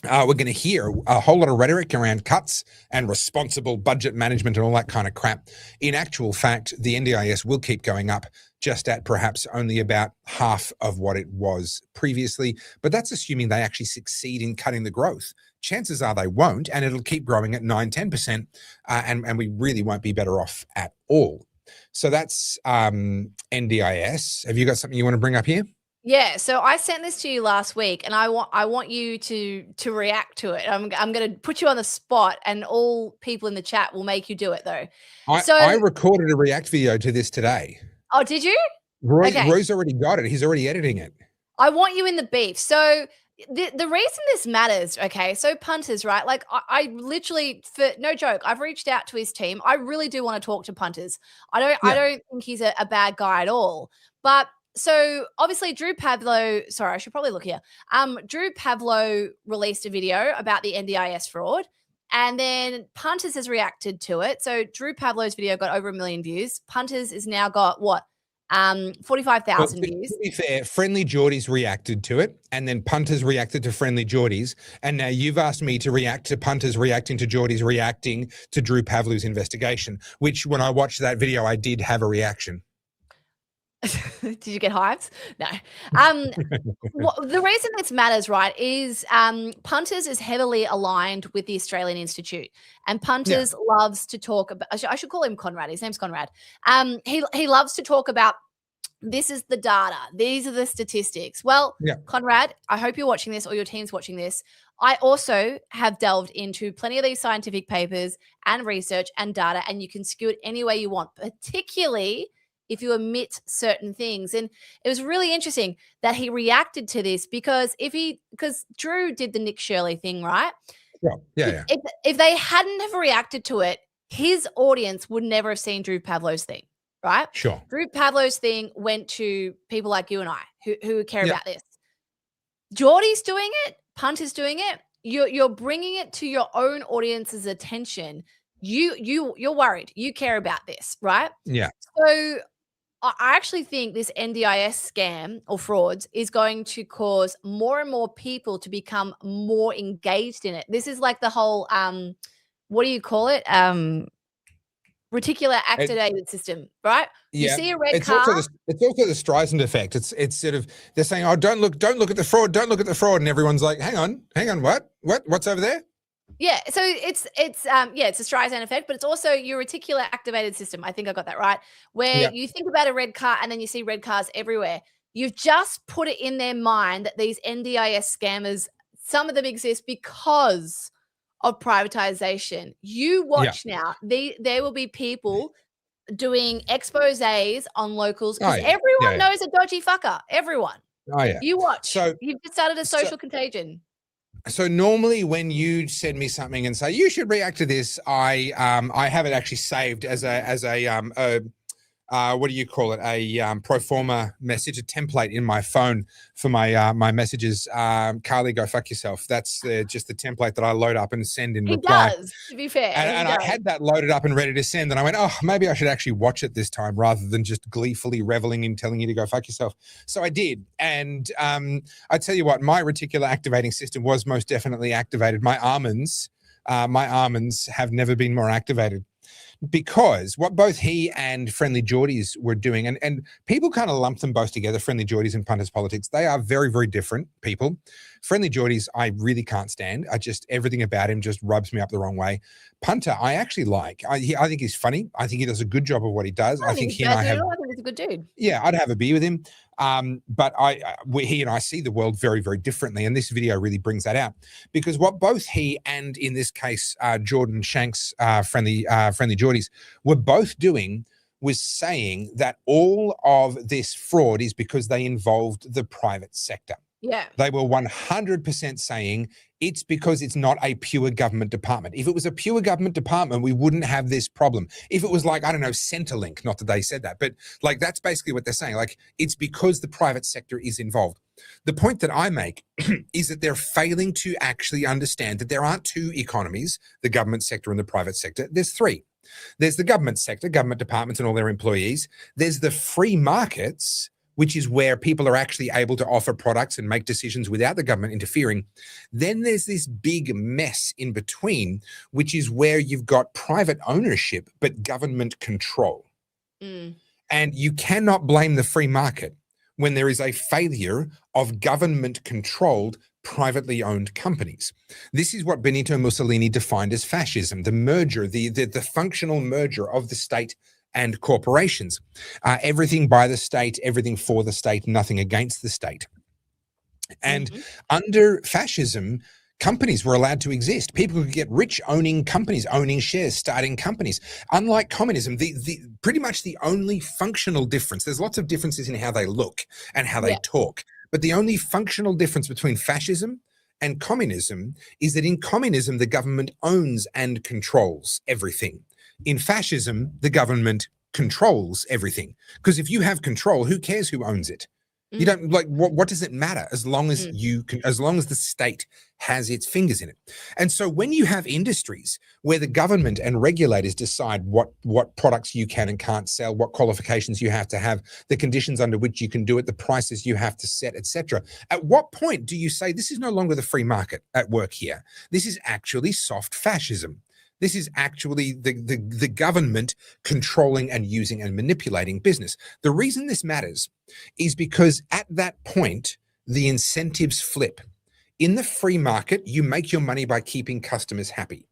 we're going to hear a whole lot of rhetoric around cuts and responsible budget management and all that kind of crap. In actual fact, the NDIS will keep going up, just at perhaps only about half of what it was previously. But that's assuming they actually succeed in cutting the growth. Chances are they won't, and it'll keep growing at 9-10%, and we really won't be better off at all. So that's NDIS. Have you got something you want to bring up here? Yeah, so I sent this to you last week, and I want you to react to it. I'm going to put you on the spot, and all people in the chat will make you do it though. I recorded a react video to this today. Oh, did you? Roy's already got it. He's already editing it. I want you in the beef. So the reason this matters, okay? So punters, right? Like I literally, for no joke, I've reached out to his team. I really do want to talk to punters. I don't think he's a bad guy at all, but. So obviously Drew Pavlo, sorry, I should probably look here. Drew Pavlo released a video about the NDIS fraud, and then Punters has reacted to it. So Drew Pavlo's video got over 1 million views. Punters is now got what? 45,000 views. To be fair, Friendly Geordies reacted to it, and then Punters reacted to Friendly Geordies, and now you've asked me to react to Punters reacting to Geordies reacting to Drew Pavlo's investigation, which when I watched that video, I did have a reaction. Did you get hives? No. The reason this matters, right, is Punters is heavily aligned with the Australian Institute, and Punters loves to talk about. I should call him Conrad. His name's Conrad. He loves to talk about. This is the data. These are the statistics. Well, Conrad, I hope you're watching this or your team's watching this. I also have delved into plenty of these scientific papers and research and data, and you can skew it any way you want, particularly if you omit certain things. And it was really interesting that he reacted to this because Drew did the Nick Shirley thing, right? Yeah. If they hadn't have reacted to it, his audience would never have seen Drew Pavlo's thing, right? Sure. Drew Pavlo's thing went to people like you and I who care about this. Geordie's doing it. Punt is doing it. You're bringing it to your own audience's attention. You're worried. You care about this, right? Yeah. So I actually think this NDIS scam or frauds is going to cause more and more people to become more engaged in it. This is like the whole what do you call it? Reticular activated system, right? Yeah. You see a red it's car. It's also the Streisand effect. It's sort of, they're saying, oh, don't look at the fraud, don't look at the fraud, and everyone's like, hang on, what's over there? Yeah, so it's a Streisand effect, but it's also your reticular activated system. I think I got that right. Where you think about a red car and then you see red cars everywhere. You've just put it in their mind that these NDIS scammers, some of them exist because of privatization. You watch now, there will be people doing exposés on locals because everyone knows a dodgy fucker. Everyone. Oh yeah. You watch. So you've just started a social contagion. So normally when you send me something and say you should react to this, I have it actually saved as a what do you call it? A pro forma message, a template in my phone for my my messages. Carly, go fuck yourself. That's just the template that I load up and send in reply. He does, to be fair. And I had that loaded up and ready to send, and I went, oh, maybe I should actually watch it this time rather than just gleefully reveling in telling you to go fuck yourself. So I did, and I tell you what, my reticular activating system was most definitely activated. My almonds have never been more activated. Because what both he and Friendly Geordies were doing, and people kind of lump them both together, Friendly Geordies and Punters Politics, they are very, very different people. Friendly Geordies, I really can't stand. Everything about him just rubs me up the wrong way. Punter, I actually like. I think he's funny. I think he does a good job of what he does. I think he and I have. I think he's a good dude. Yeah, I'd have a beer with him. But he and I see the world very, very differently. And this video really brings that out, because what both he and, in this case, Jordan Shanks, Friendly Geordies, were both doing was saying that all of this fraud is because they involved the private sector. Yeah. They were 100% saying it's because it's not a pure government department. If it was a pure government department, we wouldn't have this problem. If it was like, I don't know, Centrelink, not that they said that, but like that's basically what they're saying. Like it's because the private sector is involved. The point that I make is that they're failing to actually understand that there aren't two economies, the government sector and the private sector. There's three. There's the government sector, government departments and all their employees. There's the free markets, which is where people are actually able to offer products and make decisions without the government interfering. Then there's this big mess in between, which is where you've got private ownership, but government control. And you cannot blame the free market when there is a failure of government-controlled, privately owned companies. This is what Benito Mussolini defined as fascism, the merger, the functional merger of the state and corporations. Everything by the state, everything for the state, nothing against the state. And under fascism, companies were allowed to exist. People could get rich owning companies, owning shares, starting companies. Unlike communism, pretty much the only functional difference, there's lots of differences in how they look and how they talk, but the only functional difference between fascism and communism is that in communism, the government owns and controls everything. In fascism, the government controls everything. Because if you have control, who cares who owns it? You don't like what does it matter as long as as long as the state has its fingers in it. And so when you have industries where the government and regulators decide what products you can and can't sell, what qualifications you have to have, the conditions under which you can do it, the prices you have to set, etc. At what point do you say this is no longer the free market at work here? This is actually soft fascism. This is actually the government controlling and using and manipulating business. The reason this matters is because at that point, the incentives flip. In the free market, you make your money by keeping customers happy.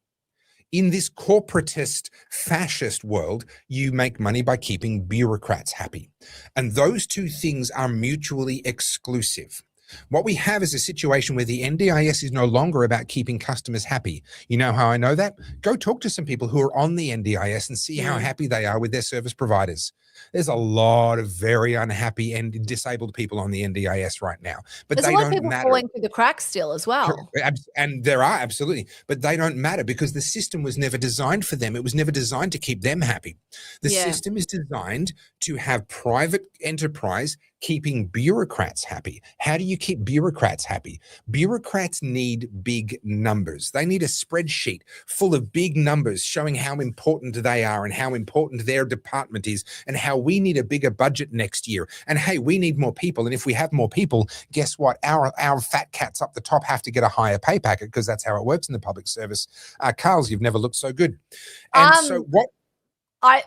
In this corporatist, fascist world, you make money by keeping bureaucrats happy. And those two things are mutually exclusive. What we have is a situation where the NDIS is no longer about keeping customers happy. You know how I know that? Go talk to some people who are on the NDIS and see how happy they are with their service providers. There's a lot of very unhappy and disabled people on the NDIS right now, but There's they a lot of don't people matter. falling through the cracks still as well. And there are, absolutely, but they don't matter because the system was never designed for them. It was never designed to keep them happy. The system is designed to have private enterprise keeping bureaucrats happy. How do you keep bureaucrats happy? Bureaucrats need big numbers. They need a spreadsheet full of big numbers showing how important they are and how important their department is and how we need a bigger budget next year. And hey, we need more people. And if we have more people, guess what? Our fat cats up the top have to get a higher pay packet because that's how it works in the public service. Carlz, you've never looked so good. And so what?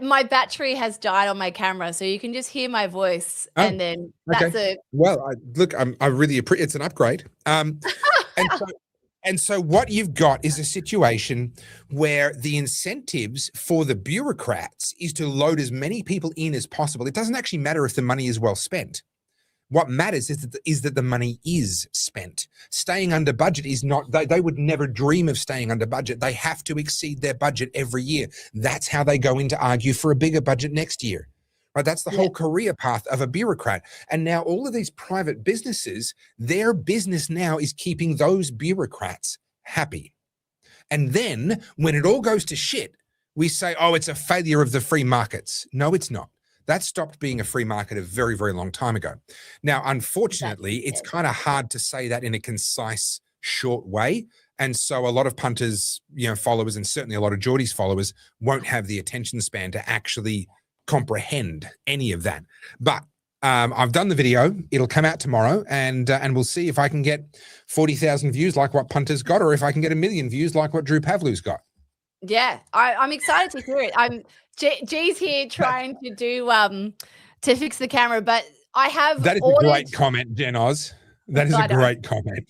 My battery has died on my camera, so you can just hear my voice, and then that's okay. it. Well, look, I really appreciate. It's an upgrade. And so what you've got is a situation where the incentives for the bureaucrats is to load as many people in as possible. It doesn't actually matter if the money is well spent. What matters is that the money is spent. Staying under budget is not, they would never dream of staying under budget. They have to exceed their budget every year. That's how they go in to argue for a bigger budget next year. Right? That's the whole career path of a bureaucrat. And now all of these private businesses, their business now is keeping those bureaucrats happy. And then when it all goes to shit, we say, oh, it's a failure of the free markets. No, it's not. That stopped being a free market a very, very long time ago. Now, unfortunately, it's kind of hard to say that in a concise, short way. And so a lot of punters, followers, and certainly a lot of Geordie's followers won't have the attention span to actually comprehend any of that. But I've done the video. It'll come out tomorrow, and we'll see if I can get 40,000 views like what punters got, or if I can get 1 million views like what Drew Pavlu's got. Yeah, I'm excited to hear it. G's here trying to do to fix the camera, but I have that is a great comment, Jen Oz. That is a great comment.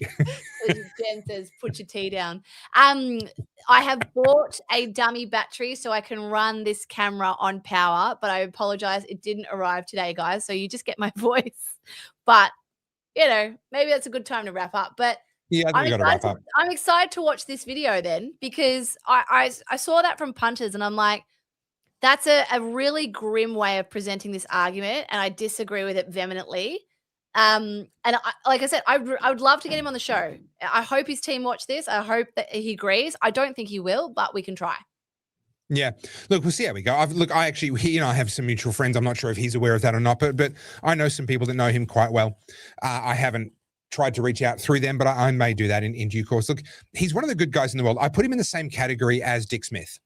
Jen says, "Put your tea down." I have bought a dummy battery so I can run this camera on power, but I apologize, it didn't arrive today, guys. So you just get my voice. But maybe that's a good time to wrap up. But yeah, I think we got to wrap up. I'm excited to watch this video then, because I saw that from punters and I'm like, that's a really grim way of presenting this argument, and I disagree with it vehemently. And like I said, I would love to get him on the show. I hope his team watch this. I hope that he agrees. I don't think he will, but we can try. Yeah, look, we'll see how we go. I actually, I have some mutual friends. I'm not sure if he's aware of that or not, but I know some people that know him quite well. I haven't tried to reach out through them, but I may do that in due course. Look, he's one of the good guys in the world. I put him in the same category as Dick Smith.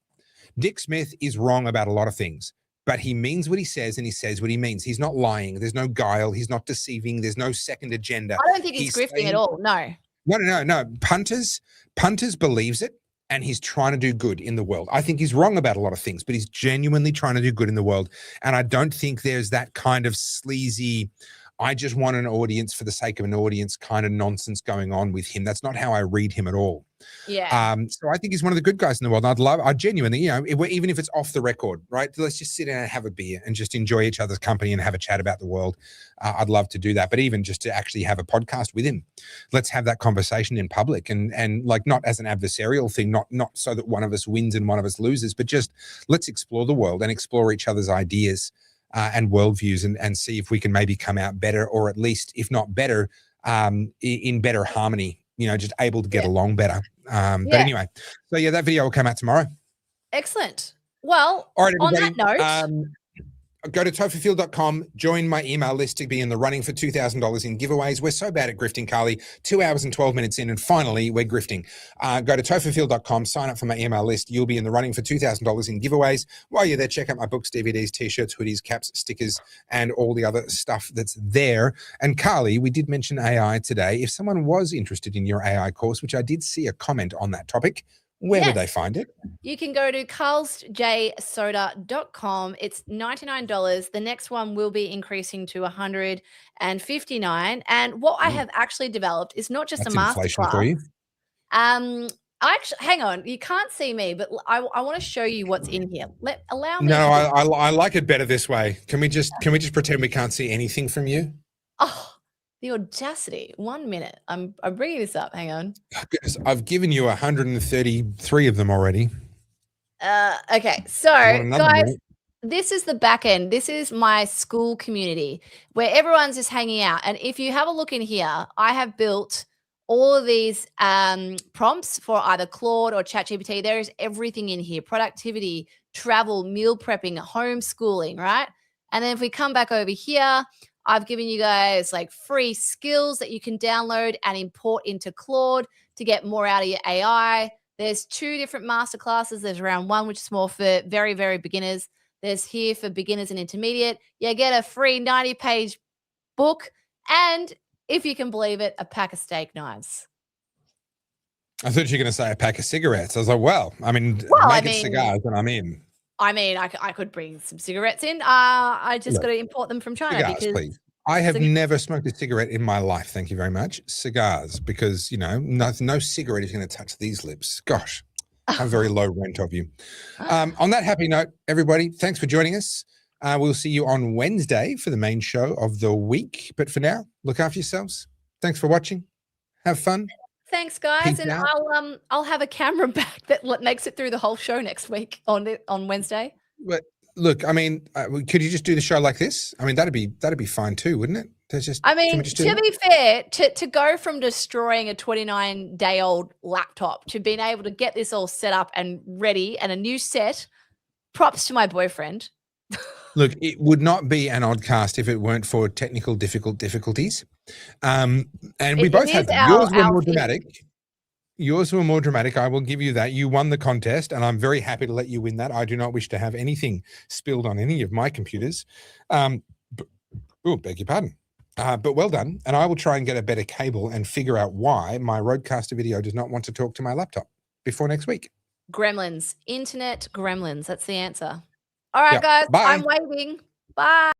Dick Smith is wrong about a lot of things, but he means what he says and he says what he means. He's not lying. There's no guile. He's not deceiving. There's no second agenda. I don't think he's grifting at all. No. No. Punters believes it, and he's trying to do good in the world. I think he's wrong about a lot of things, but he's genuinely trying to do good in the world. And I don't think there's that kind of sleazy, I just want an audience for the sake of an audience kind of nonsense going on with him. That's not how I read him at all. Yeah. So I think he's one of the good guys in the world. And I genuinely, even if it's off the record, right? Let's just sit down and have a beer and just enjoy each other's company and have a chat about the world. I'd love to do that. But even just to actually have a podcast with him, let's have that conversation in public and like not as an adversarial thing, not so that one of us wins and one of us loses, but just let's explore the world and explore each other's ideas and worldviews and see if we can maybe come out better, or at least, if not better, in better harmony, just able to get along better. But anyway, so that video will come out tomorrow. Excellent. Well, all right, on that note, go to topherfield.com, join my email list to be in the running for $2,000 in giveaways. We're so bad at grifting, Carly. 2 hours and 12 minutes in, and finally, we're grifting. Go to topherfield.com, sign up for my email list. You'll be in the running for $2,000 in giveaways. While you're there, check out my books, DVDs, T-shirts, hoodies, caps, stickers, and all the other stuff that's there. And Carly, we did mention AI today. If someone was interested in your AI course, which I did see a comment on that topic, where would they find it? You can go to carlzjsoda.com. It's $99. The next one will be increasing to $159. And what I have actually developed is not just a masterclass. For you. Hang on, you can't see me, but I want to show you what's in here. Allow me. No, I like it better this way. Can we just pretend we can't see anything from you? Oh. The audacity. 1 minute. I'm bringing this up. Hang on. Goodness, I've given you 133 of them already. Okay. So, guys, This is the back end. This is my school community where everyone's just hanging out. And if you have a look in here, I have built all of these prompts for either Claude or ChatGPT. There is everything in here: productivity, travel, meal prepping, homeschooling, right? And then if we come back over here, I've given you guys like free skills that you can download and import into Claude to get more out of your AI. There's 2 different masterclasses. There's round 1, which is more for very, very beginners. There's here for beginners and intermediate. You get a free 90-page book and, if you can believe it, a pack of steak knives. I thought you were going to say a pack of cigarettes. I was like, well, I mean, cigars and I'm in. I mean, I could bring some cigarettes in. I just got to import them from China. Cigars, because please. I have never smoked a cigarette in my life. Thank you very much. Cigars, because, you know, no cigarette is going to touch these lips. Gosh, how very low rent of you. On that happy note, everybody, thanks for joining us. We'll see you on Wednesday for the main show of the week. But for now, look after yourselves. Thanks for watching. Have fun. Thanks, guys. Peace and out. I'll have a camera back that makes it through the whole show next week on Wednesday. But look, I mean, could you just do the show like this? I mean, that'd be fine too, wouldn't it? I mean, to be fair, to go from destroying a 29-day-old laptop to being able to get this all set up and ready and a new set, props to my boyfriend. Look, it would not be an Oddcast if it weren't for technical difficulties. And we both had them. Yours were more dramatic. Yours were more dramatic. I will give you that. You won the contest, and I'm very happy to let you win that. I do not wish to have anything spilled on any of my computers. Beg your pardon. But well done. And I will try and get a better cable and figure out why my Roadcaster video does not want to talk to my laptop before next week. Gremlins. Internet gremlins. That's the answer. All right, Yep. guys. Bye. I'm waving. Bye.